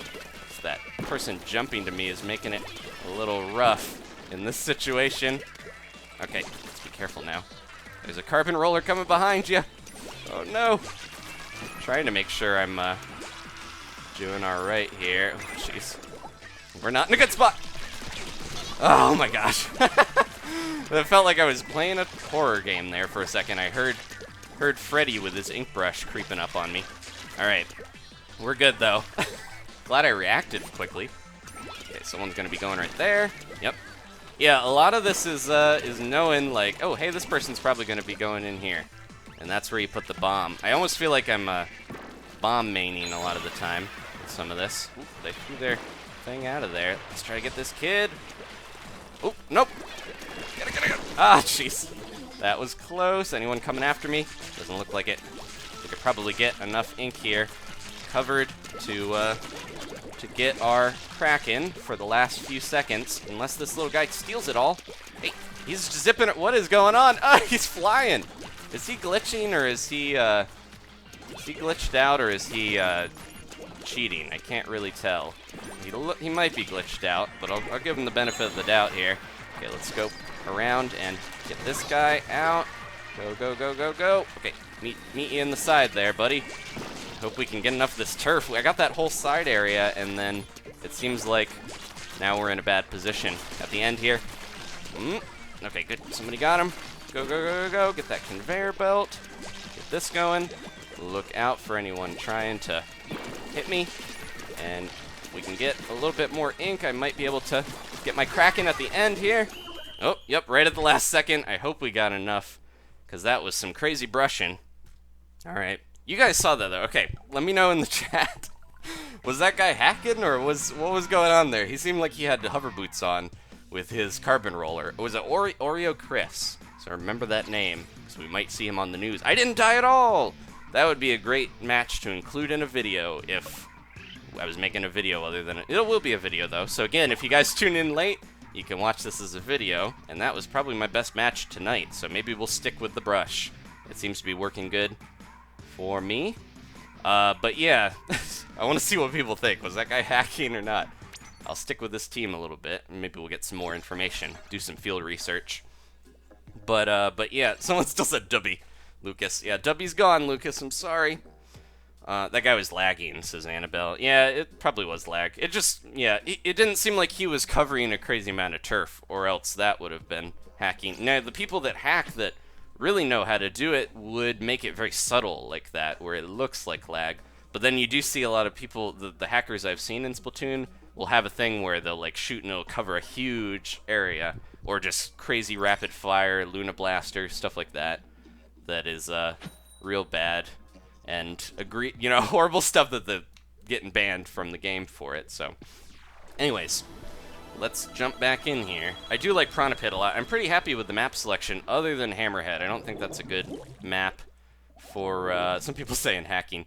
That person jumping to me is making it a little rough in this situation. Okay, let's be careful now. There's a carbon roller coming behind you. Oh no. Trying to make sure I'm doing all right here. Oh, jeez. We're not in a good spot. Oh my gosh. It felt like I was playing a horror game there for a second. I heard Freddy with his ink brush creeping up on me. All right, we're good though. Glad I reacted quickly. Okay, someone's gonna be going right there. Yep. Yeah, a lot of this is knowing like, oh, hey, this person's probably gonna be going in here, and that's where you put the bomb. I almost feel like I'm bomb maining a lot of the time with some of this. Ooh, they threw their thing out of there. Let's try to get this kid. Oh, nope. Get it. Ah, jeez. That was close. Anyone coming after me? Doesn't look like it. We could probably get enough ink here covered to get our Kraken for the last few seconds, unless this little guy steals it all. Hey, he's zipping it. What is going on? Oh, he's flying. Is he glitching, or is he glitched out, or is he cheating? I can't really tell. He might be glitched out, but I'll give him the benefit of the doubt here. Okay, let's go around and get this guy out. Go. Okay, meet you in the side there, buddy. Hope we can get enough of this turf. I got that whole side area, and then it seems like now we're in a bad position at the end here. Okay, good. Somebody got him. Go. Get that conveyor belt. Get this going. Look out for anyone trying to hit me. And if we can get a little bit more ink, I might be able to get my Kraken at the end here. Oh, yep, right at the last second. I hope we got enough, because that was some crazy brushing. All right. You guys saw that, though. Okay, let me know in the chat. Was that guy hacking, or what was going on there? He seemed like he had hover boots on with his carbon roller. It was Oreo Chris, so remember that name, because we might see him on the news. I didn't die at all! That would be a great match to include in a video if I was making a video other than it will be a video, though. So again, if you guys tune in late, you can watch this as a video, and that was probably my best match tonight, so maybe we'll stick with the brush. It seems to be working good for me. But yeah, I want to see what people think. Was that guy hacking or not? I'll stick with this team a little bit, and maybe we'll get some more information, do some field research. But yeah, someone still said Dubby, Lucas. Yeah, Dubby's gone, Lucas, I'm sorry. That guy was lagging, says Annabelle. Yeah, it probably was lag. It just, yeah, it didn't seem like he was covering a crazy amount of turf, or else that would have been hacking. Now, the people that hack that really know how to do it would make it very subtle like that, where it looks like lag. But then you do see a lot of people, the hackers I've seen in Splatoon, will have a thing where they'll like shoot and it'll cover a huge area, or just crazy rapid fire, Luna Blaster, stuff like that. That is real bad, and horrible stuff that they're getting banned from the game for it. So, anyways, let's jump back in here. I do like Piranha Pit a lot. I'm pretty happy with the map selection, other than Hammerhead. I don't think that's a good map for, some people saying hacking.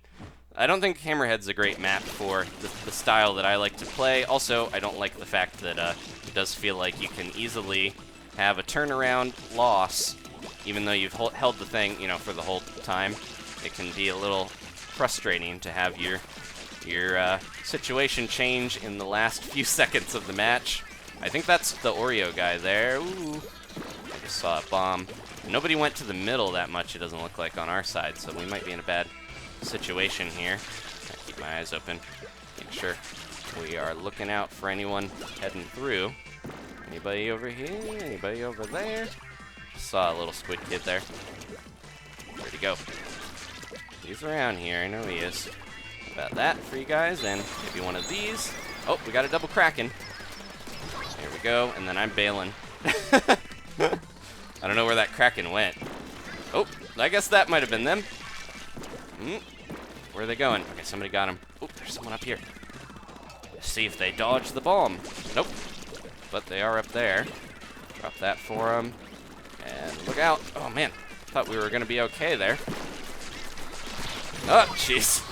I don't think Hammerhead's a great map for the style that I like to play. Also, I don't like the fact that it does feel like you can easily have a turnaround loss, even though you've held the thing, for the whole time. It can be a little frustrating to have your situation change in the last few seconds of the match. I think that's the Oreo guy there. Ooh, I just saw a bomb. Nobody went to the middle that much, it doesn't look like, on our side, so we might be in a bad situation here. Gotta keep my eyes open, make sure we are looking out for anyone heading through. Anybody over here? Anybody over there? Just saw a little squid kid there. Where'd he go? He's around here, I know he is. About that for you guys, and maybe one of these. Oh, we got a double Kraken. There we go, and then I'm bailing. I don't know where that Kraken went. Oh, I guess that might have been them. Where are they going? Okay, somebody got him. Oh, there's someone up here. Let's see if they dodge the bomb. Nope. But they are up there. Drop that for them. And look out. Oh, man. Thought we were going to be okay there. Oh, jeez.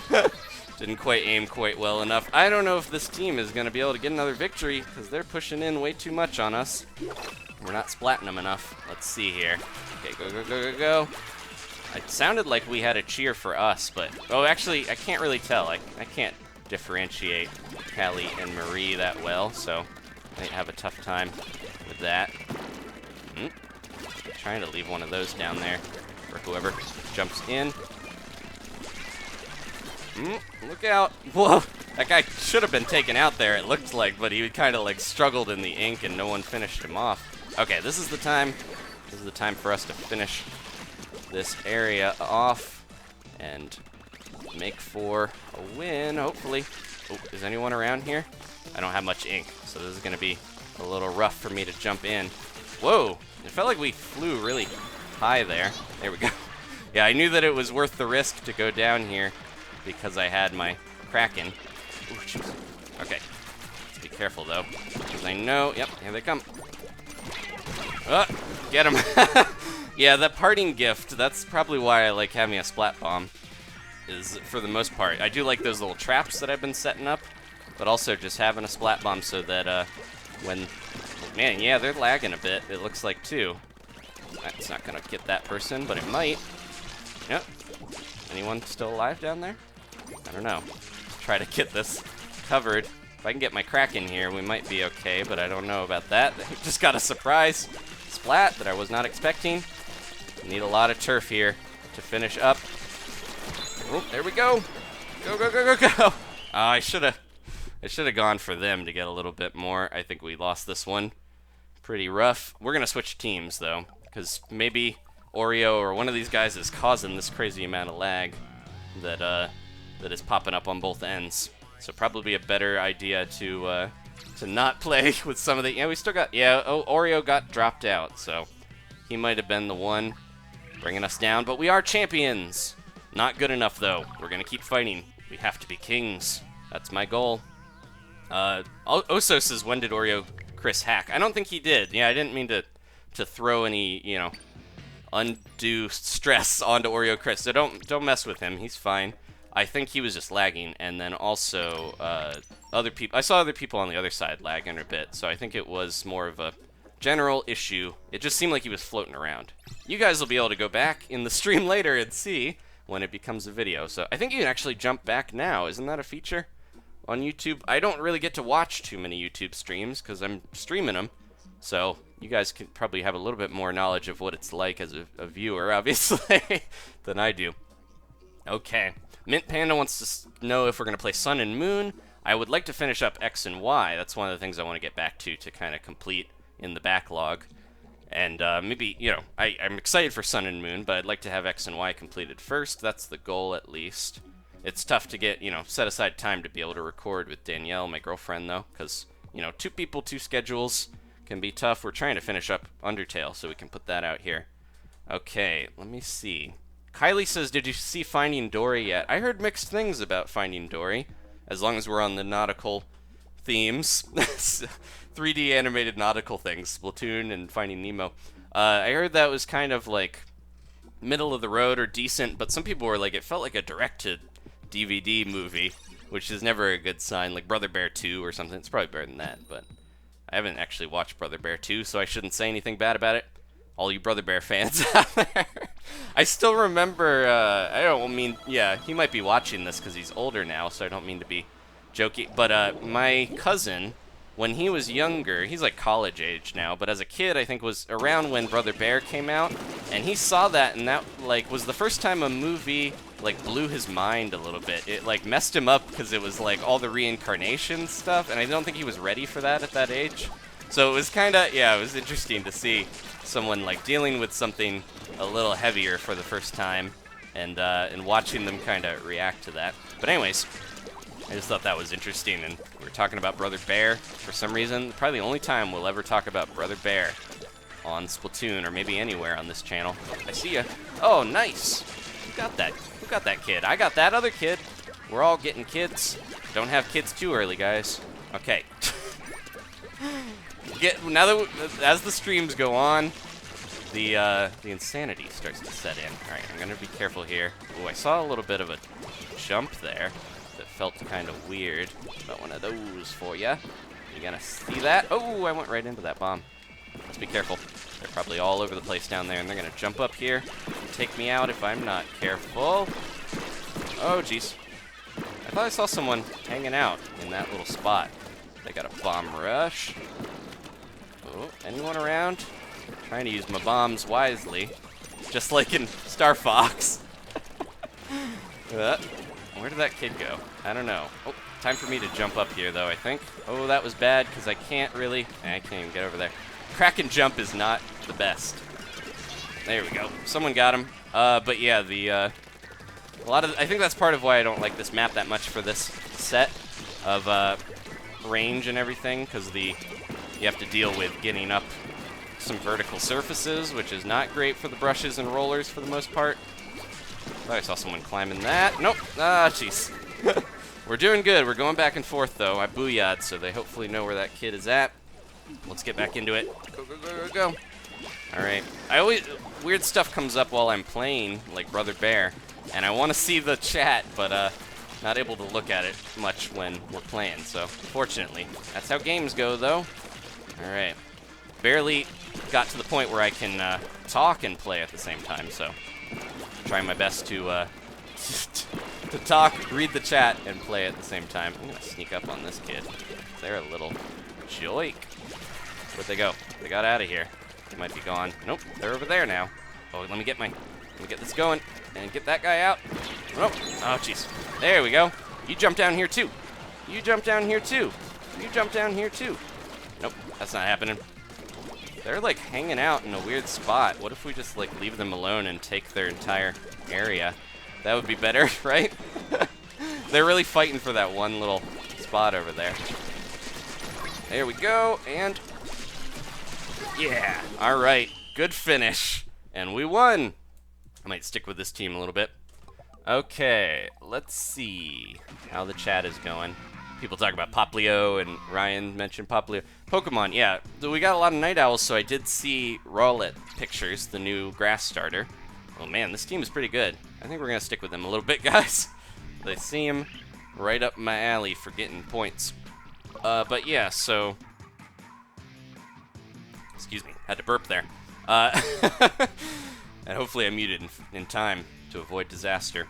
Didn't quite aim quite well enough. I don't know if this team is going to be able to get another victory because they're pushing in way too much on us. We're not splatting them enough. Let's see here. Okay, go, go, go, go, go. It sounded like we had a cheer for us, but... Oh, actually, I can't really tell. I can't differentiate Callie and Marie that well, so I might have a tough time with that. Trying to leave one of those down there for whoever jumps in. Look out. Whoa. That guy should have been taken out there, it looked like, but he kind of like struggled in the ink and no one finished him off. Okay, this is the time. This is the time for us to finish this area off and make for a win, hopefully. Oh, is anyone around here? I don't have much ink, so this is going to be a little rough for me to jump in. Whoa. It felt like we flew really high there. There we go. Yeah, I knew that it was worth the risk to go down here because I had my Kraken. Ooh, jeez. Okay. Let's be careful, though, because I know... Yep, here they come. Get him. Yeah, that parting gift, that's probably why I like having a splat bomb, is for the most part. I do like those little traps that I've been setting up, but also just having a splat bomb so that when... Man, yeah, they're lagging a bit, it looks like, too. That's not going to get that person, but it might. Yep. Anyone still alive down there? I don't know. Let's try to get this covered. If I can get my Kraken here, we might be okay, but I don't know about that. Just got a surprise splat that I was not expecting. Need a lot of turf here to finish up. Oh, there we go. Go, go, go, go, go. I should have gone for them to get a little bit more. I think we lost this one pretty rough. We're going to switch teams, though, because maybe Oreo or one of these guys is causing this crazy amount of lag that that is popping up on both ends. So probably a better idea to not play with some of the... Yeah, we still got... Yeah, oh, Oreo got dropped out, so he might have been the one bringing us down. But we are champions. Not good enough, though. We're going to keep fighting. We have to be kings. That's my goal. Oso says, when did Oreo Chris hack? I don't think he did. Yeah, I didn't mean to throw any, you know, undue stress onto Oreo Chris. So don't mess with him. He's fine. I think he was just lagging, and then also other people. I saw other people on the other side lagging a bit, so I think it was more of a general issue. It just seemed like he was floating around. You guys will be able to go back in the stream later and see when it becomes a video. So I think you can actually jump back now. Isn't that a feature on YouTube? I don't really get to watch too many YouTube streams because I'm streaming them, so you guys can probably have a little bit more knowledge of what it's like as a viewer, obviously, than I do. Okay. Mint Panda wants to know if we're going to play Sun and Moon. I would like to finish up X and Y. That's one of the things I want to get back to kind of complete in the backlog. And maybe, you know, I'm excited for Sun and Moon, but I'd like to have X and Y completed first. That's the goal, at least. It's tough to get, you know, set aside time to be able to record with Danielle, my girlfriend, though, because, you know, 2 people, 2 schedules can be tough. We're trying to finish up Undertale, so we can put that out here. Okay, let me see. Kylie says, did you see Finding Dory yet? I heard mixed things about Finding Dory, as long as we're on the nautical themes. 3D animated nautical things, Splatoon and Finding Nemo. I heard that was kind of like middle of the road or decent, but some people were like, it felt like a direct-to-DVD movie, which is never a good sign, like Brother Bear 2 or something. It's probably better than that, but I haven't actually watched Brother Bear 2, so I shouldn't say anything bad about it. All you Brother Bear fans out there. I still remember, I don't mean, yeah, he might be watching this because he's older now, so I don't mean to be joking, but my cousin, when he was younger, he's like college age now, but as a kid, I think was around when Brother Bear came out, and he saw that, and that, like, was the first time a movie, like, blew his mind a little bit. It, like, messed him up because it was, like, all the reincarnation stuff, and I don't think he was ready for that at that age. So it was kind of, yeah, it was interesting to see someone like dealing with something a little heavier for the first time, and watching them kind of react to that. But anyways, I just thought that was interesting, and we were talking about Brother Bear for some reason. Probably the only time we'll ever talk about Brother Bear. on Splatoon, or maybe anywhere on this channel. I see ya. Oh, nice. Who got that? Who got that kid? I got that other kid. We're all getting kids. Don't have kids too early, guys. Okay. Now that as the streams go on, the insanity starts to set in. All right, I'm gonna be careful here. Oh, I saw a little bit of a jump there that felt kind of weird. Got one of those for ya. You gonna see that? Oh, I went right into that bomb. Let's be careful. They're probably all over the place down there, and they're gonna jump up here and take me out if I'm not careful. Oh, jeez. I thought I saw someone hanging out in that little spot. They got a bomb rush. Oh, anyone around? Trying to use my bombs wisely, just like in Star Fox. Where did that kid go? I don't know. Oh, time for me to jump up here, though, I think. Oh, that was bad, because I can't really... I can't even get over there. Crack and jump is not the best. There we go. Someone got him. But yeah, I think that's part of why I don't like this map that much for this set of range and everything, because you have to deal with getting up some vertical surfaces, which is not great for the brushes and rollers for the most part. Thought I saw someone climbing that. Nope. Ah, jeez. We're doing good. We're going back and forth, though. I booyah'd, so they hopefully know where that kid is at. Let's get back into it. Go, go, go, go, go. All right. Weird stuff comes up while I'm playing, like Brother Bear, and I want to see the chat, but not able to look at it much when we're playing, so fortunately. That's how games go, though. All right. Barely got to the point where I can talk and play at the same time, so trying my best to to talk, read the chat, and play at the same time. I'm gonna sneak up on this kid. They're a little joik. Where'd they go? They got out of here. They might be gone. Nope, they're over there now. Oh, let me get this going and get that guy out. Nope. Oh, jeez. There we go. You jump down here too. You jump down here too. You jump down here too. Nope, that's not happening. They're like hanging out in a weird spot. What if we just like leave them alone and take their entire area? That would be better, right? They're really fighting for that one little spot over there. There we go, and yeah, all right, good finish, and we won. I might stick with this team a little bit. Okay, let's see how the chat is going. People talk about Poplio, and Ryan mentioned Poplio. Pokemon, yeah. We got a lot of Night Owls, so I did see Rowlet Pictures, the new grass starter. Oh man, this team is pretty good. I think we're going to stick with them a little bit, guys. They seem right up my alley for getting points. But yeah, so... Excuse me, had to burp there. And hopefully I muted in time to avoid disaster.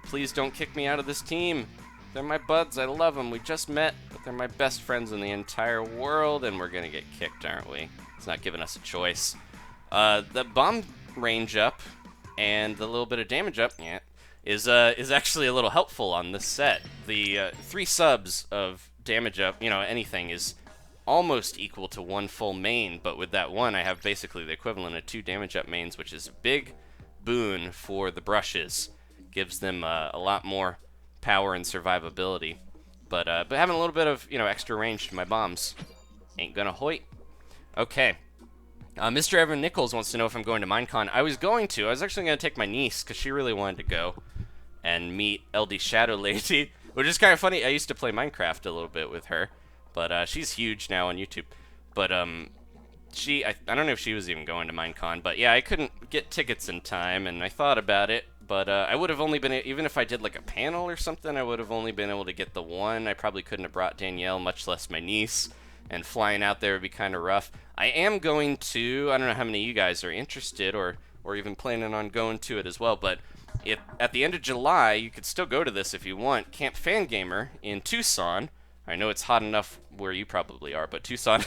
Please don't kick me out of this team. They're my buds, I love them. We just met, but they're my best friends in the entire world, and we're gonna get kicked, aren't we? It's not giving us a choice. The bomb range up and the little bit of damage up, yeah, is actually a little helpful on this set. The 3 subs of damage up, you know, anything is almost equal to 1 full main, but with that one, I have basically the equivalent of 2 damage up mains, which is a big boon for the brushes. Gives them a lot more power and survivability, but having a little bit of, you know, extra range to my bombs ain't gonna hoit. Okay, Mr. Evan Nichols wants to know if I'm going to Minecon. I was actually gonna take my niece because she really wanted to go and meet LD Shadow Lady, which is kind of funny. I used to play Minecraft a little bit with her, but she's huge now on YouTube. But I don't know if she was even going to Minecon, but yeah, I couldn't get tickets in time, and I thought about it. But I would have only been, even if I did like a panel or something, I would have only been able to get the one. I probably couldn't have brought Danielle, much less my niece, and flying out there would be kind of rough. I am going to, I don't know how many of you guys are interested or even planning on going to it as well, but at the end of July, you could still go to this if you want, Camp Fangamer in Tucson. I know it's hot enough where you probably are, but Tucson,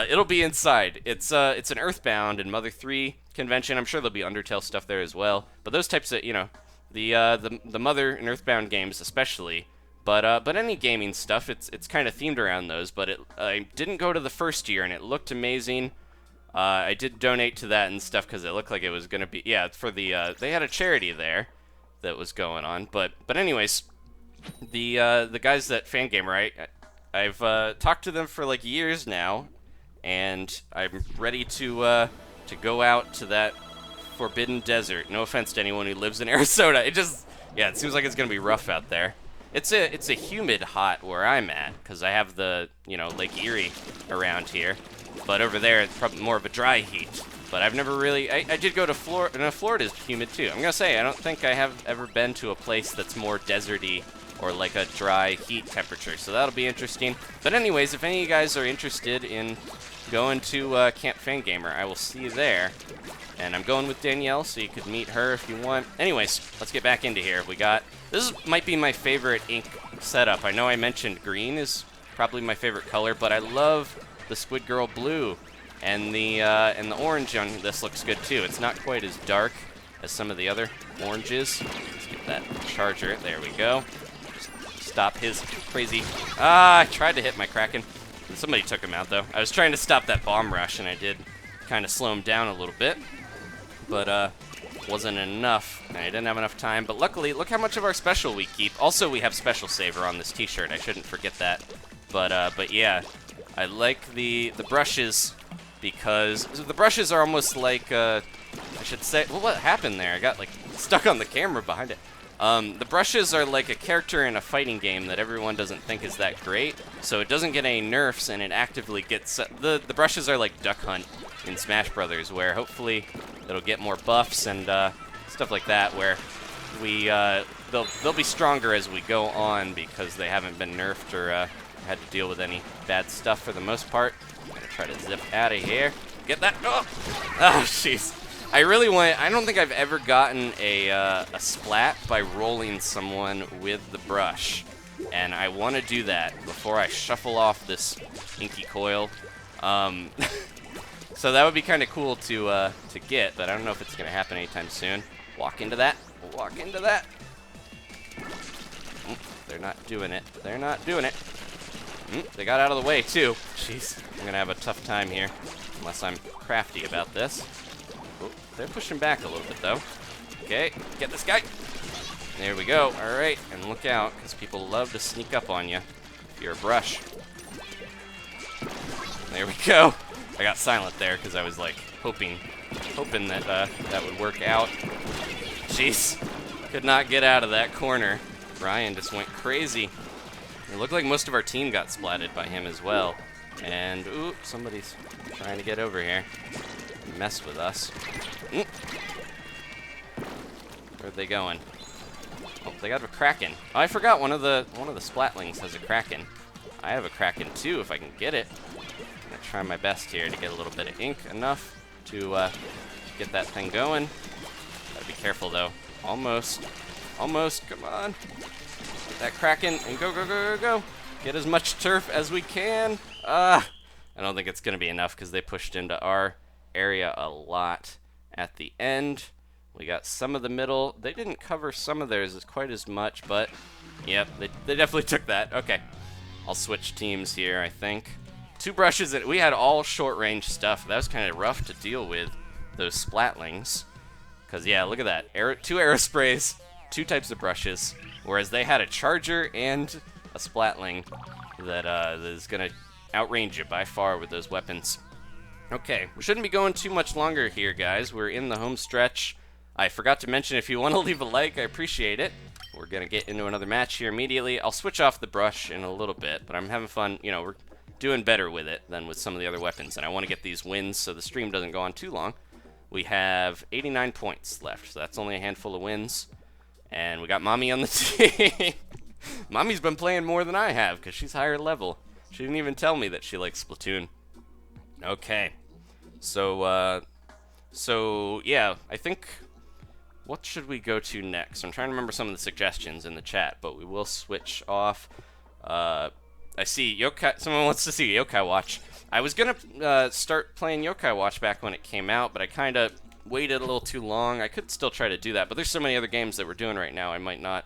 it'll be inside. It's an Earthbound and Mother 3 convention. I'm sure there'll be Undertale stuff there as well. But those types of, you know, the Mother and Earthbound games especially. But any gaming stuff, it's kind of themed around those. But I didn't go to the first year, and it looked amazing. I did donate to that and stuff because it looked like it was gonna be, yeah, for the they had a charity there that was going on. But anyways, the guys at Fangamer, I've talked to them for like years now, and I'm ready to go out to that forbidden desert. No offense to anyone who lives in Arizona. It seems like it's gonna be rough out there. It's a humid hot where I'm at, because I have the, Lake Erie around here. But over there, it's probably more of a dry heat. But I've never really, I did go to Florida, no, Florida's humid too. I'm gonna say, I don't think I have ever been to a place that's more deserty or like a dry heat temperature. So that'll be interesting. But anyways, if any of you guys are interested in going to Camp Fangamer, I will see you there. And I'm going with Danielle, so you could meet her if you want. Anyways, let's get back into here. This might be my favorite ink setup. I know I mentioned green is probably my favorite color, but I love the Squid Girl blue, and the orange on this looks good too. It's not quite as dark as some of the other oranges. Let's get that charger. There we go. Stop his crazy. I tried to hit my Kraken. Somebody took him out though. I was trying to stop that bomb rush, and I did kind of slow him down a little bit, but wasn't enough, and I didn't have enough time. But luckily, look how much of our special we keep. Also, we have Special Saver on this t-shirt. I shouldn't forget that. But yeah, I like the brushes, because the brushes are almost like, I should say, well, what happened there? I got like stuck on the camera behind it. The brushes are like a character in a fighting game that everyone doesn't think is that great, so it doesn't get any nerfs, and it actively gets, the brushes are like Duck Hunt in Smash Brothers, where hopefully it'll get more buffs and stuff like that, where they'll be stronger as we go on, because they haven't been nerfed or had to deal with any bad stuff for the most part. I'm gonna try to zip out of here. Get that. Oh, jeez. I don't think I've ever gotten a splat by rolling someone with the brush, and I want to do that before I shuffle off this inky coil. So that would be kind of cool to get, but I don't know if it's gonna happen anytime soon. Walk into that. Walk into that. They're not doing it. They're not doing it. They got out of the way too. Jeez, I'm gonna have a tough time here, unless I'm crafty about this. Oh, they're pushing back a little bit though. Okay, get this guy. There we go. All right, and look out, because people love to sneak up on you if you're a brush. There we go. I got silent there because I was like hoping that that would work out. Jeez, could not get out of that corner. Brian just went crazy. It looked like most of our team got splatted by him as well. And, ooh, somebody's trying to get over here. Mess with us. Where'd they going? Oh, they got a Kraken. Oh, I forgot one of the Splatlings has a Kraken. I have a Kraken too if I can get it. I'm gonna try my best here to get a little bit of ink, enough to get that thing going. Gotta be careful though. Almost. Almost, come on. Get that Kraken and go, go, go, go, go. Get as much turf as we can. I don't think it's gonna be enough because they pushed into our area a lot at the end. We got some of the middle. They didn't cover some of theirs quite as much, but yep, they definitely took that. Okay, I'll switch teams here, I think. Two brushes, and we had all short range stuff. That was kind of rough to deal with, those Splatlings. Because yeah, look at that. Two Aerosprays, two types of brushes, whereas they had a charger and a Splatling that is going to outrange you by far with those weapons. Okay, we shouldn't be going too much longer here, guys. We're in the home stretch. I forgot to mention, if you want to leave a like, I appreciate it. We're going to get into another match here immediately. I'll switch off the brush in a little bit, but I'm having fun. You know, we're doing better with it than with some of the other weapons, and I want to get these wins so the stream doesn't go on too long. We have 89 points left, so that's only a handful of wins. And we got Mommy on the team. Mommy's been playing more than I have, because she's higher level. She didn't even tell me that she likes Splatoon. Okay. So yeah, I think, what should we go to next? I'm trying to remember some of the suggestions in the chat, but we will switch off. I see Yokai, someone wants to see Yokai Watch. I was gonna start playing Yokai Watch back when it came out, but I kind of waited a little too long. I could still try to do that, but there's so many other games that we're doing right now, I might not,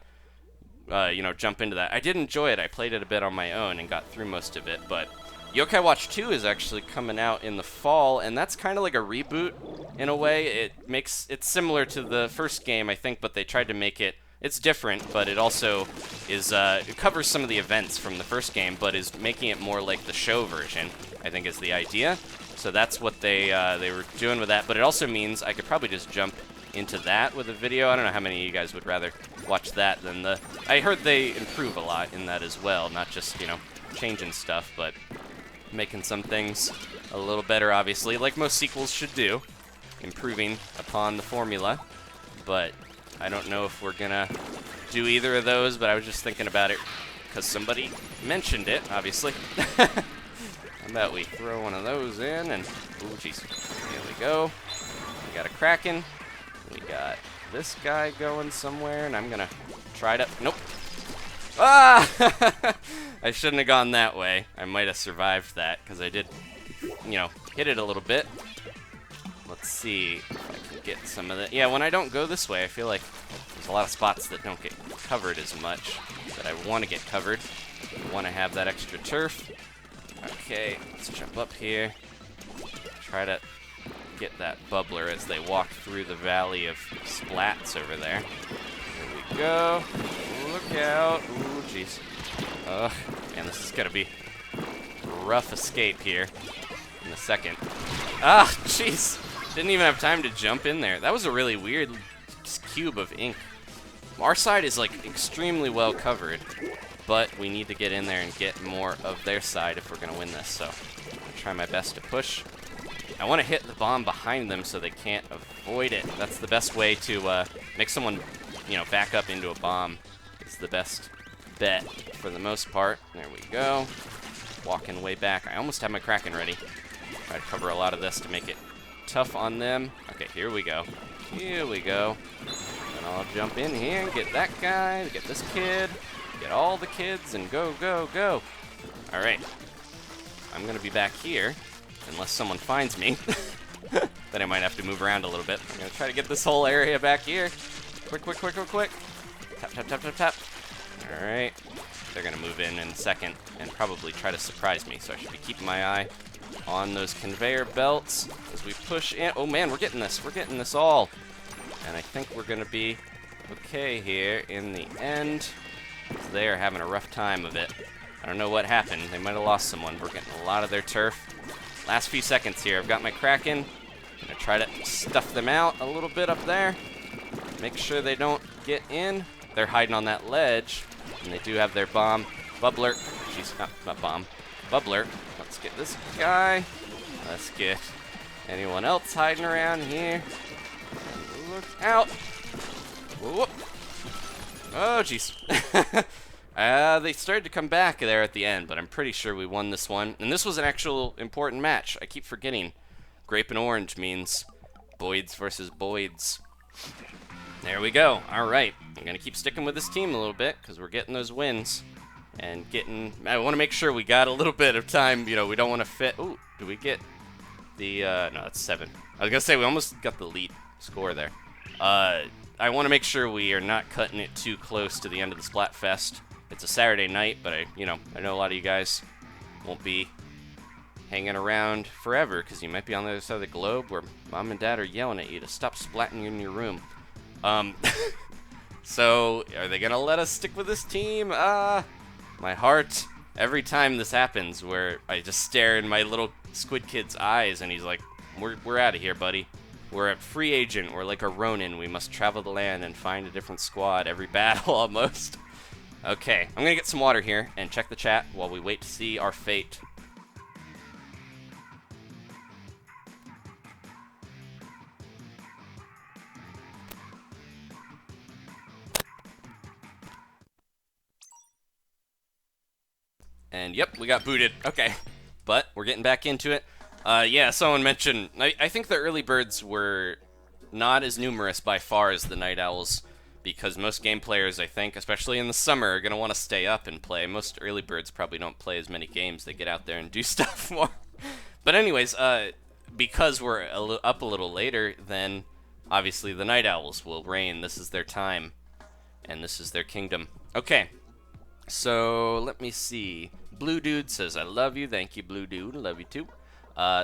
you know, jump into that. I did enjoy it. I played it a bit on my own and got through most of it, but Yokai Watch 2 is actually coming out in the fall, and that's kind of like a reboot in a way. It's similar to the first game, I think, but they tried to make it, it's different, but it also is, it covers some of the events from the first game, but is making it more like the show version. I think is the idea. So that's what they were doing with that. But it also means I could probably just jump into that with a video. I don't know how many of you guys would rather watch that than the... I heard they improve a lot in that as well, not just, you know, changing stuff, but making some things a little better, obviously, like most sequels should do, improving upon the formula. But I don't know if we're gonna do either of those, but I was just thinking about it because somebody mentioned it, obviously. How about we throw one of those in and... Ooh, jeez. Here we go. We got a Kraken. We got this guy going somewhere, and I'm gonna try to... Nope. Ah! I shouldn't have gone that way. I might have survived that, because I did, you know, hit it a little bit. Let's see if I can get some of that. Yeah, when I don't go this way, I feel like there's a lot of spots that don't get covered as much that I want to get covered. I want to have that extra turf. Okay, let's jump up here. Try to get that bubbler as they walk through the valley of splats over there. Here we go. Look out. Ooh, jeez. Man, this is going to be a rough escape here in a second. Ah, jeez. Didn't even have time to jump in there. That was a really weird cube of ink. Our side is, like, extremely well covered, but we need to get in there and get more of their side if we're going to win this. So I'm going to try my best to push. I want to hit the bomb behind them so they can't avoid it. That's the best way to make someone, you know, back up into a bomb. It's the best bet for the most part. There we go. Walking way back. I almost have my Kraken ready. Try to cover a lot of this to make it tough on them. Okay, here we go. Here we go. And I'll jump in here and get that guy, get this kid, get all the kids, and go, go, go. All right. I'm going to be back here. Unless someone finds me, then I might have to move around a little bit. I'm going to try to get this whole area back here. Quick, quick, quick, quick, quick. Tap, tap, tap, tap, tap. All right. They're going to move in a second and probably try to surprise me, so I should be keeping my eye on those conveyor belts as we push in. Oh, man, we're getting this. We're getting this all. And I think we're going to be okay here in the end. They are having a rough time of it. I don't know what happened. They might have lost someone. We're getting a lot of their turf. Last few seconds here. I've got my Kraken. I'm going to try to stuff them out a little bit up there. Make sure they don't get in. They're hiding on that ledge. And they do have their bomb. Bubbler. Jeez, not bomb. Bubbler. Let's get this guy. Let's get anyone else hiding around here. Look out. Whoop. Oh, jeez. They started to come back there at the end, but I'm pretty sure we won this one. And this was an actual important match. I keep forgetting. Grape and orange means Boyds versus Boyds. There we go. All right. I'm going to keep sticking with this team a little bit because we're getting those wins. And getting... I want to make sure we got a little bit of time. You know, we don't want to fit... Ooh, do we get the... No, that's 7. I was going to say, we almost got the elite score there. I want to make sure we are not cutting it too close to the end of the Splatfest. It's a Saturday night, but I know a lot of you guys won't be hanging around forever because you might be on the other side of the globe where mom and dad are yelling at you to stop splatting in your room. So are they gonna let us stick with this team? My heart every time this happens, where I just stare in my little squid kid's eyes, and he's like, "We're out of here, buddy. We're a free agent. We're like a Ronin. We must travel the land and find a different squad every battle almost." Okay, I'm going to get some water here and check the chat while we wait to see our fate. And yep, we got booted. Okay, but we're getting back into it. Yeah, someone mentioned, I think the early birds were not as numerous by far as the night owls, because most game players, I think, especially in the summer, are going to want to stay up and play. Most early birds probably don't play as many games. They get out there and do stuff more. But anyways, because we're up a little later, then obviously the night owls will reign. This is their time, and this is their kingdom. Okay, so let me see. Blue Dude says, "I love you." Thank you, Blue Dude. Love you too.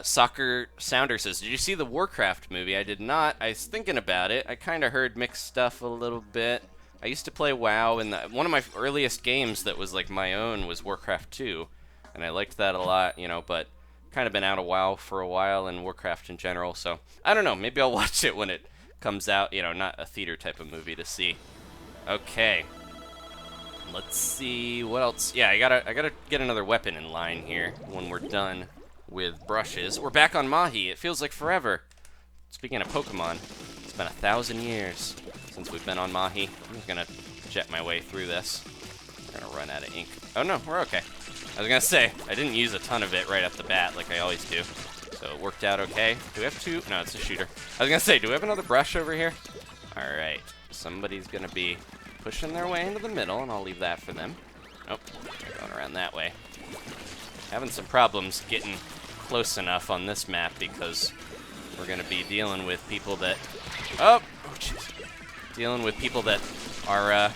Soccer Sounder says, "Did you see the Warcraft movie?" I did not. I was thinking about it. I kind of heard mixed stuff a little bit. I used to play WoW, and one of my earliest games that was like my own was Warcraft 2, and I liked that a lot, you know, but kind of been out for a while in Warcraft in general, so I don't know. Maybe I'll watch it when it comes out. You know, not a theater type of movie to see. Okay. Let's see what else. Yeah, I gotta get another weapon in line here when we're done with brushes. We're back on Mahi. It feels like forever. Speaking of Pokemon, it's been 1,000 years since we've been on Mahi. I'm just gonna jet my way through this. We're gonna run out of ink. Oh no, we're okay. I was gonna say, I didn't use a ton of it right off the bat like I always do. So it worked out okay. Do we have two? No, it's a shooter. I was gonna say, do we have another brush over here? Alright, somebody's gonna be pushing their way into the middle, and I'll leave that for them. Nope, they're going around that way. Having some problems getting close enough on this map because we're gonna be dealing with people that... Oh jeez. Dealing with people that are,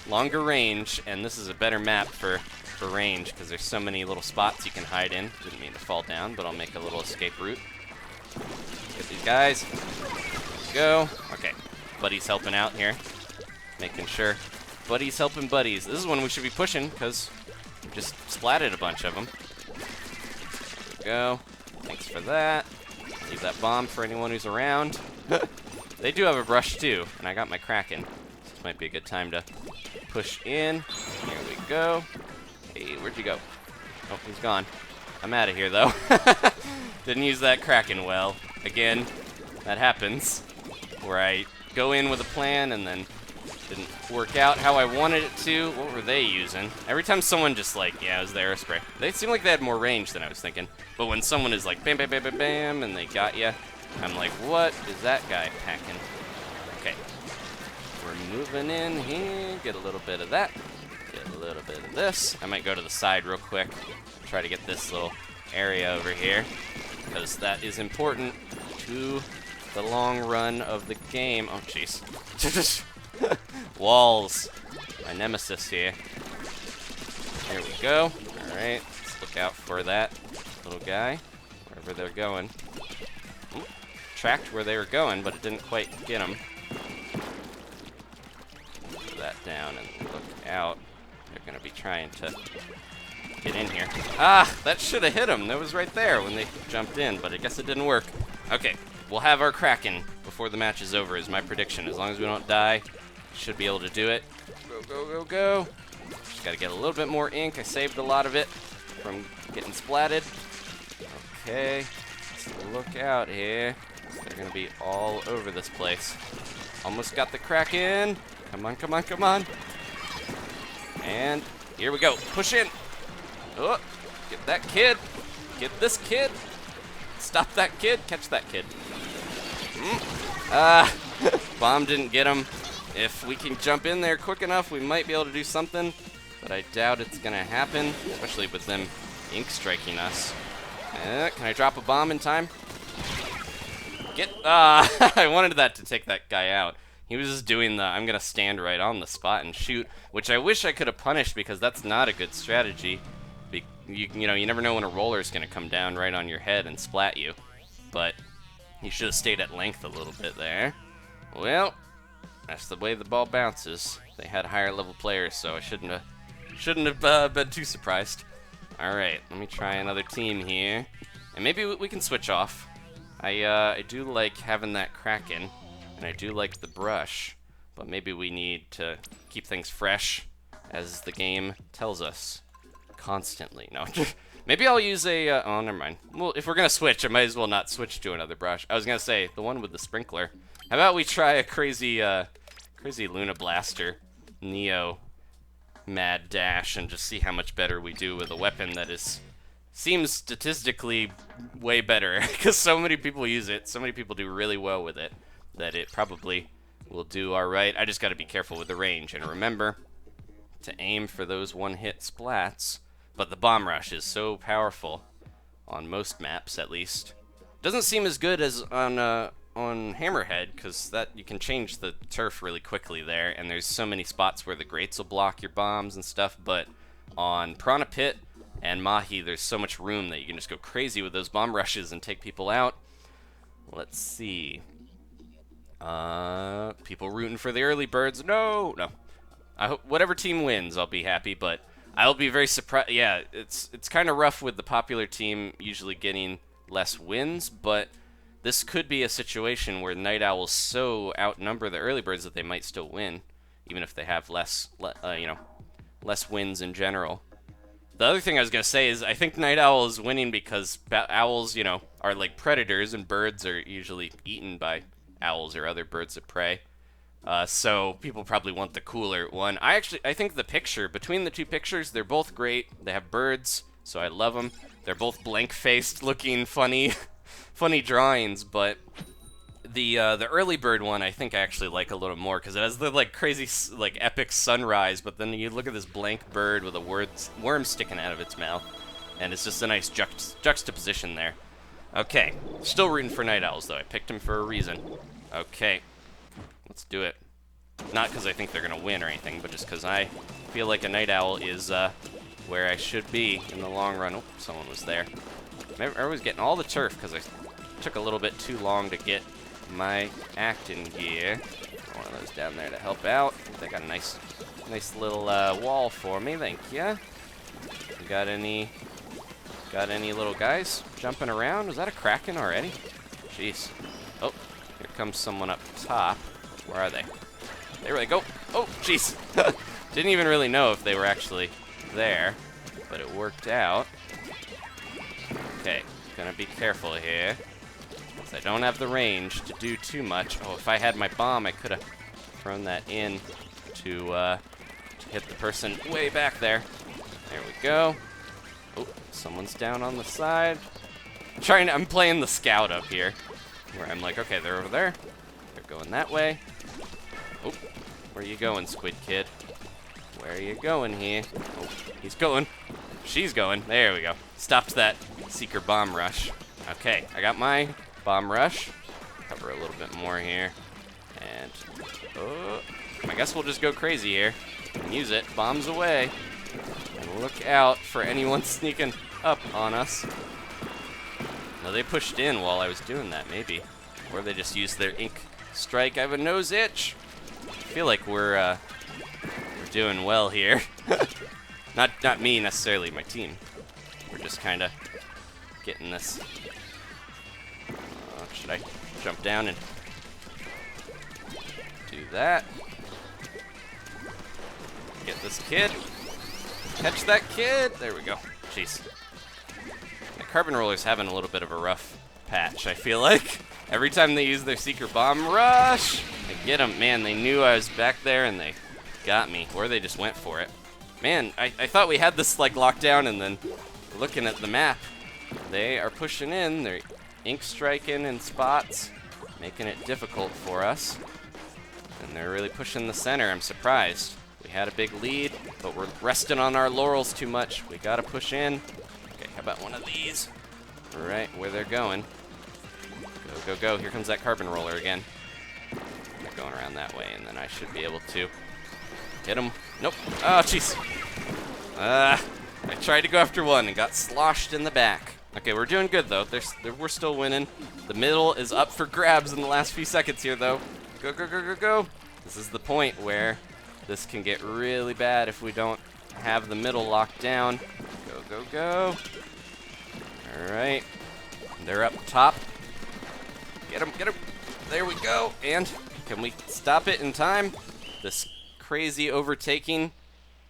longer range, and this is a better map for range because there's so many little spots you can hide in. Didn't mean to fall down, but I'll make a little escape route. Get these guys. Go. Okay. Buddy's helping out here. Making sure. Buddy's helping buddies. This is one we should be pushing because we just splatted a bunch of them. Go. Thanks for that. Leave that bomb for anyone who's around. They do have a brush too, and I got my Kraken. This might be a good time to push in. Here we go. Hey, where'd you go? Oh, he's gone. I'm out of here, though. Didn't use that Kraken well. Again, that happens. Where I go in with a plan and then didn't work out how I wanted it to. What were they using? Every time someone just like, yeah, it was the Aerospray. They seem like they had more range than I was thinking. But when someone is like, bam, bam, bam, bam, bam, and they got you, I'm like, what is that guy packing? Okay. We're moving in here. Get a little bit of that. Get a little bit of this. I might go to the side real quick. Try to get this little area over here. Because that is important to the long run of the game. Oh, jeez. Walls. My nemesis here. Here we go. Alright. Let's look out for that little guy. Wherever they're going. Ooh, tracked where they were going, but it didn't quite get them. Put that down and look out. They're going to be trying to get in here. Ah, that should have hit him. That was right there when they jumped in, but I guess it didn't work. Okay, we'll have our Kraken before the match is over is my prediction. As long as we don't die, should be able to do it. Go, go, go, go. Just got to get a little bit more ink. I saved a lot of it from getting splatted. Okay, let's look out here. They're going to be all over this place. Almost got the Kraken. Come on, come on, come on. And here we go. Push in. Oh, get that kid. Get this kid. Stop that kid. Catch that kid. Bomb didn't get him. If we can jump in there quick enough, we might be able to do something. But I doubt it's going to happen, especially with them ink striking us. Can I drop a bomb in time? I wanted that to take that guy out. He was just doing the, I'm going to stand right on the spot and shoot, which I wish I could have punished because that's not a good strategy. You know, you never know when a roller is going to come down right on your head and splat you. But you should have stayed at length a little bit there. Well, that's the way the ball bounces. They had higher level players, so I shouldn't have been too surprised. All right, let me try another team here. And maybe we can switch off. I do like having that Kraken. And I do like the brush, but maybe we need to keep things fresh, as the game tells us constantly. No, maybe I'll use a, oh, never mind. Well, if we're going to switch, I might as well not switch to another brush. I was going to say, the one with the sprinkler. How about we try a crazy Luna Blaster Neo Mad Dash and just see how much better we do with a weapon that seems statistically way better, because so many people use it, so many people do really well with it, that it probably will do alright. I just got to be careful with the range, and remember to aim for those one-hit splats. But the bomb rush is so powerful, on most maps at least. Doesn't seem as good as on Hammerhead, because that you can change the turf really quickly there, and there's so many spots where the grates will block your bombs and stuff, but on Piranha Pit and Mahi, there's so much room that you can just go crazy with those bomb rushes and take people out. Let's see. People rooting for the early birds. No. I hope whatever team wins, I'll be happy, but I'll be very surprised. Yeah, it's kind of rough with the popular team usually getting less wins, but this could be a situation where Night Owls so outnumber the early birds that they might still win, even if they have less wins in general. The other thing I was gonna say is I think Night Owl is winning because owls, are like predators, and birds are usually eaten by owls or other birds of prey. So people probably want the cooler one. I think the picture, between the two pictures, they're both great. They have birds, so I love them. They're both blank-faced, looking funny, funny drawings. But the early bird one, I think I actually like a little more because it has the like crazy, like epic sunrise. But then you look at this blank bird with a worm sticking out of its mouth, and it's just a nice juxtaposition there. Okay, still rooting for Night Owls though. I picked them for a reason. Okay. Let's do it. Not because I think they're going to win or anything, but just because I feel like a Night Owl is where I should be in the long run. Oh, someone was there. I was getting all the turf because I took a little bit too long to get my acting gear. One of those down there to help out. They got a nice little wall for me. Thank you. You got any little guys jumping around? Was that a Kraken already? Jeez. Oh, here comes someone up top. Where are they? There they go. Oh, jeez. Didn't even really know if they were actually there, but it worked out. Okay, gonna be careful here, because I don't have the range to do too much. Oh, if I had my bomb, I could have thrown that in to hit the person way back there. There we go. Oh, someone's down on the side. I'm playing the scout up here, where I'm like, okay, they're over there. They're going that way. Oh, where you going, Squid Kid? Where are you going here? Oh, he's going. She's going. There we go. Stopped that Seeker bomb rush. Okay, I got my bomb rush. Cover a little bit more here. And, I guess we'll just go crazy here. And use it. Bombs away. And look out for anyone sneaking up on us. No, they pushed in while I was doing that, maybe. Or they just used their ink strike. I have a nose itch. I feel like we're doing well here. Not me necessarily, my team. We're just kind of getting this. Should I jump down and do that? Get this kid. Catch that kid. There we go. Jeez. The carbon roller's having a little bit of a rough patch, I feel like. Every time they use their Seeker Bomb Rush, I get them. Man, they knew I was back there and they got me. Or they just went for it. Man, I thought we had this like locked down, and then looking at the map, they are pushing in. They're ink striking in spots, making it difficult for us. And they're really pushing the center. I'm surprised. We had a big lead, but we're resting on our laurels too much. We gotta push in. Okay, how about one of these? Right where they're going. Go, go, go. Here comes that carbon roller again. They're going around that way, and then I should be able to hit him. Nope. Oh, jeez. I tried to go after one and got sloshed in the back. Okay, we're doing good, though. We're still winning. The middle is up for grabs in the last few seconds here, though. Go, go, go, go, go. This is the point where this can get really bad if we don't have the middle locked down. Go, go, go. All right. They're up top. Get him, get him. There we go. And can we stop it in time? This crazy overtaking.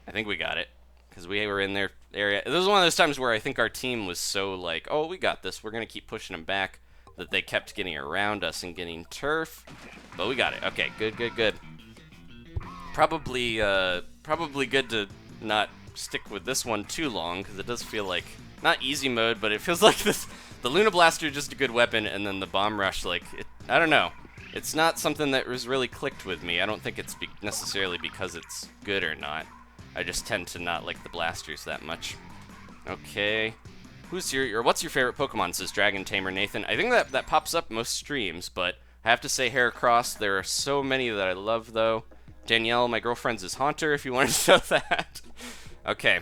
I think we got it, because we were in their area. This was one of those times where I think our team was so like, oh, we got this. We're going to keep pushing them back, that they kept getting around us and getting turf. But we got it. Okay, good, good, good. Probably good to not stick with this one too long, because it does feel like, not easy mode, but it feels like this. The Luna Blaster is just a good weapon, and then the Bomb Rush, like, I don't know. It's not something that was really clicked with me. I don't think it's necessarily because it's good or not. I just tend to not like the blasters that much. Okay. What's your favorite Pokemon, says Dragon Tamer Nathan. I think that pops up most streams, but I have to say Heracross. There are so many that I love, though. Danielle, my girlfriend's is Haunter, if you wanted to know that. Okay.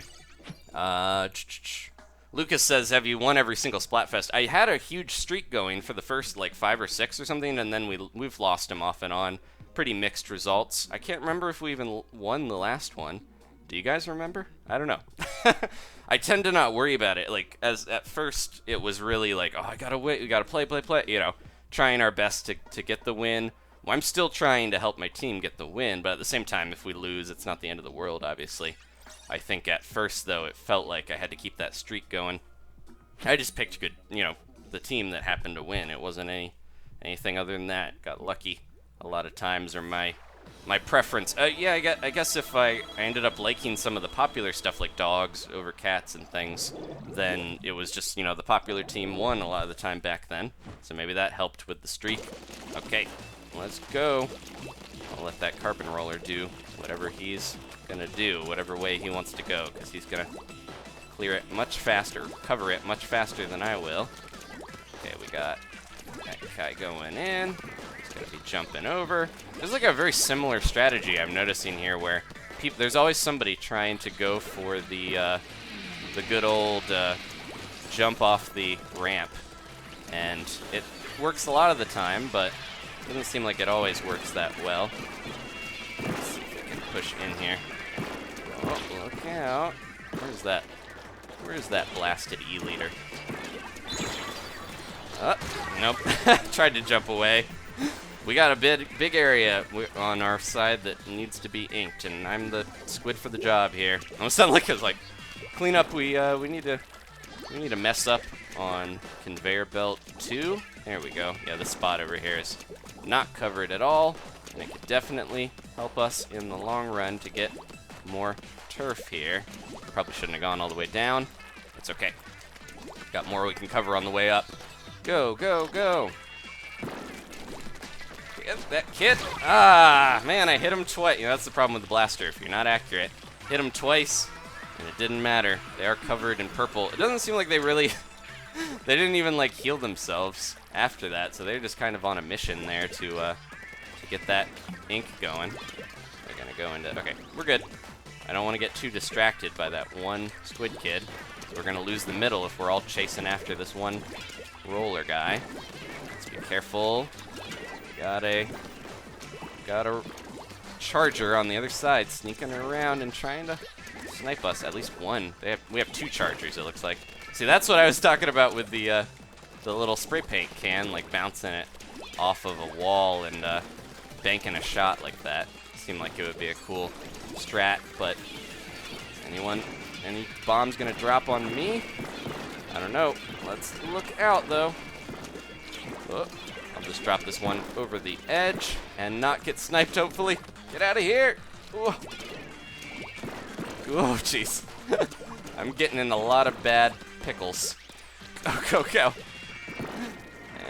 Lucas says, have you won every single Splatfest? I had a huge streak going for the first, like, 5 or 6 or something, and then we've lost them off and on. Pretty mixed results. I can't remember if we even won the last one. Do you guys remember? I don't know. I tend to not worry about it. Like, as at first, it was really like, oh, I gotta wait, we gotta play, you know, trying our best to get the win. Well, I'm still trying to help my team get the win, but at the same time, if we lose, it's not the end of the world, obviously. I think at first, though, it felt like I had to keep that streak going. I just picked good, you know, the team that happened to win. It wasn't anything other than that. Got lucky a lot of times, or my preference. Yeah, I guess if I ended up liking some of the popular stuff like dogs over cats and things, then it was just, you know, the popular team won a lot of the time back then. So maybe that helped with the streak. Okay, let's go. I'll let that carbon roller do whatever he's gonna do, whatever way he wants to go, because he's gonna clear it much faster, cover it much faster than I will. Okay, we got that guy going in. Gonna be jumping over. There's like a very similar strategy I'm noticing here, where there's always somebody trying to go for the good old jump off the ramp, and it works a lot of the time, but it doesn't seem like it always works that well. Let's see if we can push in here. Oh, look out! Where's that blasted E-liter? Nope. Tried to jump away. We got a big area on our side that needs to be inked, and I'm the squid for the job here. Almost sound like it's like clean up. We need to mess up on conveyor belt 2. There we go. Yeah, this spot over here is not covered at all, and it could definitely help us in the long run to get more turf here. Probably shouldn't have gone all the way down. It's okay. Got more we can cover on the way up. Go, go, go. Get that kid. Ah, man, I hit him twice. You know, that's the problem with the blaster. If you're not accurate, hit him twice, and it didn't matter. They are covered in purple. It doesn't seem like they really... they didn't even, like, heal themselves after that, so they're just kind of on a mission there to get that ink going. They're gonna go into... Okay, we're good. I don't want to get too distracted by that one squid kid. We're gonna lose the middle if we're all chasing after this one roller guy. Let's be careful. Got a charger on the other side sneaking around and trying to snipe us. At least one. We have 2 chargers, it looks like. See, that's what I was talking about with the little spray paint can, like bouncing it off of a wall and banking a shot like that. Seemed like it would be a cool strat, but any bombs gonna drop on me? I don't know. Let's look out though. Oh. I'll just drop this one over the edge and not get sniped, hopefully. Get out of here! Oh, jeez. I'm getting in a lot of bad pickles. Go, go.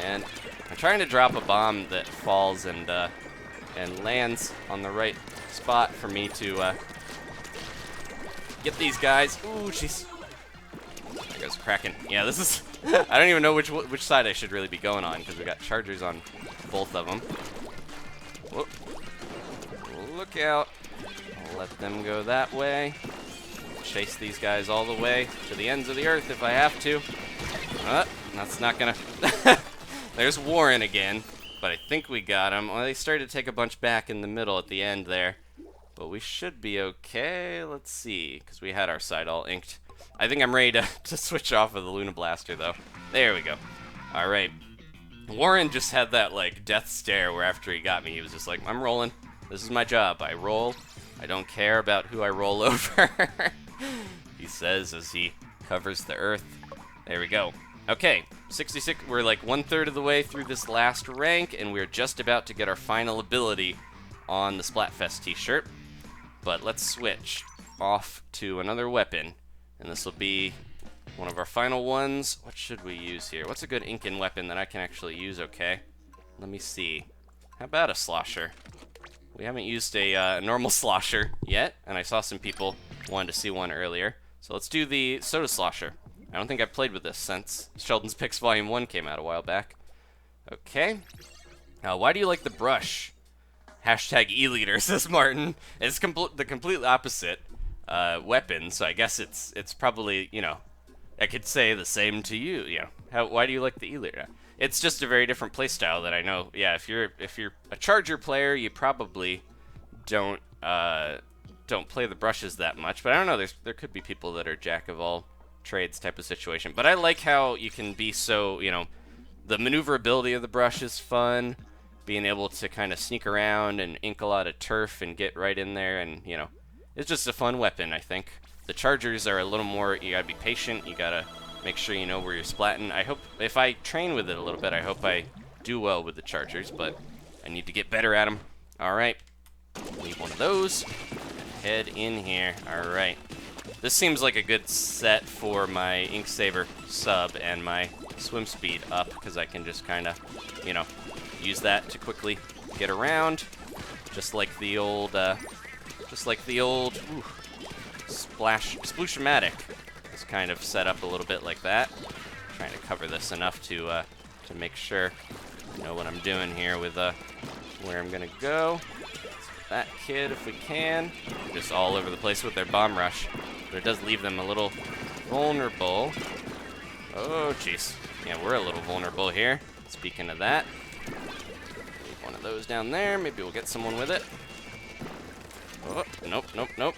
And I'm trying to drop a bomb that falls and lands on the right spot for me to get these guys. Ooh, jeez. There goes Kraken. Yeah, this is... I don't even know which side I should really be going on, because we got chargers on both of them. Whoop. Look out. I'll let them go that way. Chase these guys all the way to the ends of the earth if I have to. That's not gonna... There's Warren again, but I think we got him. Well, they started to take a bunch back in the middle at the end there. But we should be okay. Let's see, because we had our side all inked. I think I'm ready to switch off of the Luna Blaster, though. There we go. All right. Warren just had that, like, death stare where after he got me, he was just like, I'm rolling. This is my job. I roll. I don't care about who I roll over. He says as he covers the earth. There we go. Okay, 66. We're like 1/3 of the way through this last rank, and we're just about to get our final ability on the Splatfest t-shirt. But let's switch off to another weapon. And this will be one of our final ones. What should we use here? What's a good Inkin weapon that I can actually use okay? Let me see. How about a slosher? We haven't used a normal slosher yet, and I saw some people wanted to see one earlier. So let's do the soda slosher. I don't think I've played with this since Sheldon's Picks Volume 1 came out a while back. Okay. Now, why do you like the brush? Hashtag E-liter, says Martin. It's the complete opposite. Weapon, so I guess it's probably, you know, I could say the same to you, you know. Why do you like the E-liter? It's just a very different playstyle that I know. Yeah, if you're a charger player, you probably don't don't play the brushes that much, but I don't know, there could be people that are jack of all trades type of situation. But I like how you can be so, you know, the maneuverability of the brush is fun, being able to kind of sneak around and ink a lot of turf and get right in there, and, you know, it's just a fun weapon, I think. The chargers are a little more, you gotta be patient, you gotta make sure you know where you're splatting. I hope, if I train with it a little bit, I hope I do well with the chargers, but I need to get better at them. Alright, leave one of those, and head in here. Alright. This seems like a good set for my Ink Saver sub and my swim speed up, because I can just kind of, you know, use that to quickly get around, just like the old Splosh-O-Matic is kind of set up a little bit like that. I'm trying to cover this enough to make sure I know what I'm doing here with where I'm gonna go. That kid, if we can. Just all over the place with their bomb rush, but it does leave them a little vulnerable. Oh, jeez. Yeah, we're a little vulnerable here. Speaking of that, leave one of those down there. Maybe we'll get someone with it. Oh, nope, nope, nope.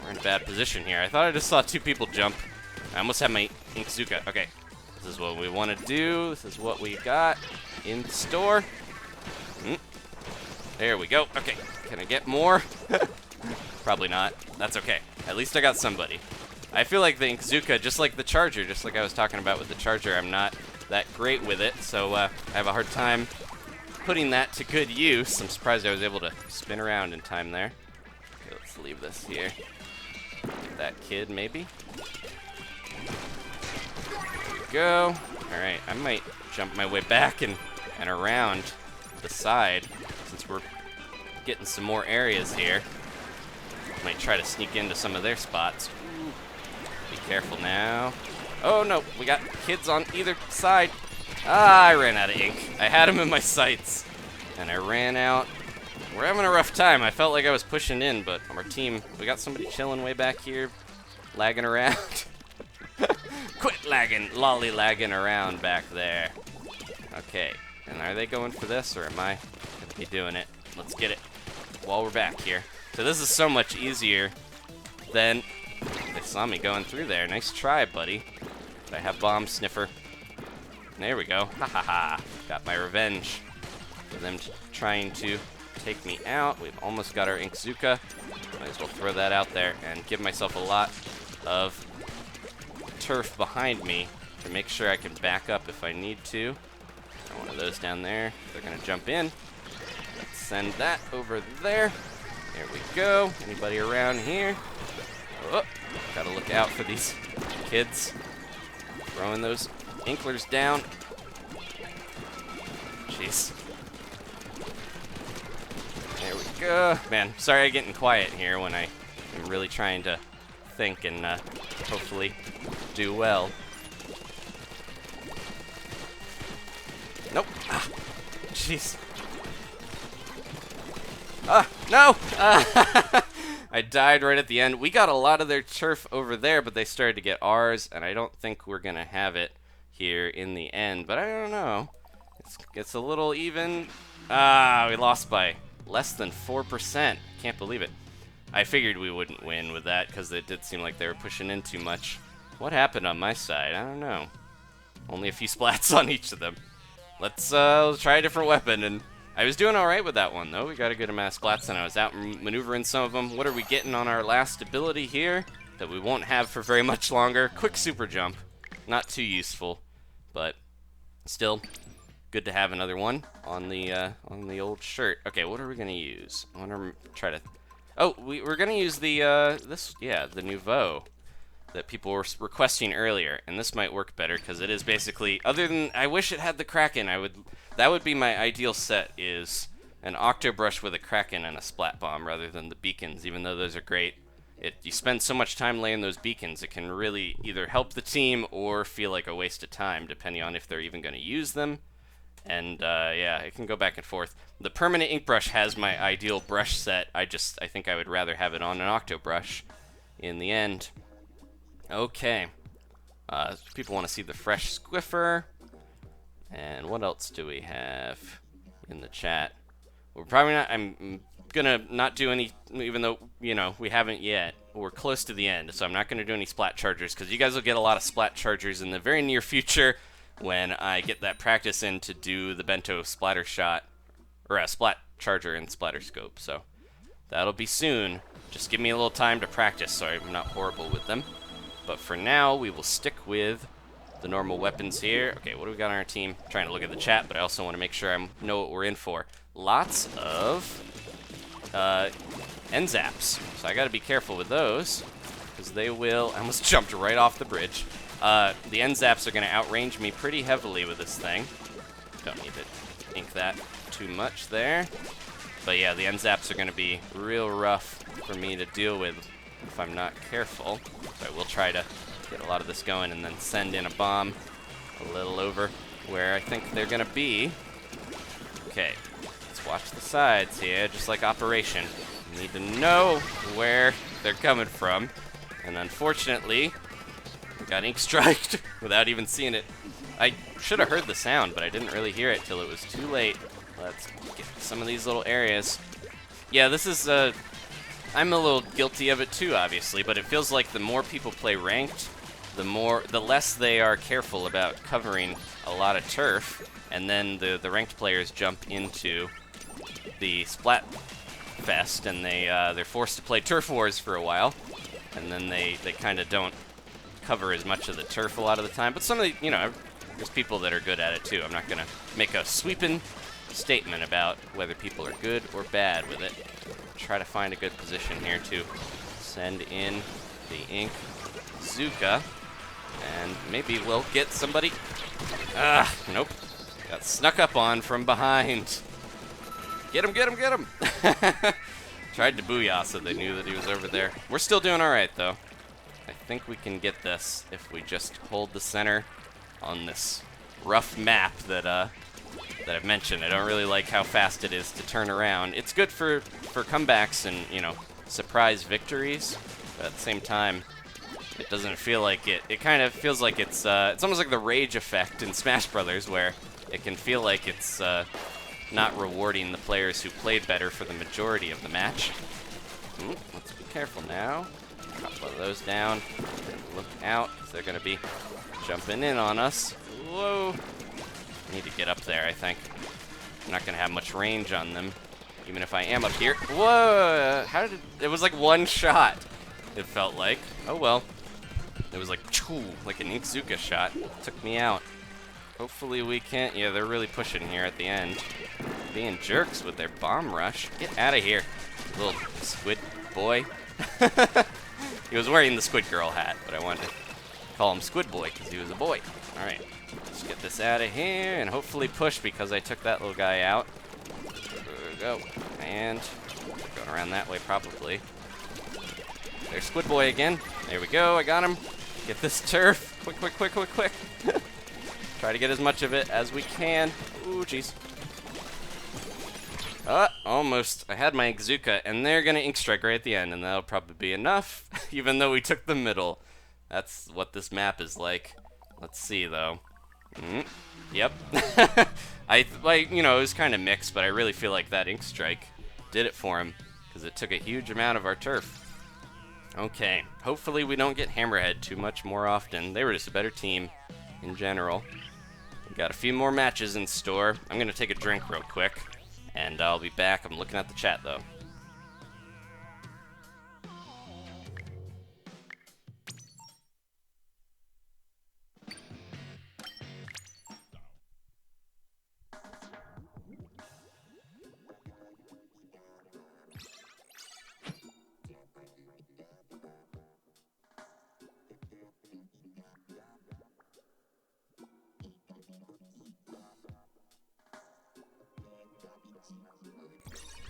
We're in a bad position here. I thought I just saw two people jump. I almost had my Inkzuka. Okay, this is what we want to do. This is what we got in store. There we go. Okay, can I get more? Probably not. That's okay. At least I got somebody. I feel like the Inkzuka, just like the charger, just like I was talking about with the charger, I'm not that great with it, so I have a hard time putting that to good use. I'm surprised I was able to spin around in time there. Okay, let's leave this here. Get that kid, maybe. There we go. Alright, I might jump my way back and around the side, since we're getting some more areas here. Might try to sneak into some of their spots. Ooh. Be careful now. Oh no, we got kids on either side. Ah, I ran out of ink. I had them in my sights, and I ran out. We're having a rough time. I felt like I was pushing in, but our team, we got somebody chilling way back here, lagging around. Quit lagging, lolly-lagging around back there. Okay, and are they going for this, or am I going to be doing it? Let's get it while we're back here. So this is so much easier than... They saw me going through there. Nice try, buddy. But I have Bomb Sniffer. There we go. Ha ha ha. Got my revenge for them trying to take me out. We've almost got our Inkzuka. Might as well throw that out there and give myself a lot of turf behind me to make sure I can back up if I need to. Throw one of those down there. They're going to jump in. Let's send that over there. There we go. Anybody around here? Oh, gotta look out for these kids. Throwing those Inklers down. Jeez. There we go. Man, sorry I'm getting quiet here when I am really trying to think and hopefully do well. Nope. Ah, jeez. No! I died right at the end. We got a lot of their turf over there, but they started to get ours, and I don't think we're going to have it here in the end. But I don't know. It's a little even. Ah, we lost by less than 4%. Can't believe it. I figured we wouldn't win with that, because it did seem like they were pushing in too much. What happened on my side? I don't know. Only a few splats on each of them. Let's try a different weapon, and... I was doing alright with that one, though. We got a good amount of splats, and I was out maneuvering some of them. What are we getting on our last ability here that we won't have for very much longer? Quick super jump. Not too useful, but still good to have another one on the old shirt. Okay, what are we going to use? I want to try to... Oh, we're going to use the, the Nouveau that people were requesting earlier, and this might work better, because it is basically... Other than... I wish it had the Kraken. That would be my ideal set, is an Octobrush with a Kraken and a Splat Bomb rather than the beacons, even though those are great. You spend so much time laying those beacons, it can really either help the team or feel like a waste of time, depending on if they're even going to use them. And, yeah, it can go back and forth. The permanent ink brush has my ideal brush set. I think I would rather have it on an Octobrush in the end. Okay. People want to see the fresh Squiffer. And what else do we have in the chat? We're probably not... I'm gonna not do any, even though, you know, we haven't yet. We're close to the end, so I'm not gonna do any splat chargers, because you guys will get a lot of splat chargers in the very near future when I get that practice in to do the bento splatter shot, or a splat charger and splatter scope, so that'll be soon. Just give me a little time to practice so I'm not horrible with them. But for now, we will stick with the normal weapons here. Okay, what do we got on our team? I'm trying to look at the chat, but I also want to make sure I know what we're in for. Lots of end zaps, so I got to be careful with those, because they will... I almost jumped right off the bridge. The end zaps are going to outrange me pretty heavily with this thing. Don't need to ink that too much there. But yeah, the end zaps are going to be real rough for me to deal with if I'm not careful. So I will try to get a lot of this going and then send in a bomb a little over where I think they're going to be. Okay, let's watch the sides here, just like Operation. You need to know where they're coming from. And unfortunately, we got ink striked without even seeing it. I should have heard the sound, but I didn't really hear it till it was too late. Let's get some of these little areas. Yeah, this is, I'm a little guilty of it too, obviously, but it feels like the more people play ranked, the less they are careful about covering a lot of turf, and then the ranked players jump into the Splatfest, and they're forced to play Turf Wars for a while, and then they kind of don't cover as much of the turf a lot of the time. But some of the, you know, there's people that are good at it too. I'm not gonna make a sweeping statement about whether people are good or bad with it. Try to find a good position here to send in the ink Zuka, and maybe we'll get somebody. Nope. Got snuck up on from behind. Get him, get him, get him! Tried to booyah so they knew that he was over there. We're still doing alright though. I think we can get this if we just hold the center on this rough map that I've mentioned. I don't really like how fast it is to turn around. It's good for comebacks and, you know, surprise victories, but at the same time, it doesn't feel like it. It kind of feels like it's almost like the rage effect in Smash Brothers, where it can feel like it's not rewarding the players who played better for the majority of the match. Let's be careful now. A couple of those down. Look out, they're going to be jumping in on us. Whoa. I need to get up there, I think. I'm not going to have much range on them, even if I am up here. Whoa! How did it was like one shot, it felt like. Oh well. It was like, choo, like an Inkzuka shot. Took me out. Hopefully we can't. Yeah, they're really pushing here at the end. Being jerks with their bomb rush. Get out of here, little squid boy. He was wearing the Squid Girl hat, but I wanted to call him Squid Boy because he was a boy. Alright, let's get this out of here and hopefully push because I took that little guy out. There we go. And going around that way probably. There's Squid Boy again. There we go, I got him. Get this turf. Quick, quick, quick, quick, quick. Try to get as much of it as we can. Ooh, jeez. Almost. I had my Inkzuka, and they're going to Ink Strike right at the end, and that'll probably be enough, even though we took the middle. That's what this map is like. Let's see, though. Yep. You know, it was kind of mixed, but I really feel like that Ink Strike did it for him, because it took a huge amount of our turf. Okay. Hopefully we don't get Hammerhead too much more often. They were just a better team in general. We got a few more matches in store. I'm going to take a drink real quick. And I'll be back. I'm looking at the chat, though.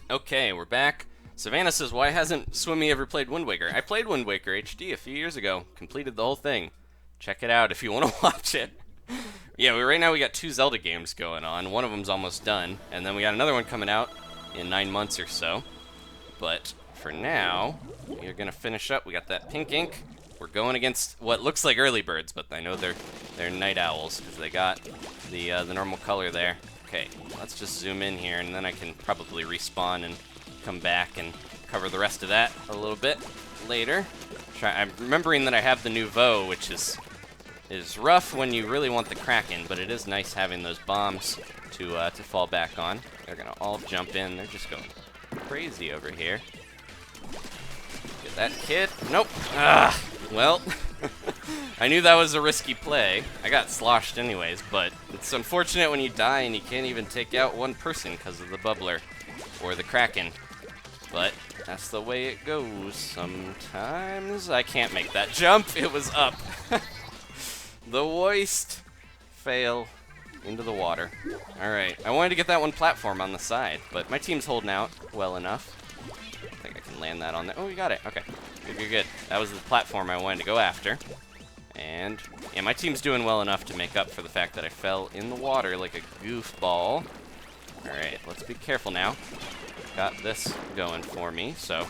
Okay, we're back. Savannah says, why hasn't Swimmy ever played Wind Waker? I played Wind Waker HD a few years ago. Completed the whole thing. Check it out if you want to watch it. Yeah, right now we got 2 Zelda games going on. One of them's almost done. And then we got another one coming out in 9 months or so. But for now, we're going to finish up. We got that pink ink. We're going against what looks like early birds, but I know they're night owls because they got the normal color there. Okay, let's just zoom in here, and then I can probably respawn and come back and cover the rest of that a little bit later. I'm remembering that I have the nouveau, which is rough when you really want the Kraken, but it is nice having those bombs to fall back on. They're gonna all jump in. They're just going crazy over here. Get that kid. Nope. Ah, well, I knew that was a risky play. I got sloshed anyways, but it's unfortunate when you die and you can't even take out one person because of the bubbler or the Kraken. But that's the way it goes sometimes. I can't make that jump. It was up. The worst fail into the water. Alright, I wanted to get that one platform on the side, but my team's holding out well enough. I think I can land that on there. Oh, you got it. Okay, you're good. That was the platform I wanted to go after. And, yeah, my team's doing well enough to make up for the fact that I fell in the water like a goofball. Alright, let's be careful now. Got this going for me, so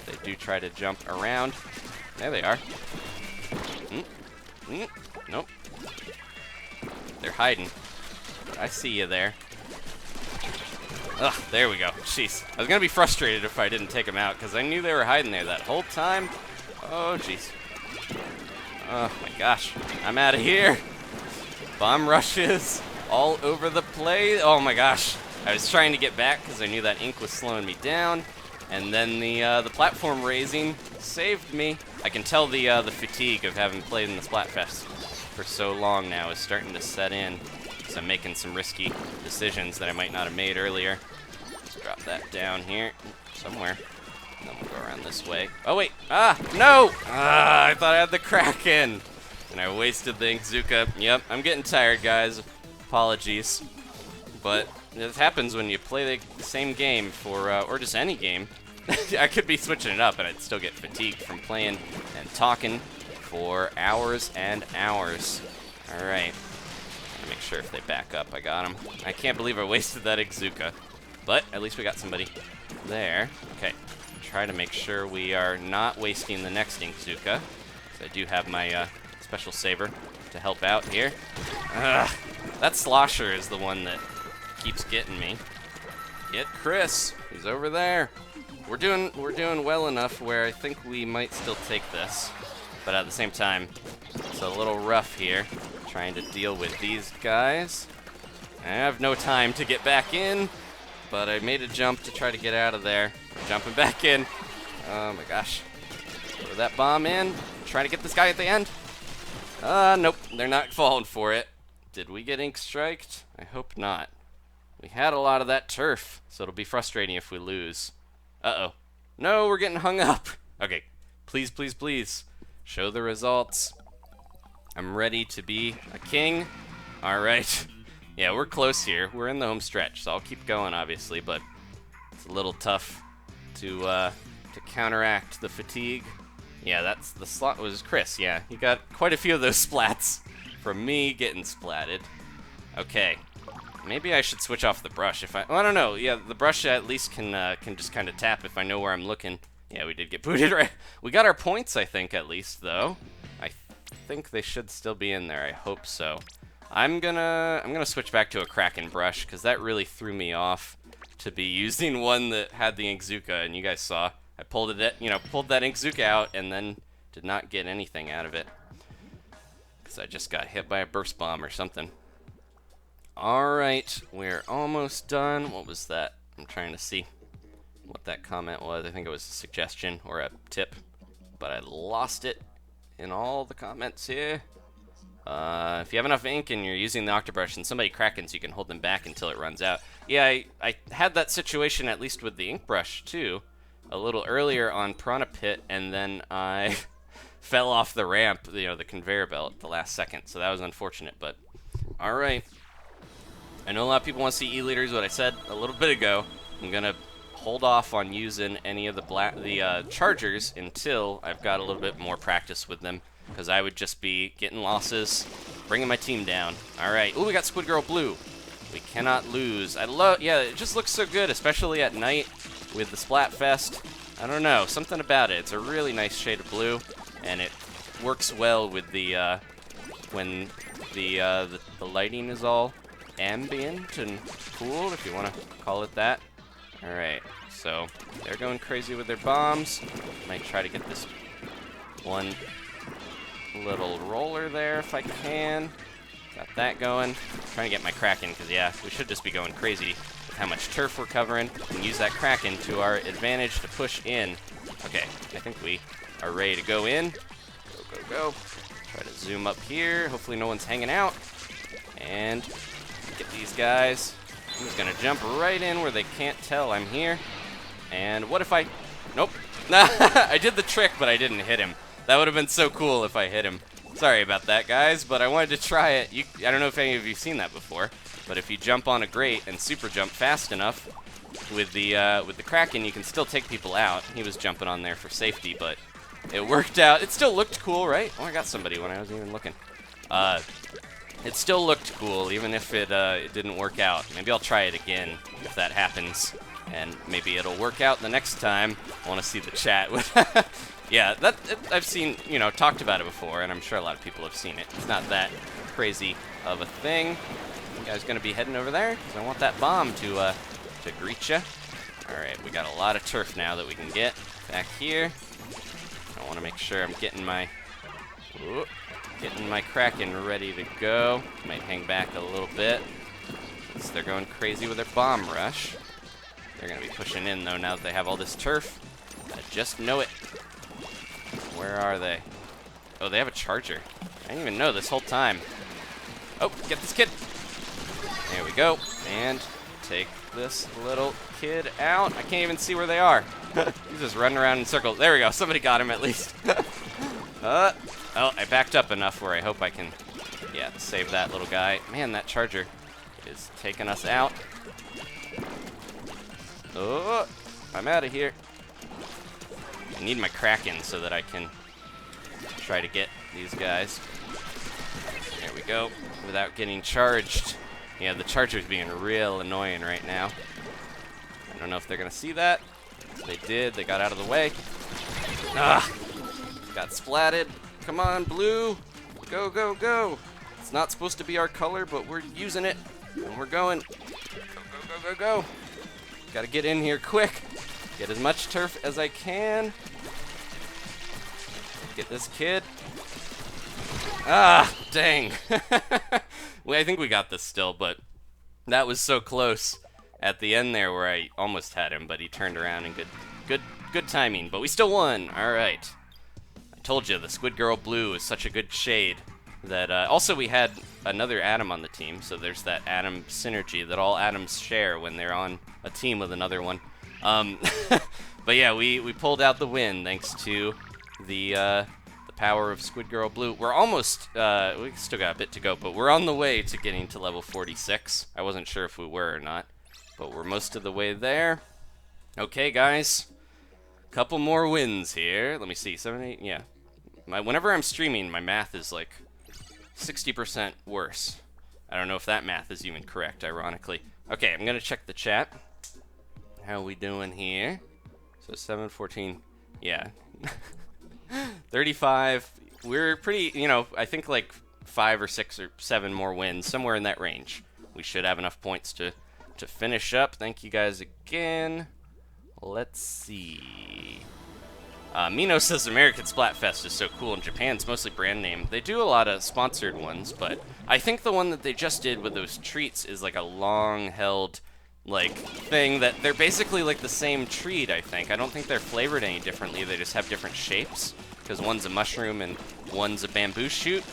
they do try to jump around. There they are. Nope. They're hiding. I see you there. Ugh, there we go. Jeez. I was gonna be frustrated if I didn't take them out, because I knew they were hiding there that whole time. Oh, jeez. Oh, my gosh. I'm out of here. Bomb rushes all over the place. Oh, my gosh. I was trying to get back because I knew that ink was slowing me down. And then the platform raising saved me. I can tell the fatigue of having played in the Splatfest for so long now is starting to set in. So I'm making some risky decisions that I might not have made earlier. Let's drop that down here somewhere. And then we'll go around this way. Oh, wait. Ah, no! Ah, I thought I had the Kraken. And I wasted the Inkzuka. Yep, I'm getting tired, guys. Apologies. But it happens when you play the same game for, or just any game. I could be switching it up and I'd still get fatigued from playing and talking for hours and hours. Alright. Make sure if they back up, I got them. I can't believe I wasted that Inkzuka. But at least we got somebody there. Okay. Try to make sure we are not wasting the next Inkzuka. So I do have my special saber to help out here. Ugh. That Slosher is the one that keeps getting me. Get Chris. He's over there. We're doing well enough where I think we might still take this. But at the same time, it's a little rough here, trying to deal with these guys. I have no time to get back in, but I made a jump to try to get out of there. Jumping back in. Oh my gosh. Throw that bomb in. Try to get this guy at the end. Nope. They're not falling for it. Did we get ink striked? I hope not. We had a lot of that turf, so it'll be frustrating if we lose. Uh-oh. No, we're getting hung up. Okay. Please, please, please. Show the results. I'm ready to be a king. All right. Yeah, we're close here. We're in the home stretch, so I'll keep going, obviously, but it's a little tough to counteract the fatigue. Yeah, that's the slot was Chris. Yeah, he got quite a few of those splats from me getting splatted. Okay. Maybe I should switch off the brush if I don't know. Yeah, the brush at least can just kind of tap if I know where I'm looking. Yeah, we did get booted, right? We got our points, I think, at least, though. I think they should still be in there. I hope so. I'm gonna switch back to a Kraken brush because that really threw me off to be using one that had the Inkzuka, and you guys saw I pulled that Inkzuka out and then did not get anything out of it because I just got hit by a burst bomb or something. All right, we're almost done. What was that? I'm trying to see what that comment was. I think it was a suggestion or a tip, but I lost it in all the comments here. If you have enough ink and you're using the Octobrush and somebody Krakens, you can hold them back until it runs out. Yeah, I had that situation at least with the ink brush too, a little earlier on Piranha Pit, and then I fell off the ramp, the conveyor belt at the last second, so that was unfortunate, but all right. I know a lot of people want to see E-Leaders, what I said a little bit ago. I'm going to hold off on using any of the chargers until I've got a little bit more practice with them, because I would just be getting losses, bringing my team down. All right. Ooh, we got Squid Girl Blue. We cannot lose. Yeah, it just looks so good, especially at night with the Splatfest. I don't know, something about it. It's a really nice shade of blue, and it works well with the when the lighting is all ambient and cool, if you want to call it that. Alright, so they're going crazy with their bombs. Might try to get this one little roller there if I can. Got that going. Trying to get my Kraken, because yeah, we should just be going crazy with how much turf we're covering, and use that Kraken to our advantage to push in. Okay, I think we are ready to go in. Go, go, go. Try to zoom up here. Hopefully no one's hanging out. And get these guys. I'm just gonna jump right in where they can't tell I'm here. And what if I... Nope. I did the trick, but I didn't hit him. That would have been so cool if I hit him. Sorry about that, guys, but I wanted to try it. I don't know if any of you have seen that before, but if you jump on a grate and super jump fast enough with the Kraken, you can still take people out. He was jumping on there for safety, but it worked out. It still looked cool, right? Oh, I got somebody when I wasn't even looking. It still looked cool, even if it didn't work out. Maybe I'll try it again if that happens, and maybe it'll work out the next time. I want to see the chat. Yeah, I've seen, talked about it before, and I'm sure a lot of people have seen it. It's not that crazy of a thing. You guys gonna be heading over there? Because I want that bomb to greet you. All right, we got a lot of turf now that we can get back here. I want to make sure I'm getting my Kraken ready to go. Might hang back a little bit. So they're going crazy with their bomb rush. They're gonna be pushing in though now that they have all this turf. I just know it. Where are they? Oh, they have a charger. I didn't even know this whole time. Oh, get this kid. There we go. And take this little kid out. I can't even see where they are. He's just running around in circles. There we go. Somebody got him at least. Oh, I backed up enough where I hope I can, save that little guy. Man, that charger is taking us out. Oh, I'm out of here. I need my Kraken so that I can try to get these guys. There we go. Without getting charged. Yeah, the charger's being real annoying right now. I don't know if they're going to see that. They did. They got out of the way. Ah! Got splatted. Come on, blue. Go, go, go. It's not supposed to be our color, but we're using it. And we're going. Go, go, go, go, go. Got to get in here quick. Get as much turf as I can. Get this kid. Ah, dang. I think we got this still, but that was so close at the end there where I almost had him, but he turned around and good timing. But we still won. All right. I told you the Squid Girl Blue is such a good shade that also we had another Atom on the team, so there's that Atom synergy that all Atoms share when they're on a team with another one. But yeah, we pulled out the win thanks to the power of Squid Girl Blue. We're almost, we still got a bit to go, but we're on the way to getting to level 46. I wasn't sure if we were or not, but we're most of the way there. Okay, guys, couple more wins here. Let me see, 7, 8, yeah. Whenever I'm streaming, my math is like 60% worse. I don't know if that math is even correct, ironically. Okay, I'm gonna check the chat. How we doing here? So 7, 14, yeah. 35, we're pretty, I think like 5 or 6 or 7 more wins, somewhere in that range. We should have enough points to finish up. Thank you guys again. Let's see. Mino says American Splatfest is so cool, and Japan's mostly brand name. They do a lot of sponsored ones, but I think the one that they just did with those treats is like a long-held thing that they're basically like the same treat, I think. I don't think they're flavored any differently. They just have different shapes because one's a mushroom and one's a bamboo shoot.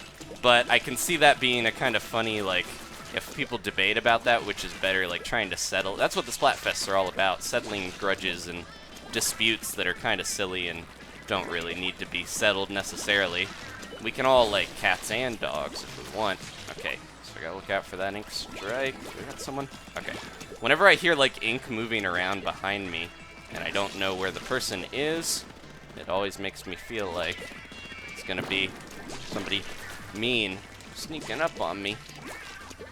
But I can see that being a kind of funny, if people debate about that, which is better, trying to settle. That's what the Splatfests are all about, settling grudges and disputes that are kind of silly and don't really need to be settled necessarily. We can all like cats and dogs if we want. Okay, so I gotta look out for that ink strike. We got someone? Okay. Whenever I hear ink moving around behind me and I don't know where the person is, it always makes me feel like it's gonna be somebody mean sneaking up on me.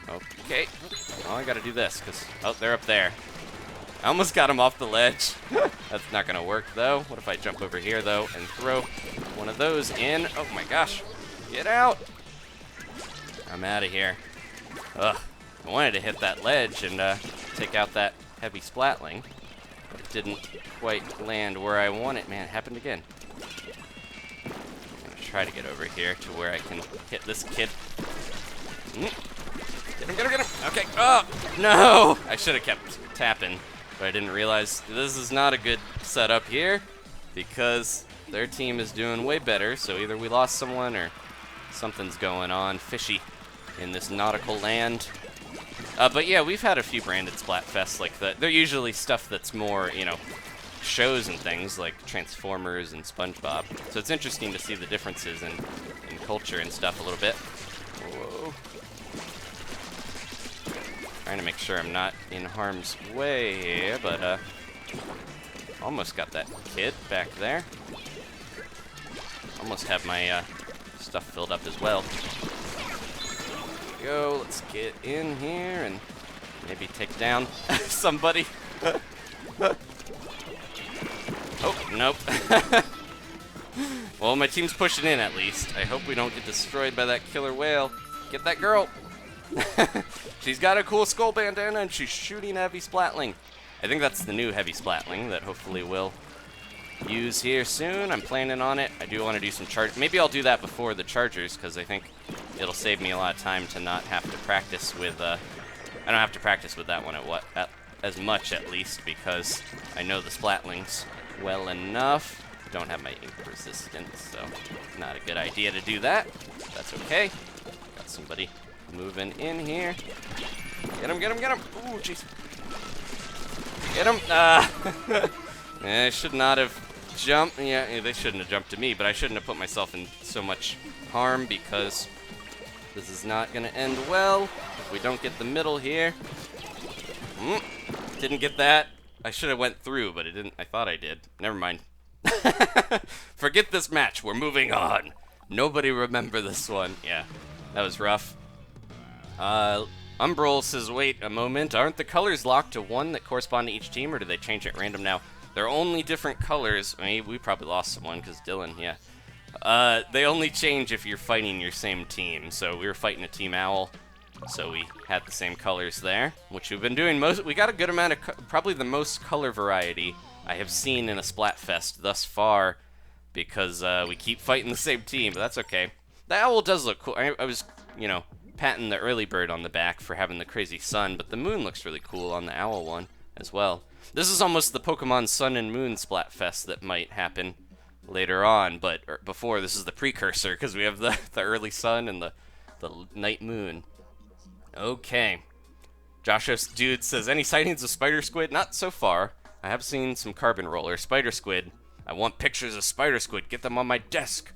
Okay. Oh, I gotta do this because, oh, they're up there. I almost got him off the ledge. That's not gonna work though. What if I jump over here though and throw one of those in? Oh my gosh. Get out. I'm out of here. Ugh. I wanted to hit that ledge and take out that heavy Splatling. It didn't quite land where I want it. Man, it happened again. I'm gonna try to get over here to where I can hit this kid. Get him, get him, get him! Okay, oh, no! I should have kept tapping, but I didn't realize this is not a good setup here because their team is doing way better, so either we lost someone or something's going on fishy in this nautical land. But yeah, we've had a few branded Splatfests like that. They're usually stuff that's more, you know, shows and things like Transformers and SpongeBob. So it's interesting to see the differences in culture and stuff a little bit. Whoa. Trying to make sure I'm not in harm's way here, but almost got that kid back there. Almost have my stuff filled up as well. Go, let's get in here and maybe take down somebody. Oh, nope. Well, my team's pushing in at least. I hope we don't get destroyed by that killer whale. Get that girl. She's got a cool skull bandana and she's shooting heavy Splatling. I think that's the new heavy Splatling that hopefully we'll use here soon. I'm planning on it. I do want to do some charge. Maybe I'll do that before the chargers because I think it'll save me a lot of time to not have to practice with. I don't have to practice with that one as much at least because I know the Splatlings well enough. Don't have my ink resistance, so not a good idea to do that. That's okay. Got somebody moving in here. Get him, get him, get him. Ooh, jeez. Get him. I should not have jumped. Yeah, they shouldn't have jumped to me, but I shouldn't have put myself in so much harm because this is not going to end well if we don't get the middle here. Didn't get that. I should have went through, but it didn't. I thought I did. Never mind. Forget this match. We're moving on. Nobody remember this one. Yeah, that was rough. Umbral says, wait a moment. Aren't the colors locked to one that correspond to each team, or do they change at random now? They're only different colors. I mean, we probably lost someone because Dylan, yeah. They only change if you're fighting your same team. So we were fighting a Team Owl, so we had the same colors there, which we've been doing most. We got a good amount of, probably the most color variety I have seen in a Splatfest thus far, because we keep fighting the same team, but that's okay. The owl does look cool. I was, you know, patting the early bird on the back for having the crazy sun, but the moon looks really cool on the owl one as well. This is almost the Pokemon Sun and Moon Splatfest that might happen later on, but before, this is the precursor, because we have the early sun and the night moon. Okay. Josh's dude says, any sightings of spider squid? Not so far. I have seen some carbon roller. Spider squid. I want pictures of spider squid. Get them on my desk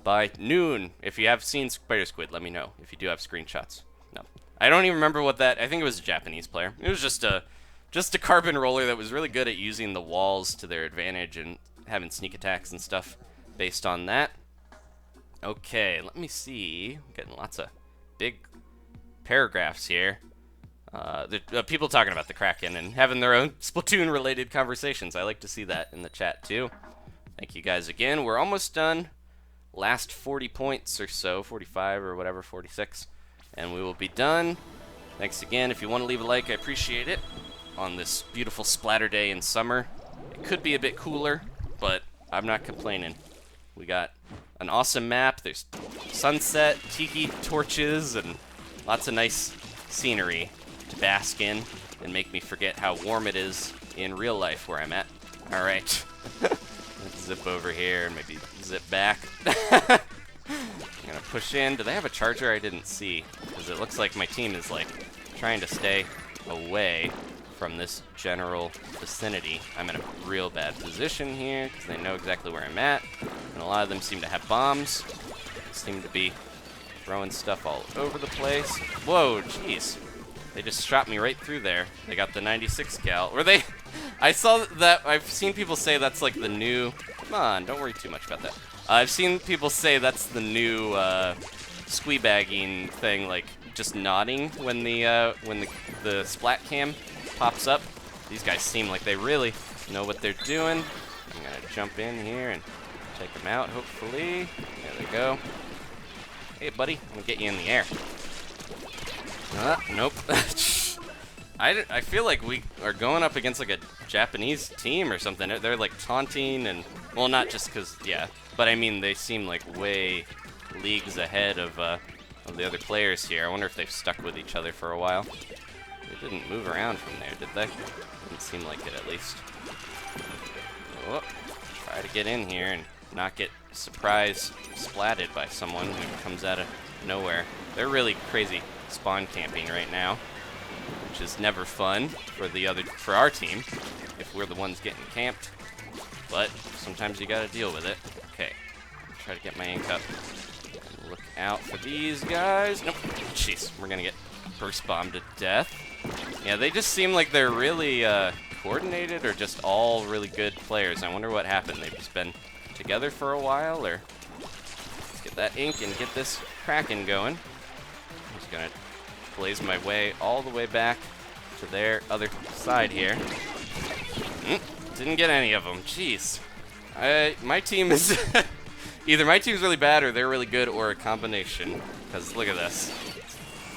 by noon. If you have seen spider squid, let me know. If you do have screenshots. No. I don't even remember what that... I think it was a Japanese player. It was just a carbon roller that was really good at using the walls to their advantage and having sneak attacks and stuff based on that. Okay, let me see. I'm getting lots of big paragraphs here. People talking about the Kraken and having their own Splatoon-related conversations. I like to see that in the chat, too. Thank you guys again. We're almost done. Last 40 points or so, 45 or whatever, 46. And we will be done. Thanks again. If you want to leave a like, I appreciate it. On this beautiful splatter day in summer. It could be a bit cooler, but I'm not complaining. We got an awesome map. There's sunset, tiki torches, and lots of nice scenery to bask in and make me forget how warm it is in real life where I'm at. All right. Let's zip over here and maybe zip back. I'm gonna push in. Do they have a charger? I didn't see, because it looks like my team is like trying to stay away from this general vicinity. I'm in a real bad position here because they know exactly where I'm at, and a lot of them seem to have bombs. They seem to be throwing stuff all over the place. Whoa, jeez. They just shot me right through there. They got the 96 cal. Were they? I saw that. I've seen people say that's like the new. Come on, don't worry too much about that. I've seen people say that's the new squeebagging thing, like just nodding when the splat cam pops up. These guys seem like they really know what they're doing. I'm gonna jump in here and take them out. Hopefully, there they go. Hey, buddy, I'm gonna get you in the air. Nope. I feel like we are going up against like a Japanese team or something. They're like taunting and, well, not just because, yeah, but I mean they seem like way leagues ahead of the other players here. I wonder if they've stuck with each other for a while. They didn't move around from there, did they? Didn't seem like it, at least. Oh, try to get in here and not get surprise splatted by someone who comes out of nowhere. They're really crazy spawn camping right now, which is never fun for our team if we're the ones getting camped. But sometimes you gotta deal with it. Okay, try to get my ink up. Look out for these guys. Nope. Jeez, we're gonna get burst bombed to death. Yeah, they just seem like they're really coordinated or just all really good players. I wonder what happened. They've just been together for a while, or let's get that ink and get this Kraken going. I'm just gonna blaze my way all the way back to their other side here. Didn't get any of them. Jeez. My team is either my team's really bad or they're really good, or a combination. Because look at this.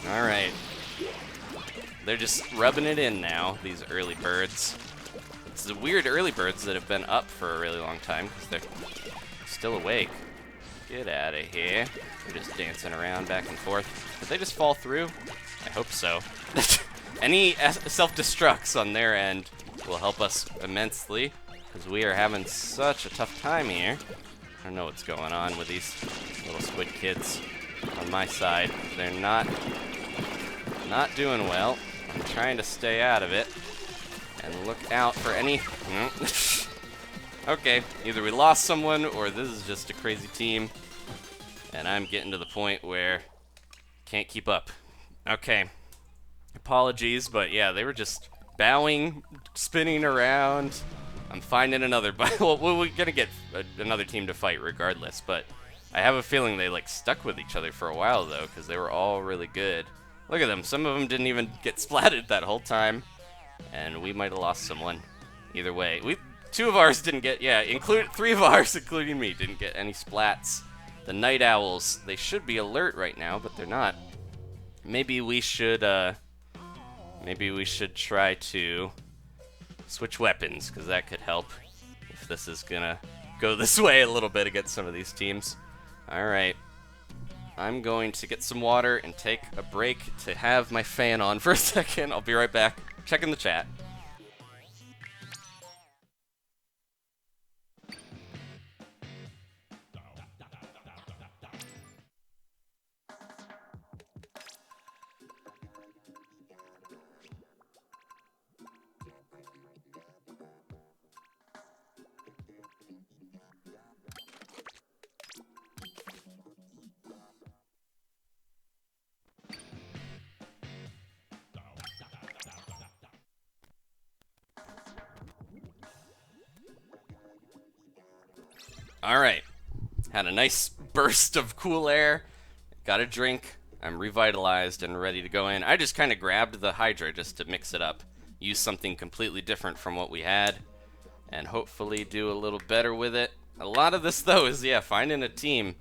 All right. They're just rubbing it in now, these early birds. It's the weird early birds that have been up for a really long time because they're still awake. Get out of here. They're just dancing around back and forth. Did they just fall through? I hope so. Any self-destructs on their end will help us immensely because we are having such a tough time here. I don't know what's going on with these little squid kids on my side. They're not doing well. I'm trying to stay out of it and look out for any... Okay, either we lost someone or this is just a crazy team and I'm getting to the point where can't keep up. Okay, apologies, but yeah, they were just bowing, spinning around. I'm finding another... Well, we're gonna get another team to fight regardless, but I have a feeling they like stuck with each other for a while though, because they were all really good. Look at them. Some of them didn't even get splatted that whole time, and we might have lost someone. Either way, two of ours didn't get. Yeah, three of ours, including me, didn't get any splats. The night owls, they should be alert right now, but they're not. Maybe we should try to switch weapons, because that could help if this is gonna go this way a little bit against some of these teams. All right. I'm going to get some water and take a break to have my fan on for a second. I'll be right back. Checking the chat. Alright, had a nice burst of cool air, got a drink, I'm revitalized and ready to go in. I just kind of grabbed the Hydra just to mix it up, use something completely different from what we had, and hopefully do a little better with it. A lot of this though is, yeah, finding a team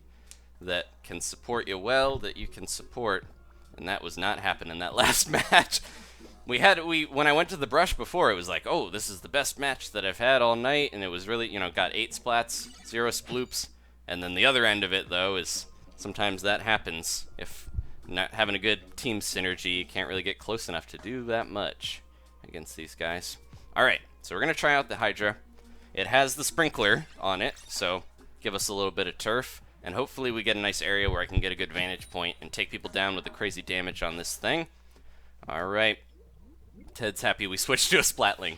that can support you well, that you can support, and that was not happening that last match. When I went to the brush before, it was like, oh, this is the best match that I've had all night, and it was really, you know, got 8 splats, 0 sploops, and then the other end of it, though, is sometimes that happens. If not having a good team synergy, you can't really get close enough to do that much against these guys. Alright, so we're going to try out the Hydra. It has the sprinkler on it, so give us a little bit of turf, and hopefully we get a nice area where I can get a good vantage point and take people down with the crazy damage on this thing. Alright. Ted's happy we switched to a Splatling.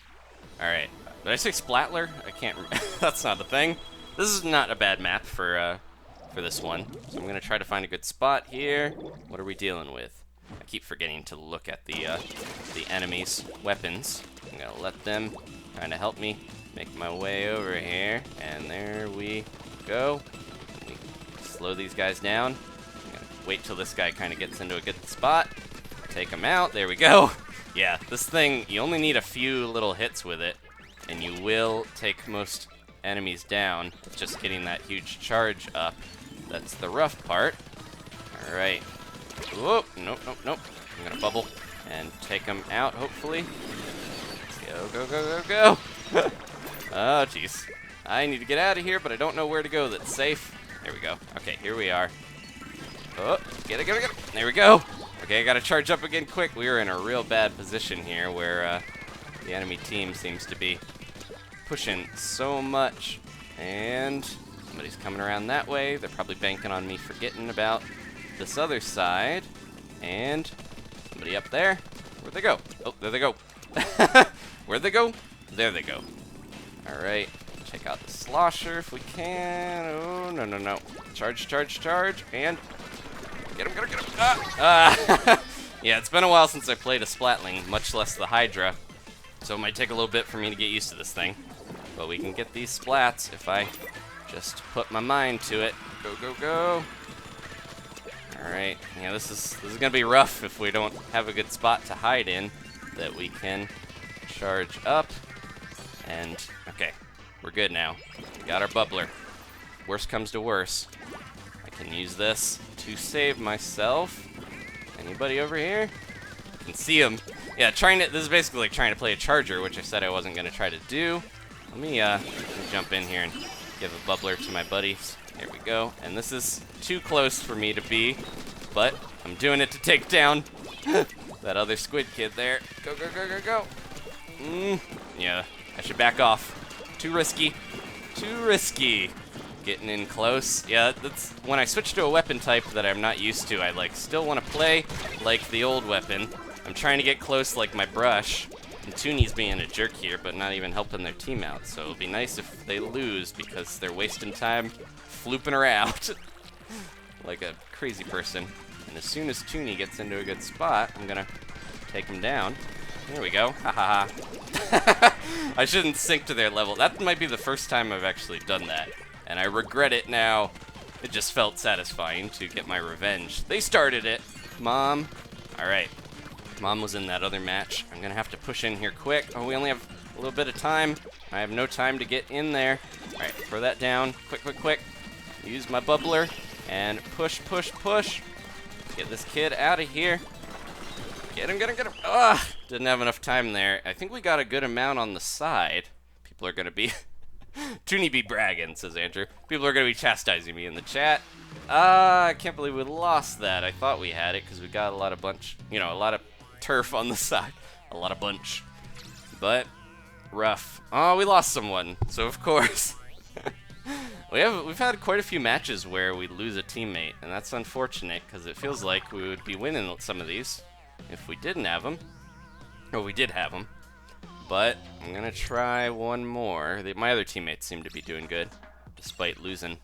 Alright. Did I say Splatler? I can't remember. That's not a thing. This is not a bad map for this one. So I'm going to try to find a good spot here. What are we dealing with? I keep forgetting to look at the enemy's weapons. I'm going to let them kind of help me make my way over here. And there we go. Let me slow these guys down. I'm going to wait till this guy kind of gets into a good spot. Take him out. There we go. Yeah, this thing, you only need a few little hits with it, and you will take most enemies down. It's just getting that huge charge up. That's the rough part. Alright. Whoa, nope, nope, nope. I'm gonna bubble. and take them out, hopefully. Go, go, go, go, go! Oh, jeez. I need to get out of here, but I don't know where to go that's safe. There we go. Okay, here we are. Oh, get it, get it, get it. There we go. Okay, I gotta charge up again quick. We are in a real bad position here where the enemy team seems to be pushing so much. And somebody's coming around that way. They're probably banking on me forgetting about this other side. And somebody up there. Where'd they go? Oh, there they go. Where'd they go? There they go. Alright, check out the slosher if we can. Oh, no, no, no. Charge, charge, charge, and get him, get him, get him. Ah! Yeah, it's been a while since I played a Splatling, much less the Hydra. So it might take a little bit for me to get used to this thing. But we can get these splats if I just put my mind to it. Go, go, go. Alright, yeah, this is gonna be rough if we don't have a good spot to hide in that we can charge up. And, okay, we're good now. We got our bubbler. Worst comes to worst. I can use this to save myself. Anybody over here? I can see him. Yeah, this is basically like trying to play a charger, which I said I wasn't going to try to do. Let me jump in here and give a bubbler to my buddies. There we go. And this is too close for me to be, but I'm doing it to take down that other squid kid there. Go, go, go, go, go. Yeah, I should back off. Too risky. Too risky. Getting in close. Yeah, that's when I switch to a weapon type that I'm not used to. I still want to play like the old weapon. I'm trying to get close like my brush. And Toonie's being a jerk here, but not even helping their team out. So it'll be nice if they lose because they're wasting time flooping around like a crazy person. And as soon as Toonie gets into a good spot, I'm gonna take him down. There we go. Ha ha ha. I shouldn't sink to their level. That might be the first time I've actually done that. And I regret it now. It just felt satisfying to get my revenge. They started it. Mom. Alright. Mom was in that other match. I'm gonna have to push in here quick. Oh, we only have a little bit of time. I have no time to get in there. Alright, throw that down. Quick, quick, quick. Use my bubbler. And push, push, push. Get this kid out of here. Get him, get him, get him. Ugh! Didn't have enough time there. I think we got a good amount on the side. People are gonna be... Toonie be bragging, says Andrew. People are gonna be chastising me in the chat. I can't believe we lost that. I thought we had it because we got a lot of a lot of turf on the side. A lot of bunch. But, rough. Oh, we lost someone. So, of course. We've had quite a few matches where we lose a teammate, and that's unfortunate because it feels like we would be winning some of these if we didn't have them. Or we did have them. But I'm going to try one more. My other teammates seem to be doing good, despite losing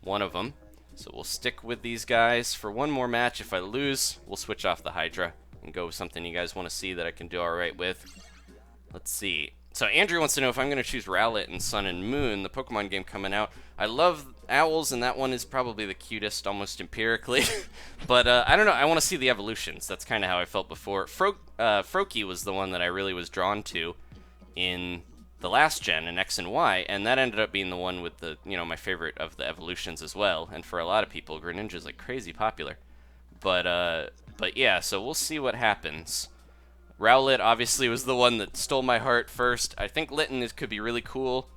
one of them. So we'll stick with these guys for one more match. If I lose, we'll switch off the Hydra and go with something you guys want to see that I can do alright with. Let's see. So Andrew wants to know if I'm going to choose Rowlet in Sun and Moon, the Pokemon game coming out. I love owls, and that one is probably the cutest, almost empirically. But I don't know. I want to see the evolutions. That's kind of how I felt before. Froakie was the one that I really was drawn to in the last gen in X and Y, and that ended up being the one with the, my favorite of the evolutions as well. And for a lot of people, Greninja's like crazy popular. But yeah, so we'll see what happens. Rowlet obviously was the one that stole my heart first. I think Litten could be really cool,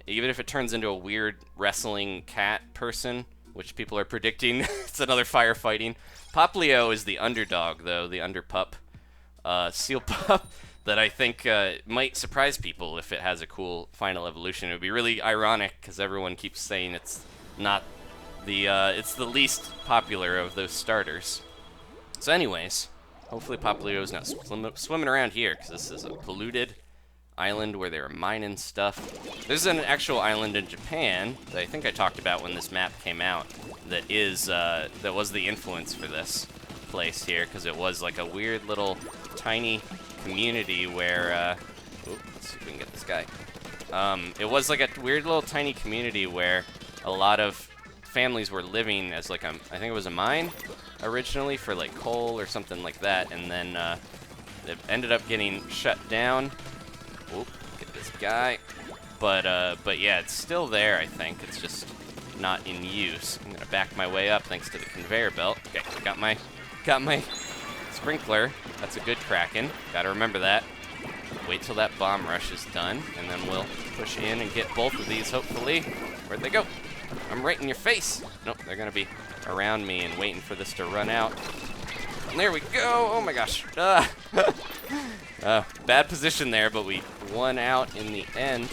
even if it turns into a weird wrestling cat person, which people are predicting. It's another firefighting. Poplio is the underdog, though, the underpup, seal pup, that I think might surprise people if it has a cool final evolution. It would be really ironic because everyone keeps saying it's not it's the least popular of those starters. So anyways, hopefully Poplio's not swimming around here, because this is a polluted island where they were mining stuff. There's an actual island in Japan that I think I talked about when this map came out that was the influence for this place here, because it was like a weird little tiny community where... let's see if we can get this guy. It was like a weird little tiny community where a lot of families were living as like I think it was a mine originally for like coal or something like that, and then it ended up getting shut down. Oop, get this guy. But yeah, it's still there, I think. It's just not in use. I'm gonna back my way up thanks to the conveyor belt. Okay, got my sprinkler. That's a good Kraken. Gotta remember that. Wait till that bomb rush is done, and then we'll push in and get both of these, hopefully. Where'd they go? I'm right in your face. Nope, they're gonna be around me and waiting for this to run out. And there we go. Oh my gosh. Bad position there, but we won out in the end.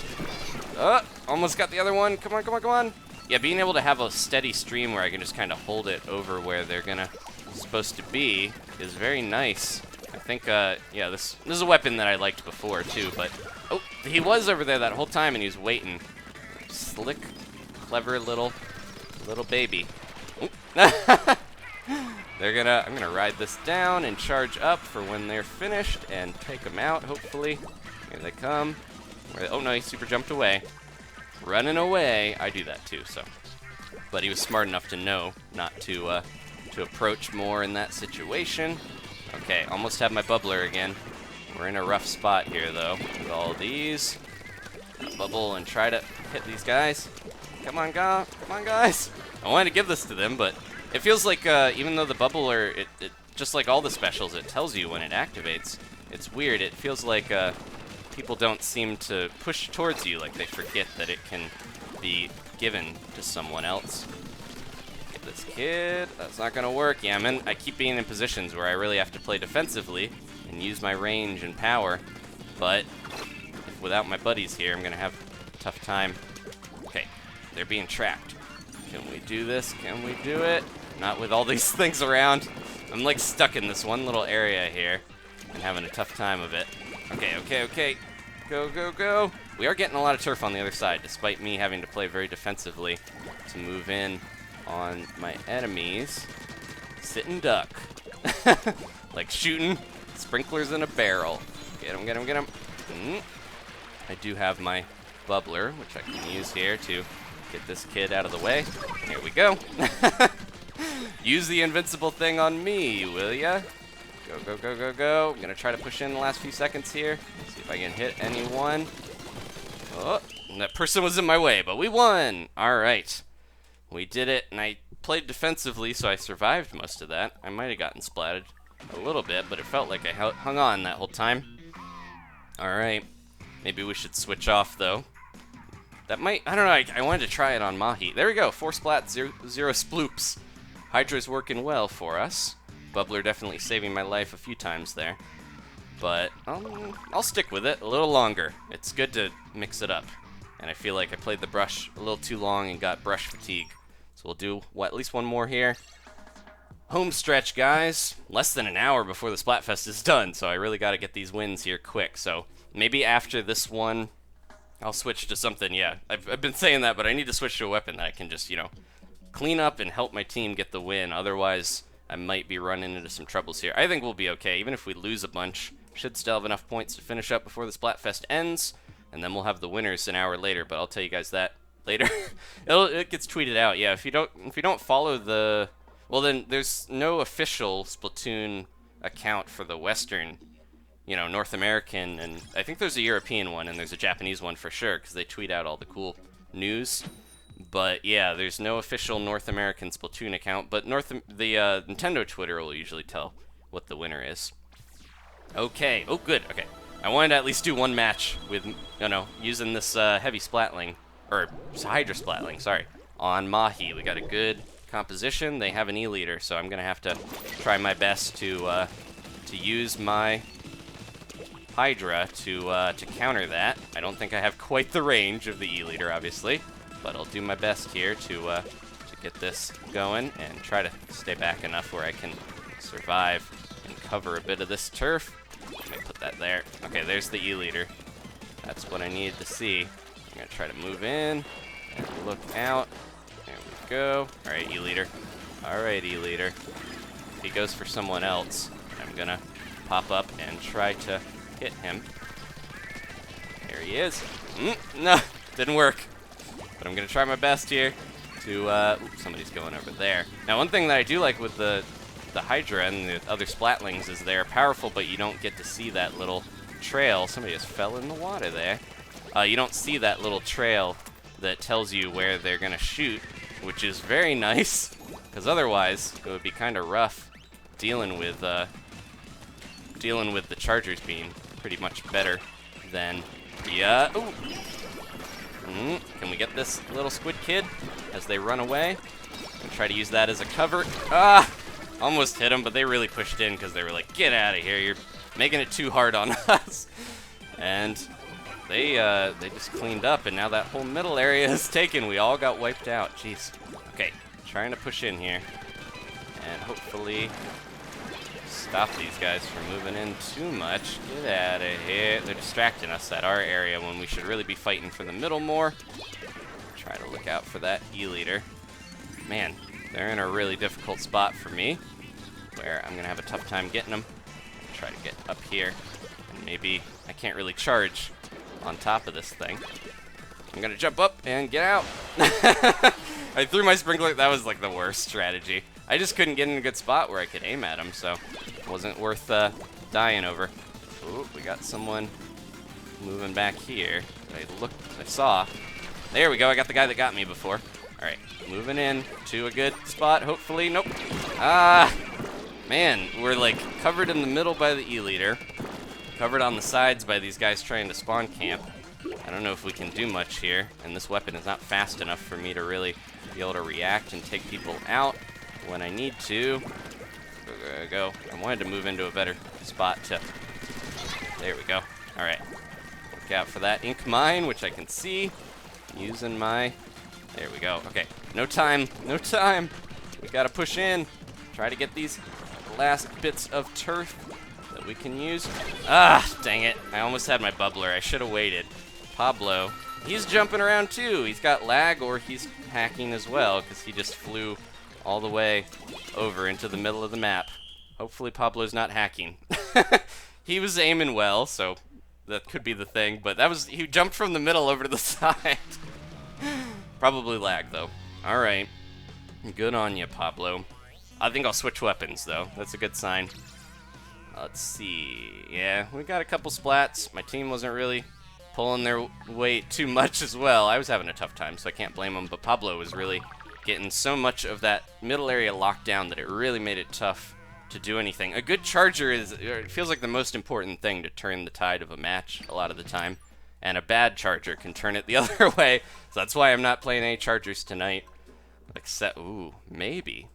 Almost got the other one. Come on, come on, come on. Yeah, being able to have a steady stream where I can just kind of hold it over where they're supposed to be is very nice. I think, yeah, this is a weapon that I liked before too, but oh, he was over there that whole time and he was waiting. Slick, clever little baby. I'm gonna ride this down and charge up for when they're finished and take them out, hopefully. Here they come. Oh no, he super jumped away. Running away. I do that too, so. But he was smart enough to know not to approach more in that situation. Okay, almost have my bubbler again. We're in a rough spot here though. With all these. Bubble and try to hit these guys. Come on, guys. I wanted to give this to them, but it feels like even though the bubbler, it just like all the specials, it tells you when it activates. It's weird. It feels like people don't seem to push towards you, like they forget that it can be given to someone else. Get this kid. That's not gonna work. Yeah, I keep being in positions where I really have to play defensively and use my range and power, but without my buddies here, I'm gonna have a tough time. Okay, they're being trapped. Can we do this? Can we do it? Not with all these things around. I'm like stuck in this one little area here and having a tough time of it. Okay. Go. We are getting a lot of turf on the other side, despite me having to play very defensively to move in on my enemies. Sit and duck. Like shooting sprinklers in a barrel. Get him. I do have my bubbler, which I can use here to get this kid out of the way. Here we go. Use the invincible thing on me, will ya? Go. I'm gonna try to push in the last few seconds here. See if I can hit anyone. Oh, that person was in my way, but we won! Alright. We did it, and I played defensively, so I survived most of that. I might have gotten splatted a little bit, but it felt like I hung on that whole time. Alright. Maybe we should switch off, though. That might, I don't know, I wanted to try it on Mahi. There we go, 4 splat, 0 sploops. Hydra's working well for us. Bubbler definitely saving my life a few times there. But I'll stick with it a little longer. It's good to mix it up. And I feel like I played the brush a little too long and got brush fatigue. So we'll do, at least one more here. Home stretch, guys. Less than an hour before the Splatfest is done, so I really got to get these wins here quick. So maybe after this one, I'll switch to something. Yeah, I've been saying that, but I need to switch to a weapon that I can just, clean up and help my team get the win. Otherwise, I might be running into some troubles here. I think we'll be okay. Even if we lose a bunch, should still have enough points to finish up before the Splatfest ends, and then we'll have the winners an hour later, but I'll tell you guys that later. It gets tweeted out. Yeah, if you don't follow the... Well, then there's no official Splatoon account for the Western, North American, and I think there's a European one, and there's a Japanese one for sure, because they tweet out all the cool news. But yeah, there's no official North American Splatoon account, but the Nintendo Twitter will usually tell what the winner is. Okay. Oh, good. Okay. I wanted to at least do one match with, using this heavy Splatling, or Hydra Splatling, sorry, on Mahi. We got a good composition. They have an E-liter, so I'm gonna have to try my best to use my Hydra to counter that. I don't think I have quite the range of the E-liter, obviously, but I'll do my best here to get this going and try to stay back enough where I can survive and cover a bit of this turf. Let me put that there. Okay, there's the E-liter. That's what I needed to see. I'm gonna try to move in and look out. There we go. All right, E-liter. All right, E-liter. If he goes for someone else, I'm gonna pop up and try to hit him. There he is. No, didn't work. But I'm gonna try my best here to, oops, somebody's going over there. Now, one thing that I do like with the Hydra and the other Splatlings is they're powerful, but you don't get to see that little trail. Somebody just fell in the water there. You don't see that little trail that tells you where they're gonna shoot, which is very nice, because otherwise it would be kind of rough dealing with dealing with the chargers being pretty much better than the, ooh. Can we get this little squid kid as they run away? And try to use that as a cover. Ah! Almost hit them, but they really pushed in because they were like, get out of here, you're making it too hard on us. And they just cleaned up, and now that whole middle area is taken. We all got wiped out. Jeez. Okay, trying to push in here. And hopefully stop these guys from moving in too much. Get out of here. They're distracting us at our area when we should really be fighting for the middle more. Try to look out for that E-leader. Man, they're in a really difficult spot for me, where I'm going to have a tough time getting them. Try to get up here. And maybe I can't really charge on top of this thing. I'm going to jump up and get out. I threw my sprinkler. That was like the worst strategy. I just couldn't get in a good spot where I could aim at him, so it wasn't worth dying over. Ooh, we got someone moving back here. I saw. There we go. I got the guy that got me before. All right, moving in to a good spot, hopefully. Nope. Ah, man, we're like covered in the middle by the E-leader, covered on the sides by these guys trying to spawn camp. I don't know if we can do much here, and this weapon is not fast enough for me to really be able to react and take people out when I need to. There we go. I wanted to move into a better spot to... There we go. All right. Look out for that ink mine, which I can see. Using my... There we go. Okay. No time. No time. We gotta push in. Try to get these last bits of turf that we can use. Ah, dang it. I almost had my bubbler. I should have waited. Pablo, he's jumping around too. He's got lag, or he's hacking as well, because he just flew all the way over into the middle of the map. Hopefully Pablo's not hacking. He was aiming well, so that could be the thing, but that was, he jumped from the middle over to the side. Probably lag, though. All right. Good on you, Pablo. I think I'll switch weapons, though. That's a good sign. Let's see. Yeah, we got a couple splats. My team wasn't really pulling their weight too much as well. I was having a tough time, so I can't blame them, but Pablo was really getting so much of that middle area locked down that it really made it tough to do anything. A good charger is, it feels like the most important thing to turn the tide of a match a lot of the time, and a bad charger can turn it the other way, so that's why I'm not playing any chargers tonight. Except, ooh, maybe.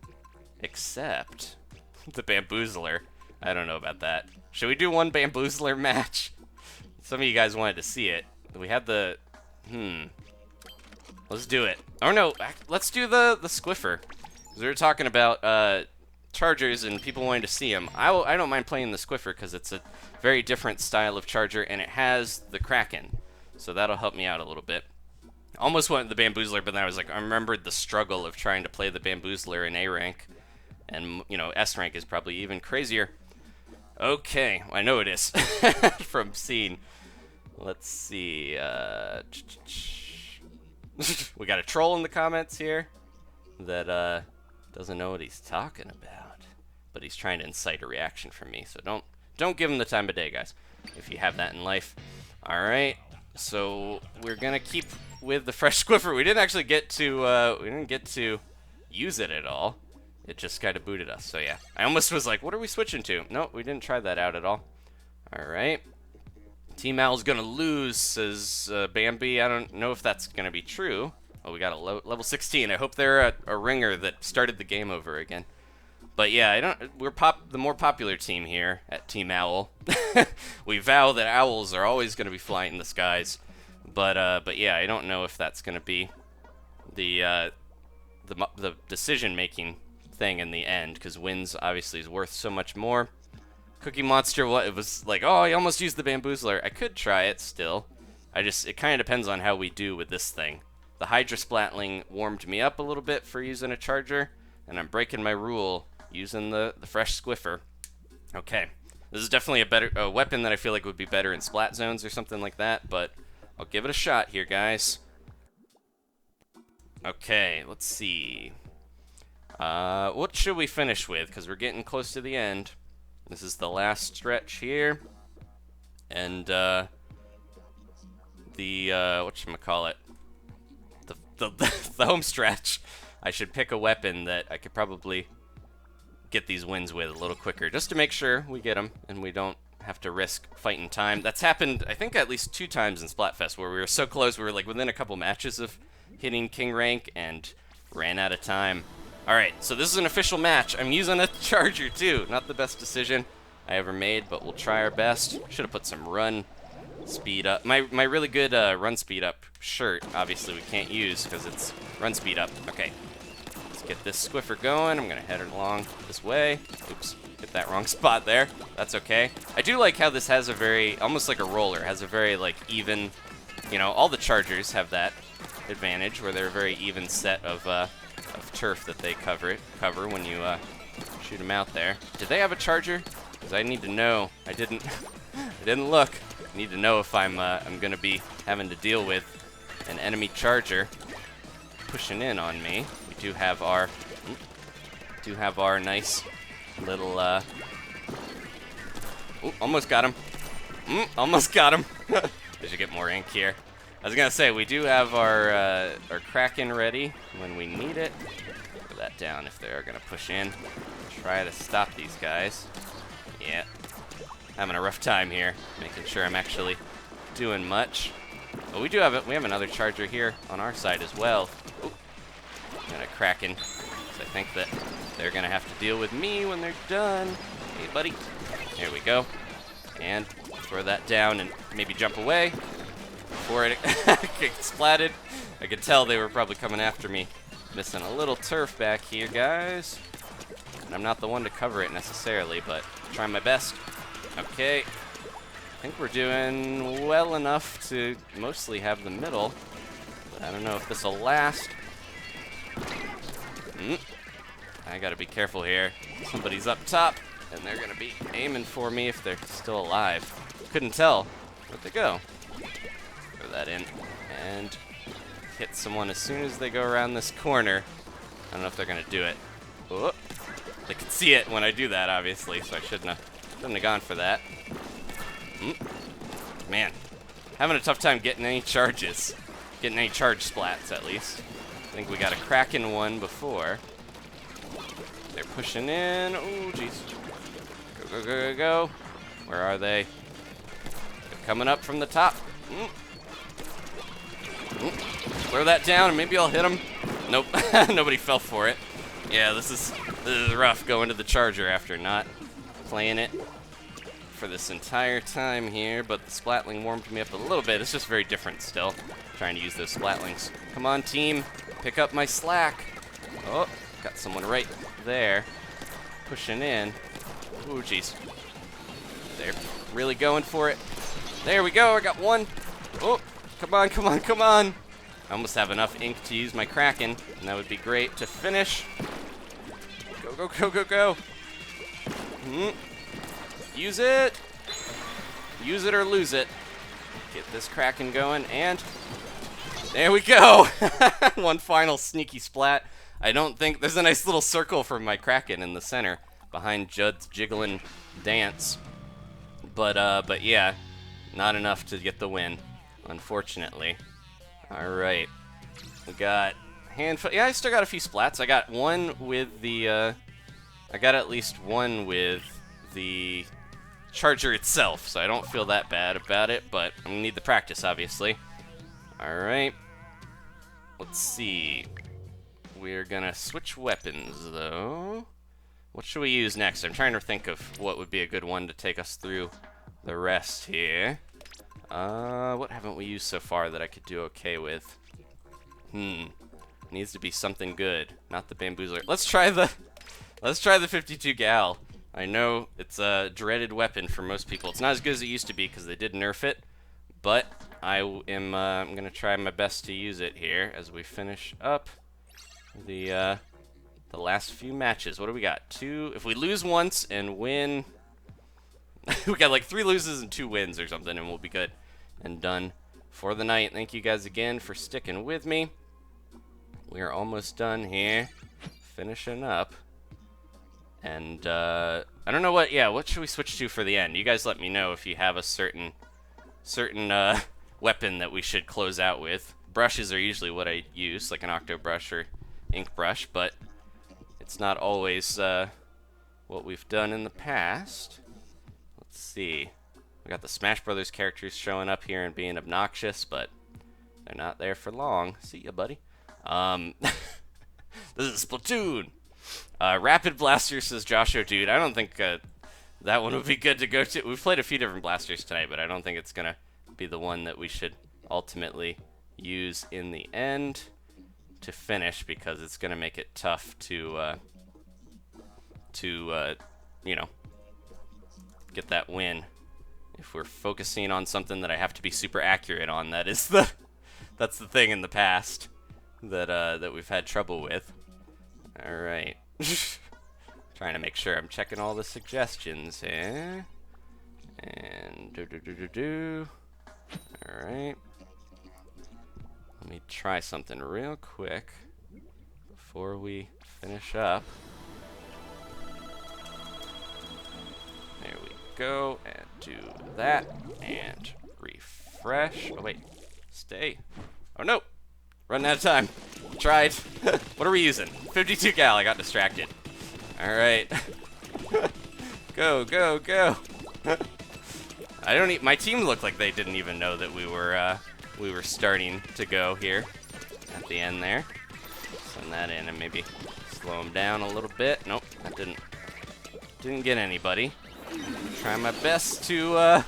Except the Bamboozler. I don't know about that. Should we do one Bamboozler match? Some of you guys wanted to see it. We had the, let's do it. Oh no, let's do the Squiffer. We were talking about chargers and people wanting to see them. I don't mind playing the Squiffer because it's a very different style of charger and it has the Kraken. So that'll help me out a little bit. Almost went the Bamboozler, but then I was like, I remembered the struggle of trying to play the Bamboozler in A rank. And, you know, S rank is probably even crazier. Okay, I know it is from seeing. Let's see. We got a troll in the comments here that doesn't know what he's talking about, but he's trying to incite a reaction from me. So don't give him the time of day, guys, if you have that in life. All right, so we're gonna keep with the fresh Squiffer. We didn't actually get to use it at all. It just kind of booted us. So yeah, I almost was like, what are we switching to? No, we didn't try that out at all. All right. Team Owl's gonna lose, says Bambi. I don't know if that's gonna be true. Oh, we got a level 16. I hope they're a ringer that started the game over again. But yeah, we're the more popular team here at Team Owl. We vow that owls are always gonna be flying in the skies. But yeah, I don't know if that's gonna be the decision-making thing in the end, because wins obviously is worth so much more. Cookie Monster, it was like, oh, I almost used the Bamboozler. I could try it still. It kind of depends on how we do with this thing. The Hydra Splatling warmed me up a little bit for using a charger, and I'm breaking my rule using the fresh Squiffer. Okay, this is definitely a weapon that I feel like would be better in splat zones or something like that, but I'll give it a shot here, guys. Okay, let's see. What should we finish with? Because we're getting close to the end. This is the last stretch here. And, whatchamacallit? The home stretch. I should pick a weapon that I could probably get these wins with a little quicker, just to make sure we get them and we don't have to risk fighting time. That's happened, I think, at least 2 times in Splatfest, where we were so close, we were like within a couple matches of hitting King rank and ran out of time. Alright, so this is an official match. I'm using a charger too. Not the best decision I ever made, but we'll try our best. Should have put some run speed up. My really good run speed up shirt, obviously we can't use because it's run speed up. Okay, let's get this squiffer going. I'm gonna head it along this way. Oops, hit that wrong spot there. That's okay. I do like how this has a very, almost like a roller, has a very like even, you know, all the chargers have that advantage where they're a very even set of turf that they cover when you shoot them out there. Did they have a charger? Because I need to know. I didn't I didn't look. I need to know if I'm gonna be having to deal with an enemy charger pushing in on me. We do have our nice little ooh, almost got him. Almost got him. I should get more ink here. I was gonna say we do have our Kraken ready when we need it. Put that down if they're gonna push in. Try to stop these guys. Yeah, having a rough time here, making sure I'm actually doing much. But we do have it. We have another charger here on our side as well. Ooh, got a Kraken. So I think that they're gonna have to deal with me when they're done. Hey, buddy. Here we go. And throw that down and maybe jump away before it gets splatted. I could tell they were probably coming after me. Missing a little turf back here, guys. And I'm not the one to cover it necessarily, but trying my best. Okay. I think we're doing well enough to mostly have the middle. But I don't know if this will last. I gotta be careful here. Somebody's up top, and they're gonna be aiming for me if they're still alive. Couldn't tell. Where'd they go? Throw that in. And hit someone as soon as they go around this corner. I don't know if they're gonna do it. Oh. They can see it when I do that, obviously, so I shouldn't have gone for that. Man, having a tough time getting any charges. Getting any charge splats, at least. I think we got a Kraken one before. They're pushing in. Oh, jeez. Go, go, go, go, go. Where are they? They're coming up from the top. Throw that down, and maybe I'll hit them. Nope. Nobody fell for it. Yeah, this is rough going to the charger after not playing it for this entire time here, but the Splatling warmed me up a little bit. It's just very different still, trying to use those Splatlings. Come on, team. Pick up my slack. Oh, got someone right there pushing in. Ooh, jeez. They're really going for it. There we go. I got one. Oh, come on, come on, come on. I almost have enough ink to use my Kraken, and that would be great to finish. Go, go, go, go, go. Use it. Use it or lose it. Get this Kraken going, and there we go. One final sneaky splat. I don't think there's a nice little circle for my Kraken in the center behind Judd's jiggling dance. But yeah, not enough to get the win, unfortunately. All right, we got handful. Yeah, I still got a few splats. I got one with the. I got at least one with the charger itself, so I don't feel that bad about it. But I'm gonna need the practice, obviously. All right. Let's see. We're gonna switch weapons, though. What should we use next? I'm trying to think of what would be a good one to take us through the rest here. What haven't we used so far that I could do okay with? Needs to be something good, not the bamboozler. Let's try the 52 gal. I know it's a dreaded weapon for most people. It's not as good as it used to be because they did nerf it, but I'm gonna try my best to use it here as we finish up the last few matches. What do we got? 2. If we lose once and win, we got like 3 loses and 2 wins or something, and we'll be good and done for the night. Thank you guys again for sticking with me. We are almost done here, finishing up. And I don't know what should we switch to for the end? You guys let me know if you have a certain weapon that we should close out with. Brushes are usually what I use, like an octo brush or ink brush, but it's not always what we've done in the past. Let's see. We got the Smash Brothers characters showing up here and being obnoxious, but they're not there for long. See ya, buddy. This is Splatoon. Rapid Blaster, says Joshua Dude. I don't think that one would be good to go to. We've played a few different blasters tonight, but I don't think it's going to be the one that we should ultimately use in the end to finish, because it's going to make it tough to you know, get that win. If we're focusing on something that I have to be super accurate on, that's the thing in the past that we've had trouble with. All right. Trying to make sure I'm checking all the suggestions here. And all right. Let me try something real quick before we finish up. There we go, and do that, and refresh. Oh wait, stay. Oh no, running out of time. Tried. What are we using? 52 cal, I got distracted. All right. Go, go, go. I don't my team looked like they didn't even know that we were starting to go here at the end there. Send that in and maybe slow them down a little bit. Nope, that didn't get anybody. Try my best to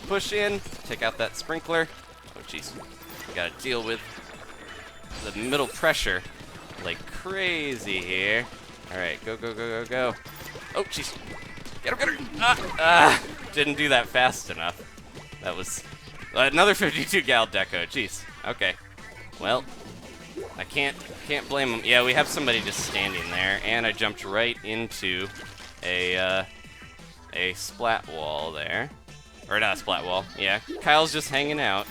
push in, take out that sprinkler. Oh jeez, gotta deal with the middle pressure like crazy here. All right, go, go, go, go, go. Oh jeez, get her! Didn't do that fast enough. That was another 52 gal deco. Jeez. Okay. Well, I can't blame them. Yeah, we have somebody just standing there, and I jumped right into a splat wall there. Or not a splat wall. Yeah, Kyle's just hanging out.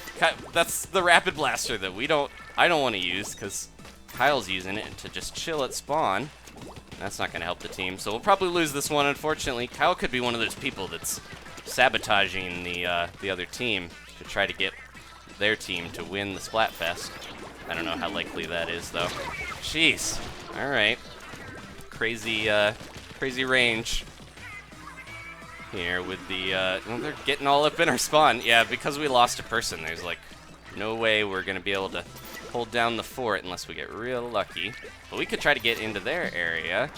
That's the rapid blaster that I don't want to use, because Kyle's using it to just chill at spawn. That's not going to help the team, so we'll probably lose this one, unfortunately. Kyle could be one of those people that's sabotaging the other team to try to get their team to win the Splatfest. I don't know how likely that is, though. Jeez. All right. Crazy range here with the, well, they're getting all up in our spawn. Yeah, because we lost a person, there's like no way we're going to be able to hold down the fort unless we get real lucky. But we could try to get into their area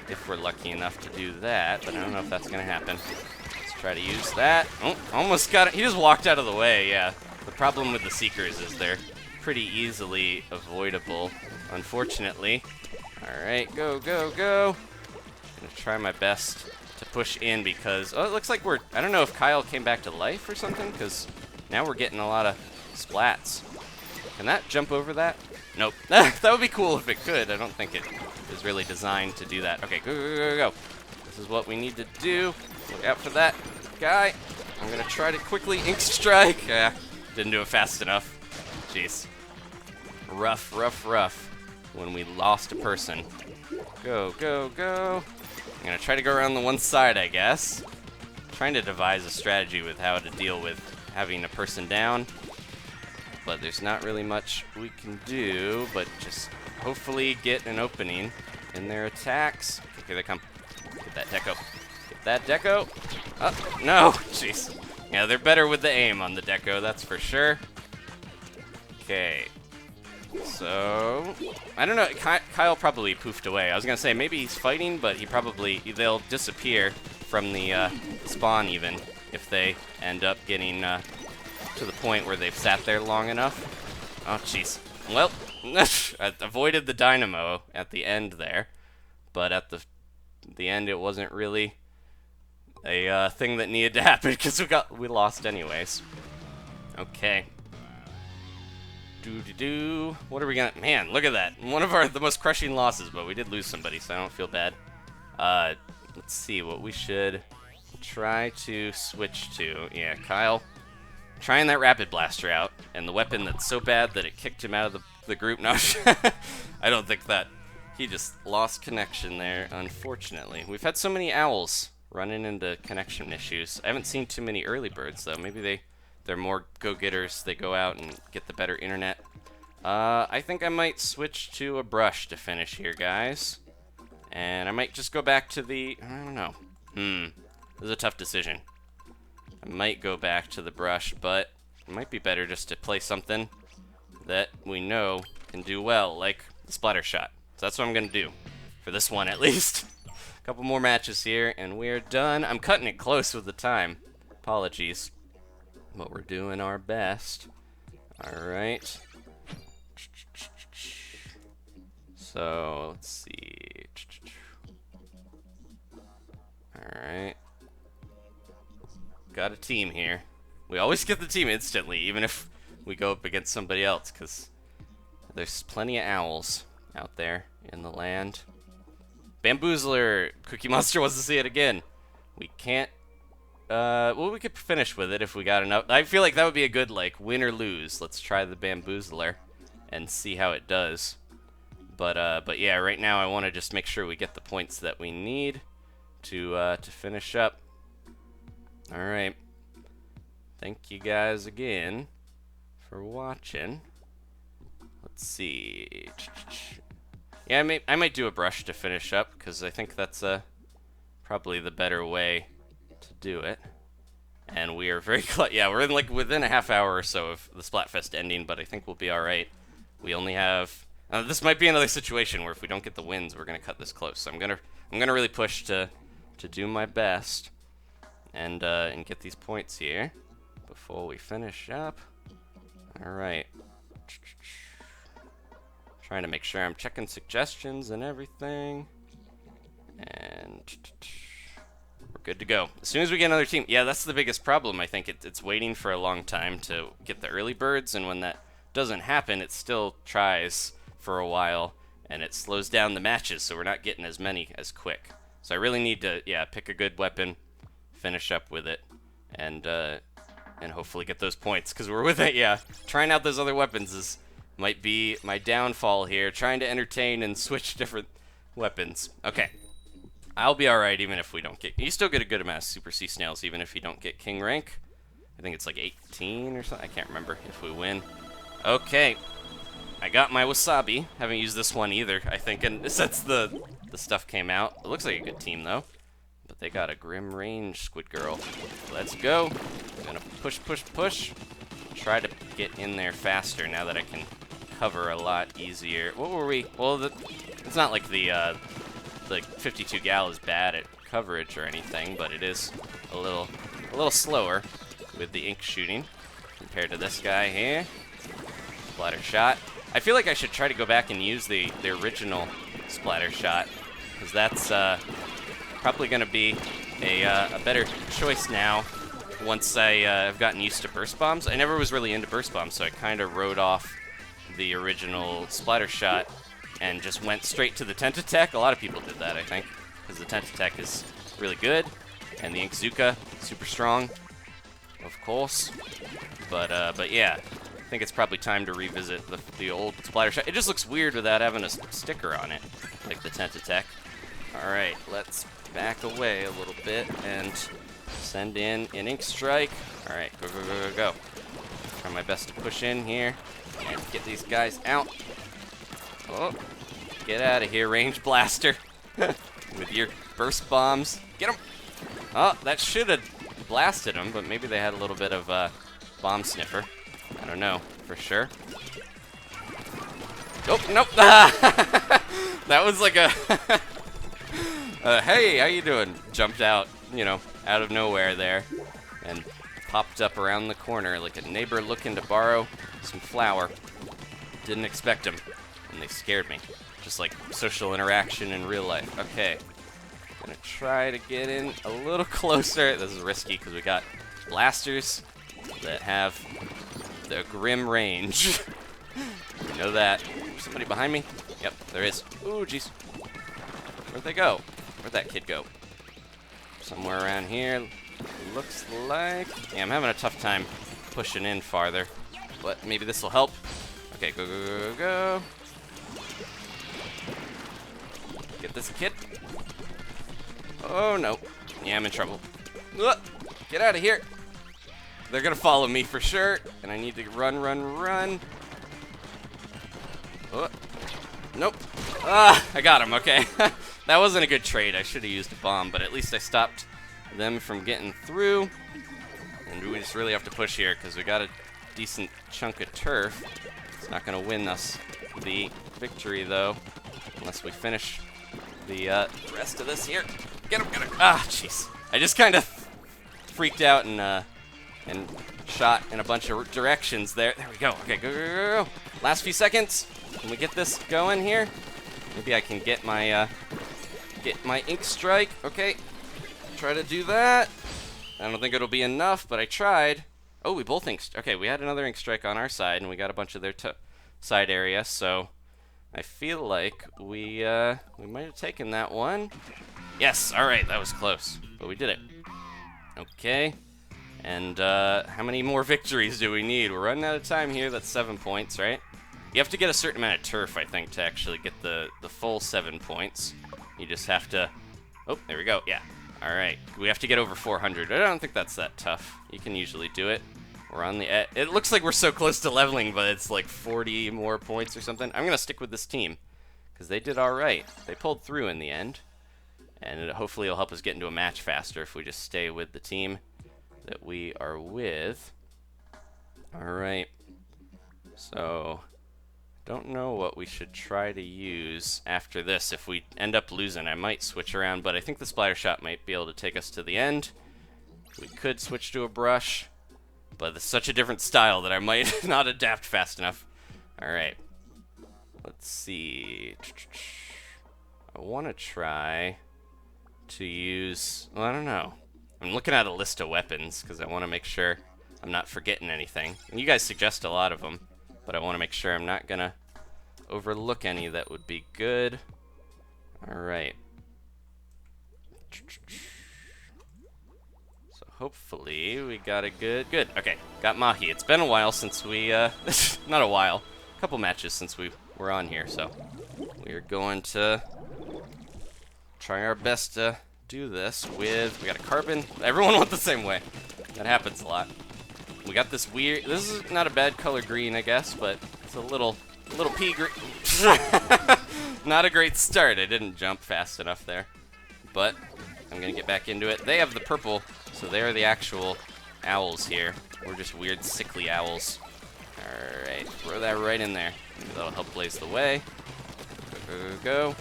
if we're lucky enough to do that, but I don't know if that's going to happen. Let's try to use that. Oh, almost got it. He just walked out of the way, yeah. The problem with the Seekers is they're pretty easily avoidable, unfortunately. All right, go, go, go. I'm going to try my best to push in because, oh, it looks like I don't know if Kyle came back to life or something, because now we're getting a lot of splats. Can that jump over that? Nope. That would be cool if it could. I don't think it is really designed to do that. Okay, go, go, go, go. This is what we need to do. Look out for that guy. I'm going to try to quickly ink strike. Yeah, didn't do it fast enough. Jeez. Rough, rough, rough when we lost a person. Go, go, go. I'm going to try to go around the one side, I guess. Trying to devise a strategy with how to deal with having a person down. But there's not really much we can do, but just hopefully get an opening in their attacks. Okay, here they come. Get that deco. Get that deco. Oh, no! Jeez. Yeah, they're better with the aim on the deco, that's for sure. Okay. So, I don't know. Kyle probably poofed away. I was going to say maybe he's fighting, but they'll disappear from the spawn even if they end up getting to the point where they've sat there long enough. Oh, jeez. Well, I avoided the dynamo at the end there, but at the end it wasn't really a thing that needed to happen because we lost anyways. Okay. Doo-doo-doo. What are we gonna... Man, look at that. One of the most crushing losses, but we did lose somebody, so I don't feel bad. Let's see what we should try to switch to. Yeah, Kyle trying that rapid blaster out, and the weapon that's so bad that it kicked him out of the group. No, I don't think that. He just lost connection there, unfortunately. We've had so many owls running into connection issues. I haven't seen too many early birds, though. Maybe they're more go-getters. They go out and get the better internet. I think I might switch to a brush to finish here, guys. And I might just go back to the... I don't know. This is a tough decision. I might go back to the brush, but it might be better just to play something that we know can do well, like the splatter shot. So that's what I'm going to do. For this one, at least. A couple more matches here, and we're done. I'm cutting it close with the time. Apologies. But we're doing our best. Alright. So, let's see. Alright. Got a team here. We always get the team instantly, even if we go up against somebody else, because there's plenty of owls out there in the land. Bamboozler! Cookie Monster wants to see it again. We can't... well, we could finish with it if we got enough. I feel like that would be a good, like, win or lose. Let's try the Bamboozler and see how it does. But yeah, right now I want to just make sure we get the points that we need to finish up. Alright. Thank you guys again for watching. Let's see. Yeah, I might do a brush to finish up, because I think that's probably the better way to do it. And we are very close. Yeah, we're in like within a half hour or so of the Splatfest ending, but I think we'll be alright. We only have... this might be another situation where if we don't get the wins, we're gonna cut this close. So I'm gonna really push to do my best and get these points here before we finish up. All right. Trying to make sure I'm checking suggestions and everything, and we're good to go. As soon as we get another team, yeah, that's the biggest problem. I think it's waiting for a long time to get the early birds, and when that doesn't happen, it still tries for a while, and it slows down the matches, so we're not getting as many as quick. So I really need to, yeah, pick a good weapon, finish up with it, and hopefully get those points, because we're with it, yeah. Trying out those other weapons might be my downfall here, trying to entertain and switch different weapons. Okay. I'll be alright even if we don't get... You still get a good amount of Super Sea Snails even if you don't get King rank. I think it's like 18 or something. I can't remember if we win. Okay. I got my wasabi. Haven't used this one either, I think, and since the stuff came out. It looks like a good team, though. But they got a Grim Range Squid Girl. Let's go. I'm gonna push, push, push. Try to get in there faster now that I can cover a lot easier. What were we? Well, it's not like the 52 gal is bad at coverage or anything, but it is a little slower with the ink shooting compared to this guy here. Splatter shot. I feel like I should try to go back and use the original splatter shot, because that's probably going to be a better choice now once I've gotten used to burst bombs. I never was really into burst bombs, so I kind of wrote off the original splatter shot and just went straight to the tent attack. A lot of people did that, I think, because the tent attack is really good, and the Inkzuka, super strong, of course. But yeah, I think it's probably time to revisit the old splatter shot. It just looks weird without having a sticker on it, like the tent attack. All right, let's back away a little bit and send in an ink strike. All right, go, go, go, go, go. Try my best to push in here and get these guys out. Oh, get out of here, range blaster. With your burst bombs. Get them. Oh, that should have blasted them, but maybe they had a little bit of bomb sniffer. I don't know for sure. Oh, nope. That was like a hey, how you doing? Jumped out, you know, out of nowhere there, and popped up around the corner like a neighbor looking to borrow some flour. Didn't expect them, and they scared me. Just like social interaction in real life. Okay, gonna try to get in a little closer. This is risky because we got blasters that have the grim range. You know that. There's somebody behind me? Yep, there is. Ooh, jeez. Where'd they go? Where'd that kid go? Somewhere around here. Looks like... Yeah, I'm having a tough time pushing in farther, but maybe this will help. Okay, go, go, go, go, go. Get this kid. Oh, no. Yeah, I'm in trouble. Ugh. Get out of here. They're gonna follow me for sure, and I need to run, run, run. Oh. Nope. Ah, I got him. Okay. That wasn't a good trade. I should have used a bomb, but at least I stopped them from getting through. And we just really have to push here because we got a decent chunk of turf. It's not going to win us the victory, though, unless we finish the rest of this here. Get him, get him. Ah, jeez. I just kind of freaked out and shot in a bunch of directions there. There we go. Okay, go, go, go, go. Last few seconds. Can we get this going here? Maybe I can get my ink strike. Okay, try to do that. I don't think it'll be enough, but I tried. Oh, we both inked. Okay, we had another ink strike on our side, and we got a bunch of their side area. So I feel like we might have taken that one. Yes. All right, that was close, but we did it. Okay. And how many more victories do we need? We're running out of time here. That's 7 points, right? You have to get a certain amount of turf, I think, to actually get the full 7 points. You just have to... Oh, there we go. Yeah. All right. We have to get over 400. I don't think that's that tough. You can usually do it. We're on the... It looks like we're so close to leveling, but it's like 40 more points or something. I'm going to stick with this team because they did all right. They pulled through in the end. And hopefully it'll help us get into a match faster if we just stay with the team that we are with. All right. So... don't know what we should try to use after this. If we end up losing, I might switch around, but I think the Splattershot might be able to take us to the end. We could switch to a brush, but it's such a different style that I might not adapt fast enough. Alright. Let's see. I want to try to use... well, I don't know. I'm looking at a list of weapons, because I want to make sure I'm not forgetting anything. And you guys suggest a lot of them. But I want to make sure I'm not going to overlook any that would be good. Alright. So hopefully we got a good... good. Okay, got Mahi. It's been a while since we... not a while. A couple matches since we were on here, so... we're going to try our best to do this with... we got a carbon. Everyone went the same way. That happens a lot. We got this weird... this is not a bad color green, I guess, but it's a little pea green. Not a great start. I didn't jump fast enough there. But I'm going to get back into it. They have the purple, so they're the actual owls here. We're just weird, sickly owls. Alright, throw that right in there. Maybe that'll help blaze the way. Go, go, go, go.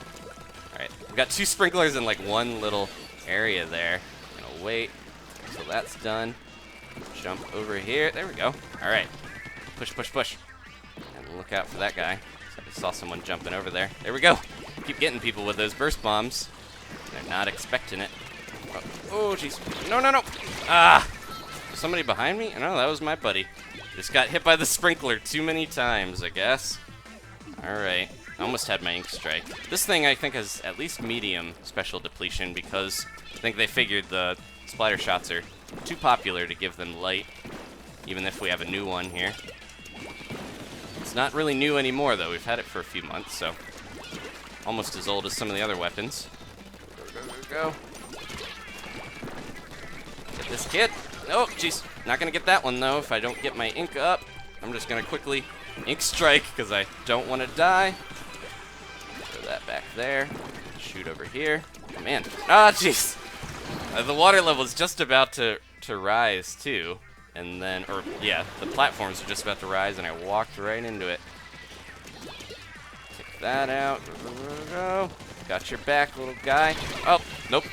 Alright, we got 2 sprinklers in like one little area there. I'm going to wait until that's done. Jump over here. There we go. All right. Push, push, push. And look out for that guy. So I saw someone jumping over there. There we go. Keep getting people with those burst bombs. They're not expecting it. Oh, jeez. No, no, no. Ah! Somebody behind me? No, that was my buddy. Just got hit by the sprinkler too many times, I guess. All right. I almost had my ink strike. This thing, I think, has at least medium special depletion because I think they figured the splatter shots are too popular to give them light, even if we have a new one here. It's not really new anymore, though. We've had it for a few months, so almost as old as some of the other weapons. Go, go, go, go. Get this kid. Oh, jeez. Not going to get that one, though, if I don't get my ink up. I'm just going to quickly ink strike, because I don't want to die. Throw that back there. Shoot over here. Oh, man. Ah, jeez. The water level is just about to rise, too. And then, or, yeah, the platforms are just about to rise, and I walked right into it. Take that out. Go, go, go, go. Got your back, little guy. Oh, nope.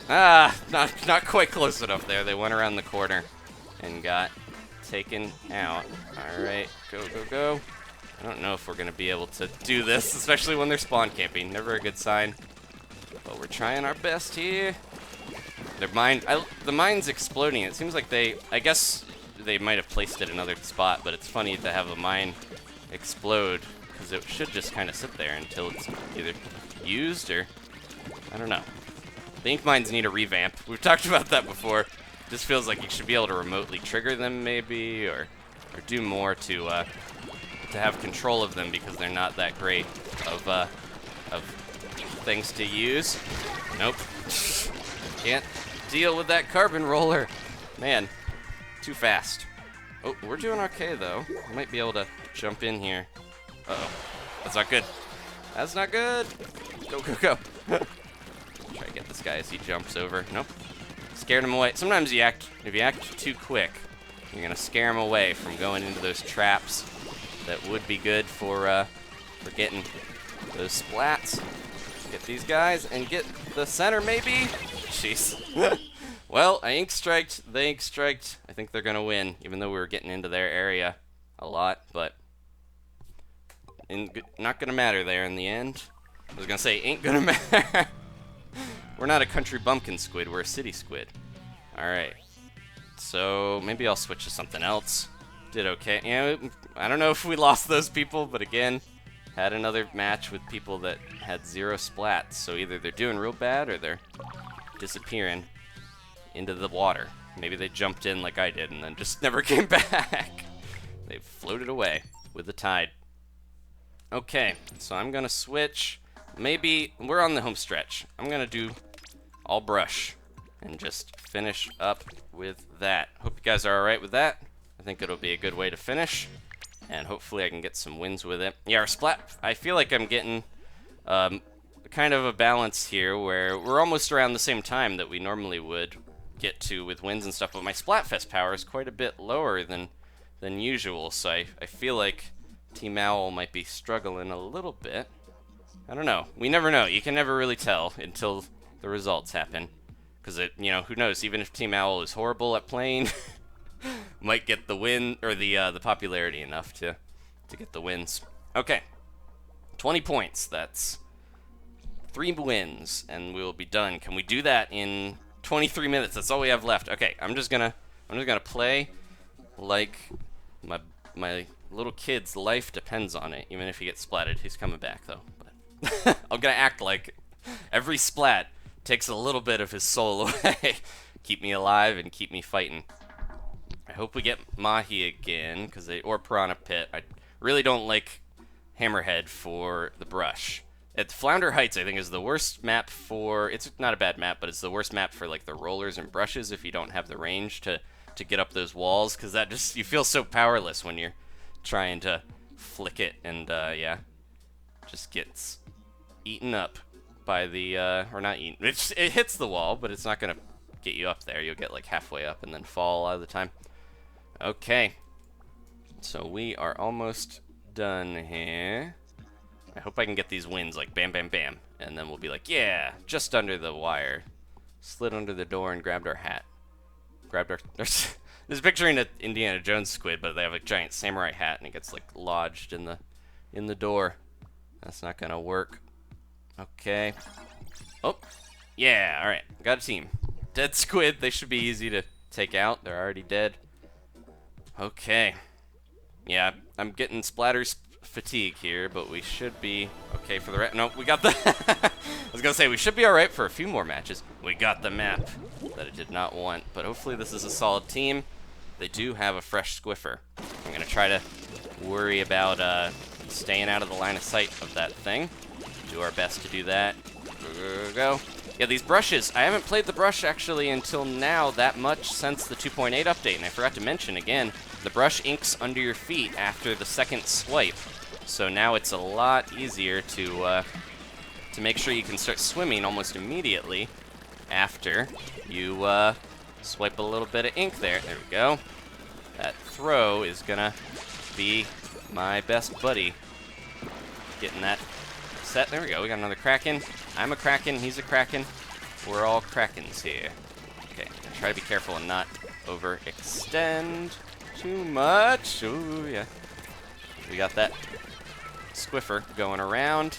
Ah, not quite close enough there. They went around the corner and got taken out. All right, go, go, go. I don't know if we're going to be able to do this, especially when they're spawn camping. Never a good sign. But we're trying our best here. Their mine, the mine's exploding. It seems like I guess they might have placed it in another spot, but it's funny to have a mine explode because it should just kind of sit there until it's either used or, I don't know. The ink mines need a revamp. We've talked about that before. Just feels like you should be able to remotely trigger them maybe, or do more to have control of them because they're not that great of things to use. Nope. Can't deal with that carbon roller. Man, too fast. Oh, we're doing okay, though. We might be able to jump in here. Uh-oh. That's not good. That's not good. Go, go, go. Try to get this guy as he jumps over. Nope. Scared him away. Sometimes if you act too quick, you're gonna scare him away from going into those traps that would be good for getting those splats. Get these guys and get the center, maybe? Jeez. Well, I ink-striked, they ink-striked. I think they're gonna win, even though we were getting into their area a lot, but not gonna matter there in the end. I was gonna say, ain't gonna matter. We're not a country bumpkin squid, we're a city squid. Alright. So, maybe I'll switch to something else. Did okay. You know, I don't know if we lost those people, but again, had another match with people that had 0 splats. So either they're doing real bad or they're disappearing into the water. Maybe they jumped in like I did and then just never came back. They floated away with the tide. Okay, so I'm gonna switch. Maybe we're on the home stretch. I'm gonna do all brush and just finish up with that. Hope you guys are alright with that. I think it'll be a good way to finish, and hopefully I can get some wins with it. Yeah, our splat, I feel like I'm getting kind of a balance here where we're almost around the same time that we normally would get to with wins and stuff, but my Splatfest power is quite a bit lower than usual, so I feel like Team Owl might be struggling a little bit. I don't know. We never know. You can never really tell until the results happen. Because, you know, who knows? Even if Team Owl is horrible at playing, might get the win, or the popularity enough to get the wins. Okay. 20 points. That's 3 wins, and we'll be done. Can we do that in 23 minutes? That's all we have left. Okay, I'm just gonna play like my little kid's life depends on it. Even if he gets splatted, he's coming back though. But I'm gonna act like every splat takes a little bit of his soul away. Keep me alive and keep me fighting. I hope we get Mahi again, or Piranha Pit. I really don't like Hammerhead for the brush. At Flounder Heights, I think, is the worst map for... It's not a bad map, but it's the worst map for, like, the rollers and brushes if you don't have the range to get up those walls, because that just... You feel so powerless when you're trying to flick it, and, yeah. Just gets eaten up by the, or not eaten. It hits the wall, but it's not going to get you up there. You'll get, like, halfway up and then fall a lot of the time. Okay. So we are almost done here. I hope I can get these wins, like, bam, bam, bam. And then we'll be like, yeah, just under the wire. Slid under the door and grabbed our hat. Grabbed our... There's picturing an Indiana Jones squid, but they have a giant samurai hat, and it gets, like, lodged in the door. That's not gonna work. Okay. Oh. Yeah, alright. Got a team. Dead squid. They should be easy to take out. They're already dead. Okay. Yeah, I'm getting splatters fatigue here, but we should be okay for the rest. No, we got the... I was gonna say, we should be alright for a few more matches. We got the map that I did not want, but hopefully this is a solid team. They do have a fresh squiffer. I'm gonna try to worry about staying out of the line of sight of that thing. Do our best to do that. Go. Yeah, these brushes, I haven't played the brush actually until now that much since the 2.8 update, and I forgot to mention again, the brush inks under your feet after the second swipe. So now it's a lot easier to make sure you can start swimming almost immediately after you swipe a little bit of ink there. There we go. That throw is gonna be my best buddy. Getting that set. There we go. We got another Kraken. I'm a Kraken. He's a Kraken. We're all Krakens here. Okay. Try to be careful and not overextend too much. Ooh, yeah. We got that squiffer going around.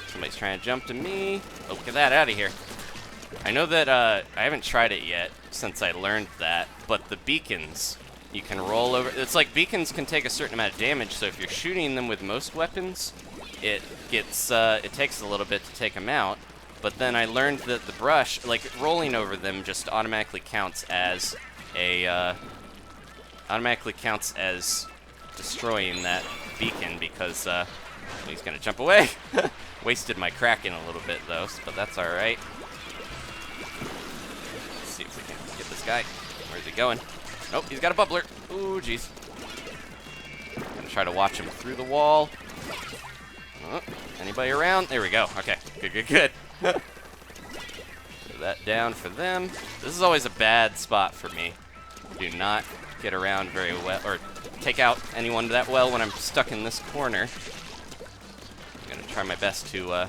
Somebody's trying to jump to me. Oh, get that out of here. I know that I haven't tried it yet since I learned that, but the beacons, you can roll over. It's like beacons can take a certain amount of damage, so if you're shooting them with most weapons, it takes a little bit to take them out. But then I learned that the brush, like rolling over them, just automatically counts as destroying that beacon because he's gonna jump away. Wasted my Kraken a little bit though, but that's all right. Let's see if we can get this guy. Where's he going? Nope, he's got a bubbler. Ooh, jeez. Gonna try to watch him through the wall. Oh, anybody around? There we go. Okay, good. Put that down for them. This is always a bad spot for me. Do not get around very well, or take out anyone that well when I'm stuck in this corner. I'm gonna try my best to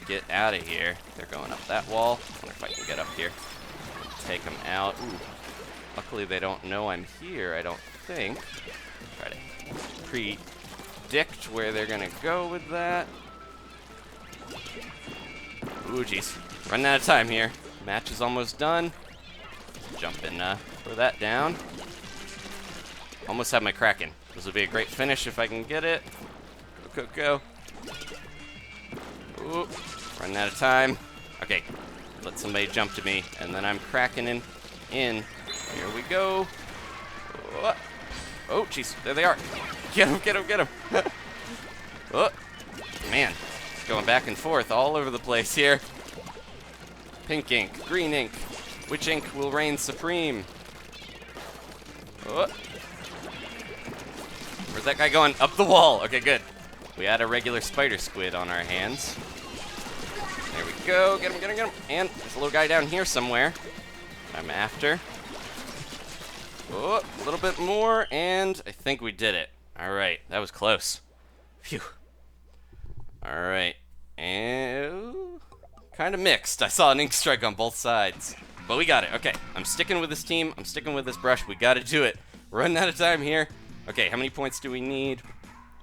get out of here. They're going up that wall. I wonder if I can get up here. Take them out. Ooh. Luckily they don't know I'm here, I don't think. Try to predict where they're gonna go with that. Ooh, jeez. Running out of time here. Match is almost done. Jump and throw that down. Almost have my Kraken. This will be a great finish if I can get it. Go. Ooh, running out of time. Okay, let somebody jump to me, and then I'm cracking in. Here we go. Oh, jeez, there they are. Get him. Oh, man, it's going back and forth all over the place here. Pink ink, green ink. Which ink will reign supreme? Oh. Where's that guy going? Up the wall. Okay, good. We had a regular spider squid on our hands. There we go. Get him. And there's a little guy down here somewhere I'm after. Oh, a little bit more, and I think we did it. All right, that was close. Phew. All right, and kind of mixed. I saw an ink strike on both sides, but we got it. Okay, I'm sticking with this team. I'm sticking with this brush. We got to do it. We're running out of time here. Okay, how many points do we need?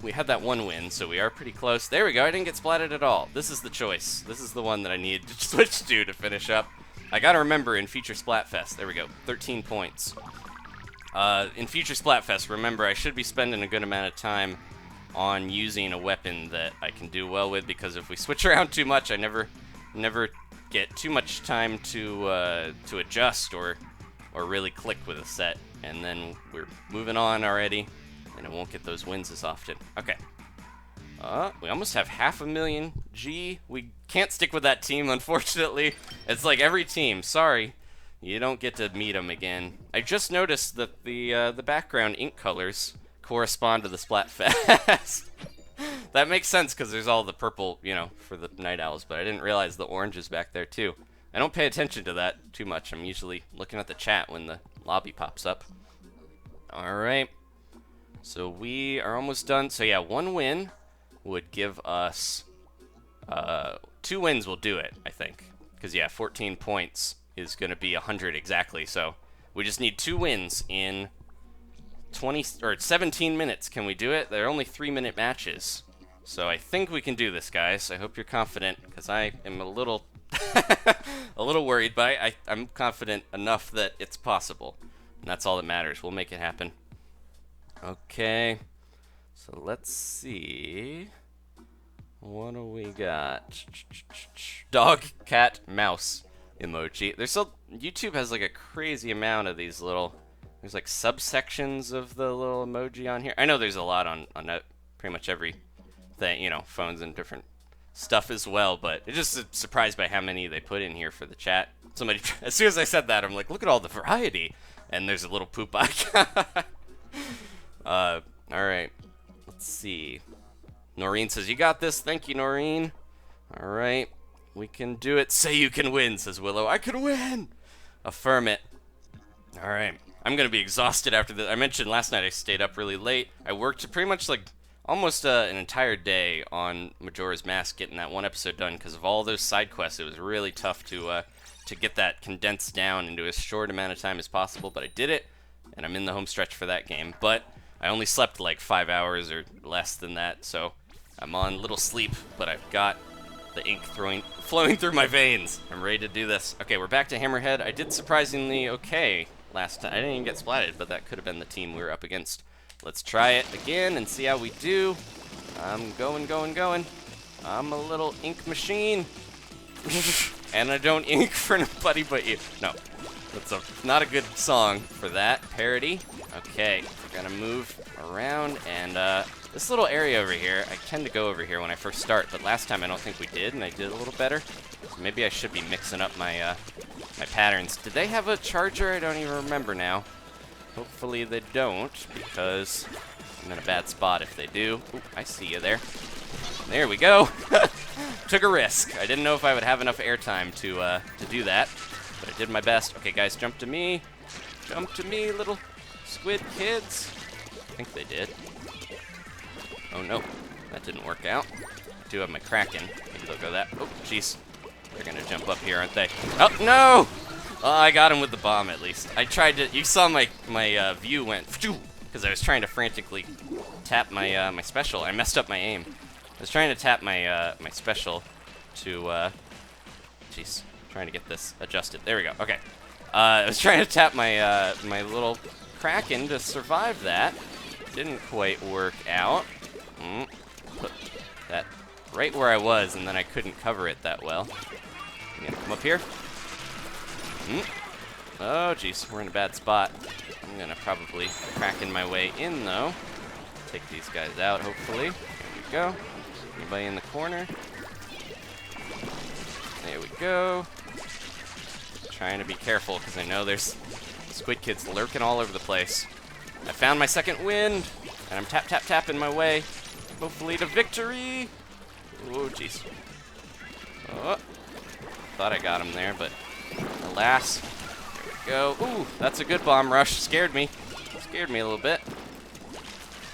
We had that one win, so we are pretty close. There we go. I didn't get splatted at all. This is the choice. This is the one that I need to switch to finish up. I got to remember in Future Splatfest. There we go. 13 points. In Future Splatfest, remember, I should be spending a good amount of time on using a weapon that I can do well with, because if we switch around too much, I never get too much time to adjust or really click with a set, and then we're moving on already, and I won't get those wins as often. Okay. We almost have 500,000 G. We can't stick with that team, unfortunately. It's like every team. Sorry. You don't get to meet them again. I just noticed that the background ink colors correspond to the Splatfest. That makes sense because there's all the purple, for the night owls, but I didn't realize the orange is back there too. I don't pay attention to that too much. I'm usually looking at the chat when the lobby pops up. All right. So we are almost done. So yeah, one win would give us 2 wins will do it, I think. Because yeah, 14 points is going to be 100 exactly. So we just need 2 wins in 17 minutes. Can we do it? They're only 3-minute matches. So I think we can do this, guys. I hope you're confident, because I am a little a little worried, but I'm confident enough that it's possible. And that's all that matters. We'll make it happen. Okay. So let's see. What do we got? Dog, cat, mouse emoji. There's still, YouTube has like a crazy amount of these little, there's like subsections of the little emoji on here. I know there's a lot on pretty much every thing, phones and different stuff as well, but it's just surprised by how many they put in here for the chat. Somebody, as soon as I said that, I'm like, look at all the variety. And there's a little poop icon. Alright. Let's see. Noreen says, you got this. Thank you, Noreen. Alright. We can do it. Say you can win, says Willow. I can win! Affirm it. Alright. I'm going to be exhausted after this. I mentioned last night I stayed up really late. I worked pretty much like almost an entire day on Majora's Mask getting that one episode done because of all those side quests. It was really tough to get that condensed down into as short amount of time as possible, but I did it, and I'm in the home stretch for that game. But I only slept like 5 hours or less than that, so I'm on little sleep, but I've got the ink flowing through my veins. I'm ready to do this. Okay, we're back to Hammerhead. I did surprisingly okay last time. I didn't even get splatted, but that could have been the team we were up against. Let's try it again and see how we do. I'm going. I'm a little ink machine. And I don't ink for anybody but you. No, that's not a good song for that. Parody. Okay, we're gonna move around, and this little area over here, I tend to go over here when I first start, but last time I don't think we did, and I did a little better. So maybe I should be mixing up my my patterns. Did they have a charger? I don't even remember now. Hopefully they don't, because I'm in a bad spot if they do. Ooh, I see you there. There we go. Took a risk. I didn't know if I would have enough airtime to do that, but I did my best. Okay, guys, jump to me. Jump to me, little squid kids. I think they did. Oh, no. That didn't work out. I do have my Kraken. Maybe they'll go that. Oh, jeez. They're going to jump up here, aren't they? Oh, no! Oh, I got him with the bomb, at least. I tried to... You saw my view went... Because I was trying to frantically tap my my special. I messed up my aim. I was trying to tap my my special to... Jeez. Trying to get this adjusted. There we go. Okay. I was trying to tap my my little Kraken to survive that. Didn't quite work out. Put that right where I was, and then I couldn't cover it that well. I'm gonna come up here. Oh, jeez, we're in a bad spot. I'm gonna probably Kraken my way in, though. Take these guys out, hopefully. There we go. Anybody in the corner? There we go. Trying to be careful, because I know there's squid kids lurking all over the place. I found my second wind, and I'm tapping my way, hopefully to victory. Oh, jeez. Oh, thought I got him there, but alas. There we go. Ooh, that's a good bomb rush. Scared me. Scared me a little bit.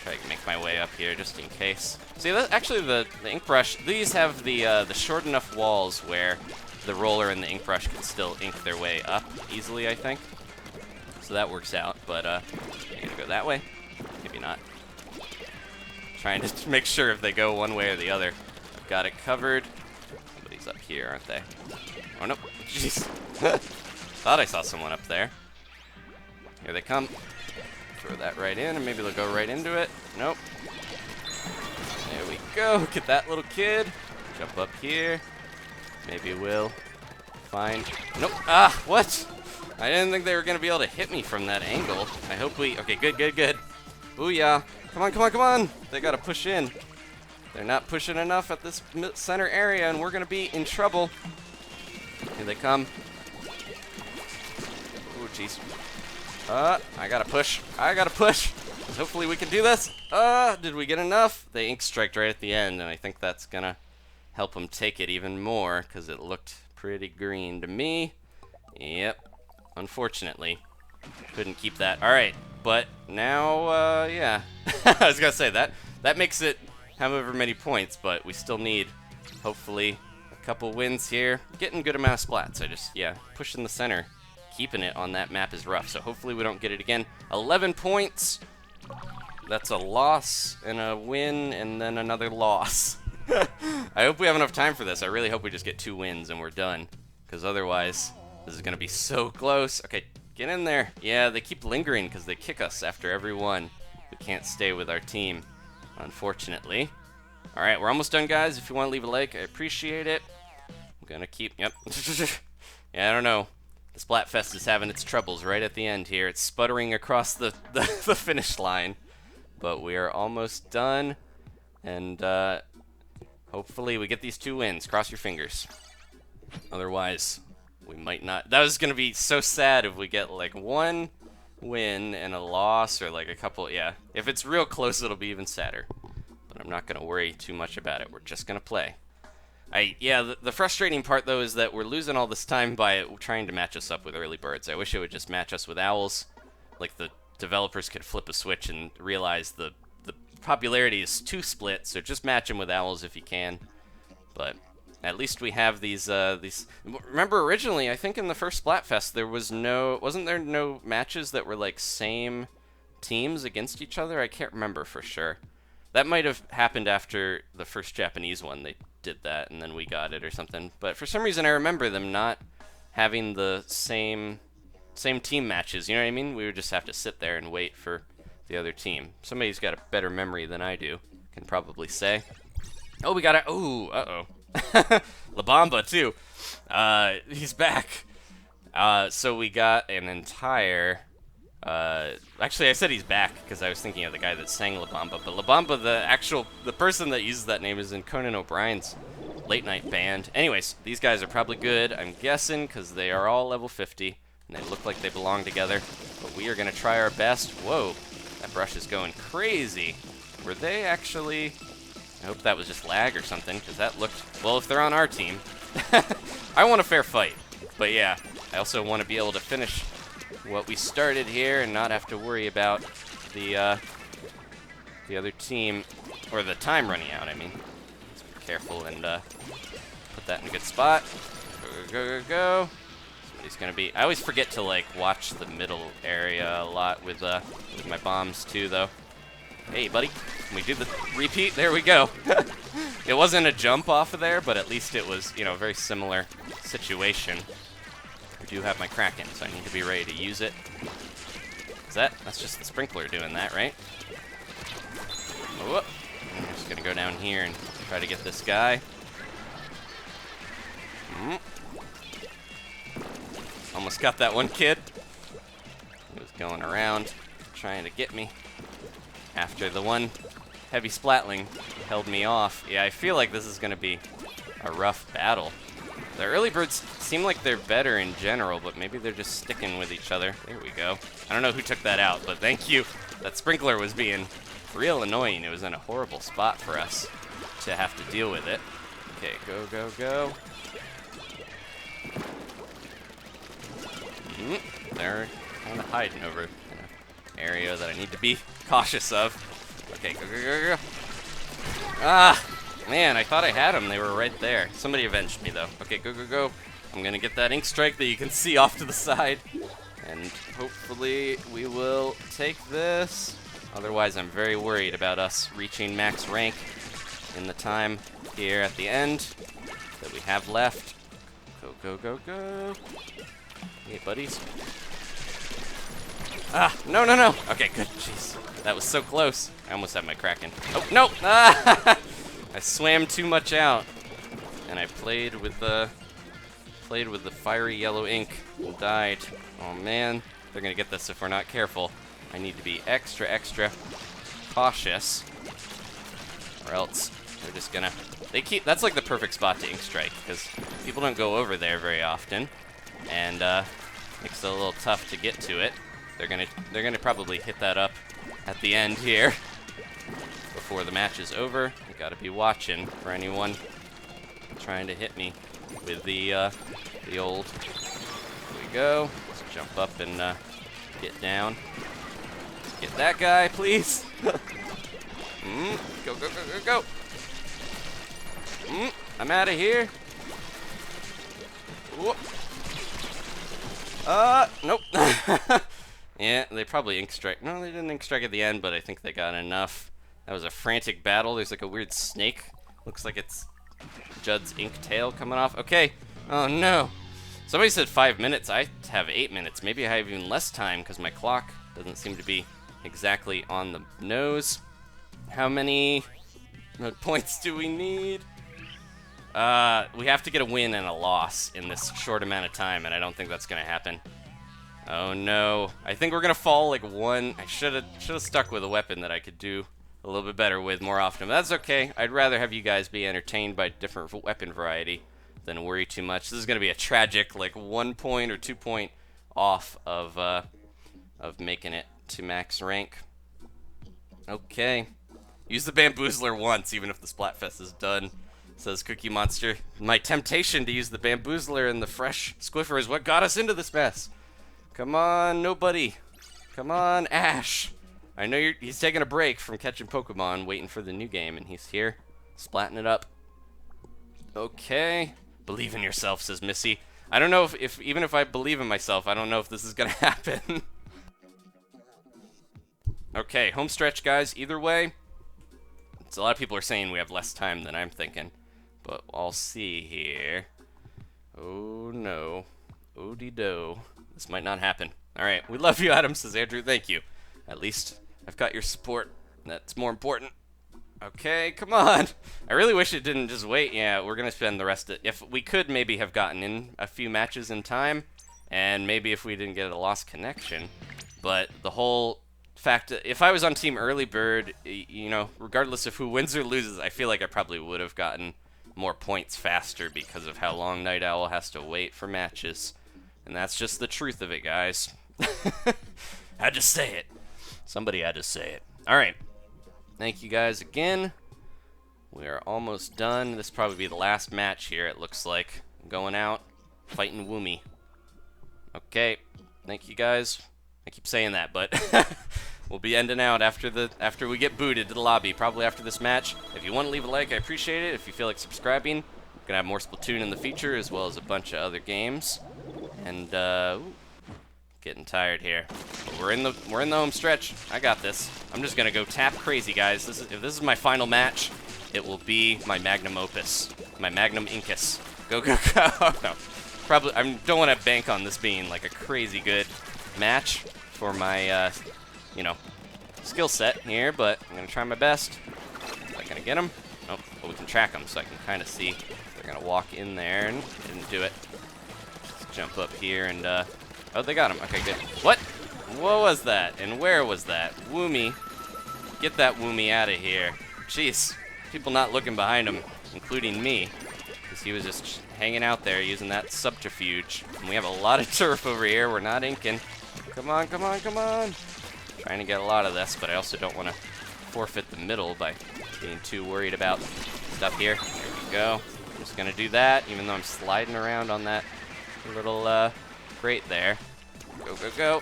Try to make my way up here just in case. See, actually, the ink brush, these have the short enough walls where the roller and the ink brush can still ink their way up easily, I think. So that works out, but I'm gonna go that way. Maybe not. Trying to make sure if they go one way or the other. I've got it covered. Somebody's up here, aren't they? Oh, no. Jeez. Thought I saw someone up there. Here they come. Throw that right in, and maybe they'll go right into it. Nope. There we go. Get that little kid. Jump up here. Maybe we'll find... Nope. Ah, what? I didn't think they were going to be able to hit me from that angle. I hope we... Okay, good. Booyah. Come on. They got to push in. They're not pushing enough at this center area, and we're going to be in trouble. Here they come. Oh, jeez. I got to push. Hopefully we can do this. Did we get enough? They ink striked right at the end, and I think that's going to help them take it even more, because it looked pretty green to me. Yep. Unfortunately. Couldn't keep that. Alright, but now, yeah. I was going to say, that makes it however many points, but we still need, hopefully, a couple wins here. Getting good amount of splats. I just, yeah, pushing the center. Keeping it on that map is rough, so hopefully we don't get it again. 11 points. That's a loss and a win and then another loss. I hope we have enough time for this. I really hope we just get 2 wins and we're done, because otherwise this is going to be so close. Okay, get in there. Yeah, they keep lingering because they kick us after every one. We can't stay with our team, unfortunately. All right, we're almost done, guys. If you want to leave a like, I appreciate it. I'm going to keep... Yep. Yeah, I don't know. The Splatfest is having its troubles right at the end here. It's sputtering across the finish line. But we are almost done. And hopefully we get these 2 wins. Cross your fingers. Otherwise, we might not. That was going to be so sad if we get like 1 win and a loss, or like a couple. Yeah, if it's real close, it'll be even sadder. But I'm not going to worry too much about it. We're just going to play. Yeah, the frustrating part, though, is that we're losing all this time by trying to match us up with early birds. I wish it would just match us with owls. Like, the developers could flip a switch and realize the popularity is too split, so just match them with owls if you can. But at least we have these... Remember, originally, I think in the first Splatfest, there was no... Wasn't there no matches that were, like, same teams against each other? I can't remember for sure. That might have happened after the first Japanese one. They did that, and then we got it or something. But for some reason, I remember them not having the same team matches. You know what I mean? We would just have to sit there and wait for the other team. Somebody's got a better memory than I do, can probably say. Oh, we got it. Ooh, uh-oh. La Bamba, too. He's back. So we got an entire... actually, I said he's back because I was thinking of the guy that sang La Bamba. But La Bamba, the person that uses that name is in Conan O'Brien's late night band. Anyways, these guys are probably good, I'm guessing, because they are all level 50. And they look like they belong together. But we are going to try our best. Whoa. That brush is going crazy. Were they actually... I hope that was just lag or something, because that looked... Well, if they're on our team... I want a fair fight. But yeah, I also want to be able to finish what we started here and not have to worry about the other team, or the time running out, I mean. Let's be careful and put that in a good spot. Go, go, go, go. Somebody's gonna be... I always forget to, like, watch the middle area a lot with my bombs, too, though. Hey, buddy. Can we do the repeat? There we go. It wasn't a jump off of there, but at least it was, you know, a very similar situation. I do have my Kraken, so I need to be ready to use it. That's just the sprinkler doing that, right? Whoop. I'm just gonna go down here and try to get this guy. Almost got that one kid. He was going around trying to get me after the one heavy Splatling held me off. Yeah, I feel like this is gonna be a rough battle. The early birds seem like they're better in general, but maybe they're just sticking with each other. There we go. I don't know who took that out, but thank you. That sprinkler was being real annoying. It was in a horrible spot for us to have to deal with it. Okay, go, go, go. They're kind of hiding over in an area that I need to be cautious of. Okay, go, go, go, go. Ah! Man, I thought I had them. They were right there. Somebody avenged me, though. Okay, go, go, go. I'm going to get that ink strike that you can see off to the side. And hopefully we will take this. Otherwise, I'm very worried about us reaching max rank in the time here at the end that we have left. Go, go, go, go. Hey, buddies. Ah, no, no, no. Okay, good. Jeez. That was so close. I almost had my Kraken. Oh, no! Ah! I swam too much out, and I played with the fiery yellow ink and died. Oh man, they're gonna get this if we're not careful. I need to be extra, extra cautious, or else they're just gonna. That's like the perfect spot to ink strike because people don't go over there very often, and makes it a little tough to get to it. They're gonna probably hit that up at the end here. Before the match is over, you gotta be watching for anyone trying to hit me with the old. Here we go. Let's jump up and get down. Get that guy, please. Go, go, go, go, go. I'm out of here. Whoop. Nope. Yeah, they probably ink strike. No, they didn't ink strike at the end, but I think they got enough. That was a frantic battle. There's like a weird snake. Looks like it's Judd's ink tail coming off. Okay. Oh no. Somebody said 5 minutes. I have 8 minutes. Maybe I have even less time because my clock doesn't seem to be exactly on the nose. How many points do we need? We have to get a win and a loss in this short amount of time, and I don't think that's gonna happen. Oh no. I think we're gonna fall like one. I should have stuck with a weapon that I could do a little bit better with more often. But that's okay. I'd rather have you guys be entertained by different weapon variety than worry too much. This is gonna be a tragic like 1 point or 2 point off of making it to max rank. Okay. Use the bamboozler once, even if the Splatfest is done. Says Cookie Monster. My temptation to use the bamboozler and the fresh squiffer is what got us into this mess. Come on, nobody. Come on, Ash. I know he's taking a break from catching Pokemon, waiting for the new game, and he's here, splatting it up. Okay. Believe in yourself, says Missy. I don't know if even if I believe in myself, I don't know if this is gonna happen. Okay, home stretch, guys. Either way, it's a lot of people are saying we have less time than I'm thinking, but I'll see here. Oh no. Oh-de-do. This might not happen. Alright, we love you, Adam, says Andrew. Thank you. At least I've got your support. That's more important. Okay, come on. I really wish it didn't just wait. Yeah, we're going to spend the rest of it. If we could maybe have gotten in a few matches in time, and maybe if we didn't get a lost connection. But the whole fact that if I was on Team Early Bird, you know, regardless of who wins or loses, I feel like I probably would have gotten more points faster because of how long Night Owl has to wait for matches. And that's just the truth of it, guys. I just say it. Somebody had to say it. All right. Thank you guys again. We are almost done. This will probably be the last match here, it looks like. I'm going out, fighting Woomy. Okay. Thank you guys. I keep saying that, but we'll be ending out after we get booted to the lobby, probably after this match. If you want to leave a like, I appreciate it. If you feel like subscribing, we're gonna have more Splatoon in the future, as well as a bunch of other games. And ooh, getting tired here. But we're in the home stretch. I got this. I'm just gonna go tap crazy, guys. If this is my final match, it will be my magnum opus, my magnum incus. Go go go! No, probably. I don't want to bank on this being like a crazy good match for my, you know, skill set here, but I'm gonna try my best. Am I gonna get them? Oh, well, we can track them, so I can kind of see if they're gonna walk in there, and didn't do it. Let's jump up here and, oh, they got him. Okay, good. What? What was that? And where was that? Woomy. Get that Woomy out of here. Jeez. People not looking behind him, including me, because he was just hanging out there using that subterfuge. And we have a lot of turf over here. We're not inking. Come on, come on, come on. Trying to get a lot of this, but I also don't want to forfeit the middle by being too worried about stuff here. There we go. I'm just going to do that, even though I'm sliding around on that little crate there. Go, go, go.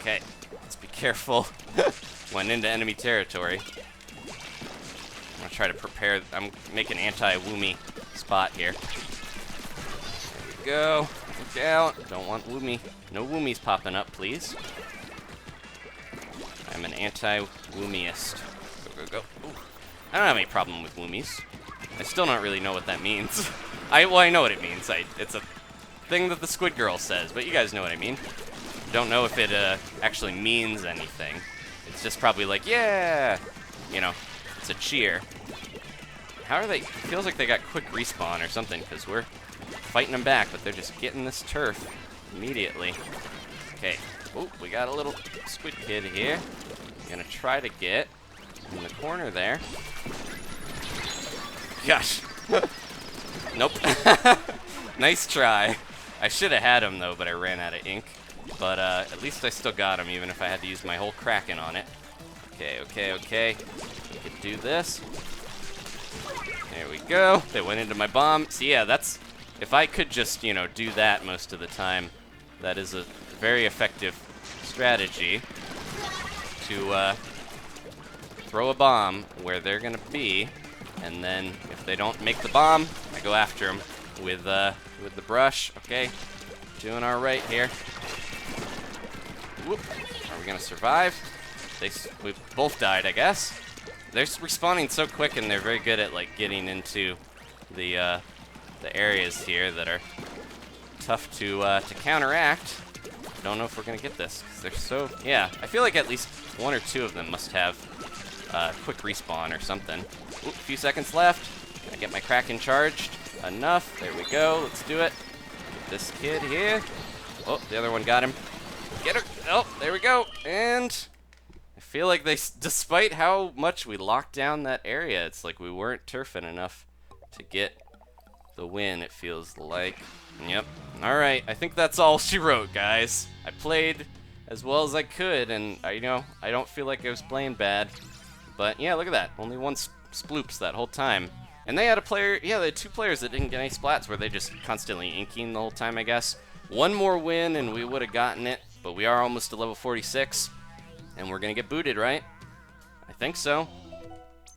Okay, let's be careful. Went into enemy territory. I'm going to try to prepare. I'm making anti-Woomy spot here. There we go. Look out. Don't want Woomy. No Woomies popping up, please. I'm an anti-Woomiest. Go, go, go. Ooh. I don't have any problem with Woomies. I still don't really know what that means. I know what it means. It's a thing that the Squid Girl says, but you guys know what I mean. Don't know if it actually means anything. It's just probably like, yeah, you know, it's a cheer. How are they? It feels like they got quick respawn or something, because we're fighting them back, but they're just getting this turf immediately. Okay. Oh, we got a little squid kid here. Gonna try to get in the corner there. Gosh. Nope. Nice try. I should have had him, though, but I ran out of ink. But at least I still got him, even if I had to use my whole Kraken on it. Okay, okay, okay. We can do this. There we go. They went into my bomb. So yeah, that's... If I could just, you know, do that most of the time, that is a very effective strategy to throw a bomb where they're going to be, and then if they don't make the bomb, I go after them with the brush. Okay, doing all right here. Whoop. Are we going to survive? We both died, I guess. They're respawning so quick, and they're very good at like getting into the areas here that are tough to counteract. Don't know if we're gonna get this, 'cause they're so... Yeah, I feel like at least one or two of them must have quick respawn or something. Oop, a few seconds left. Gonna get my Kraken charged. Enough. There we go. Let's do it. Get this kid here. Oh, the other one got him. Get her. Oh, there we go. And I feel like despite how much we locked down that area, it's like we weren't turfing enough to get the win, it feels like. Yep. Alright, I think that's all she wrote, guys. I played as well as I could, and I don't feel like I was playing bad. But yeah, look at that. Only one sploops that whole time. And they had a player, yeah, they had two players that didn't get any splats, where they just constantly inking the whole time, I guess. One more win and we would have gotten it, but we are almost to level 46. And we're gonna get booted, right? I think so.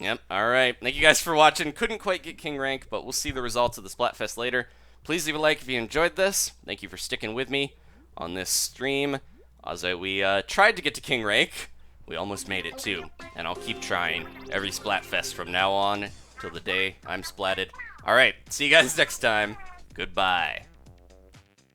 Yep, alright. Thank you guys for watching. Couldn't quite get King rank, but we'll see the results of the Splatfest later. Please leave a like if you enjoyed this. Thank you for sticking with me on this stream. As we tried to get to King rank, we almost made it too. And I'll keep trying every Splatfest from now on till the day I'm splatted. Alright, see you guys next time. Goodbye.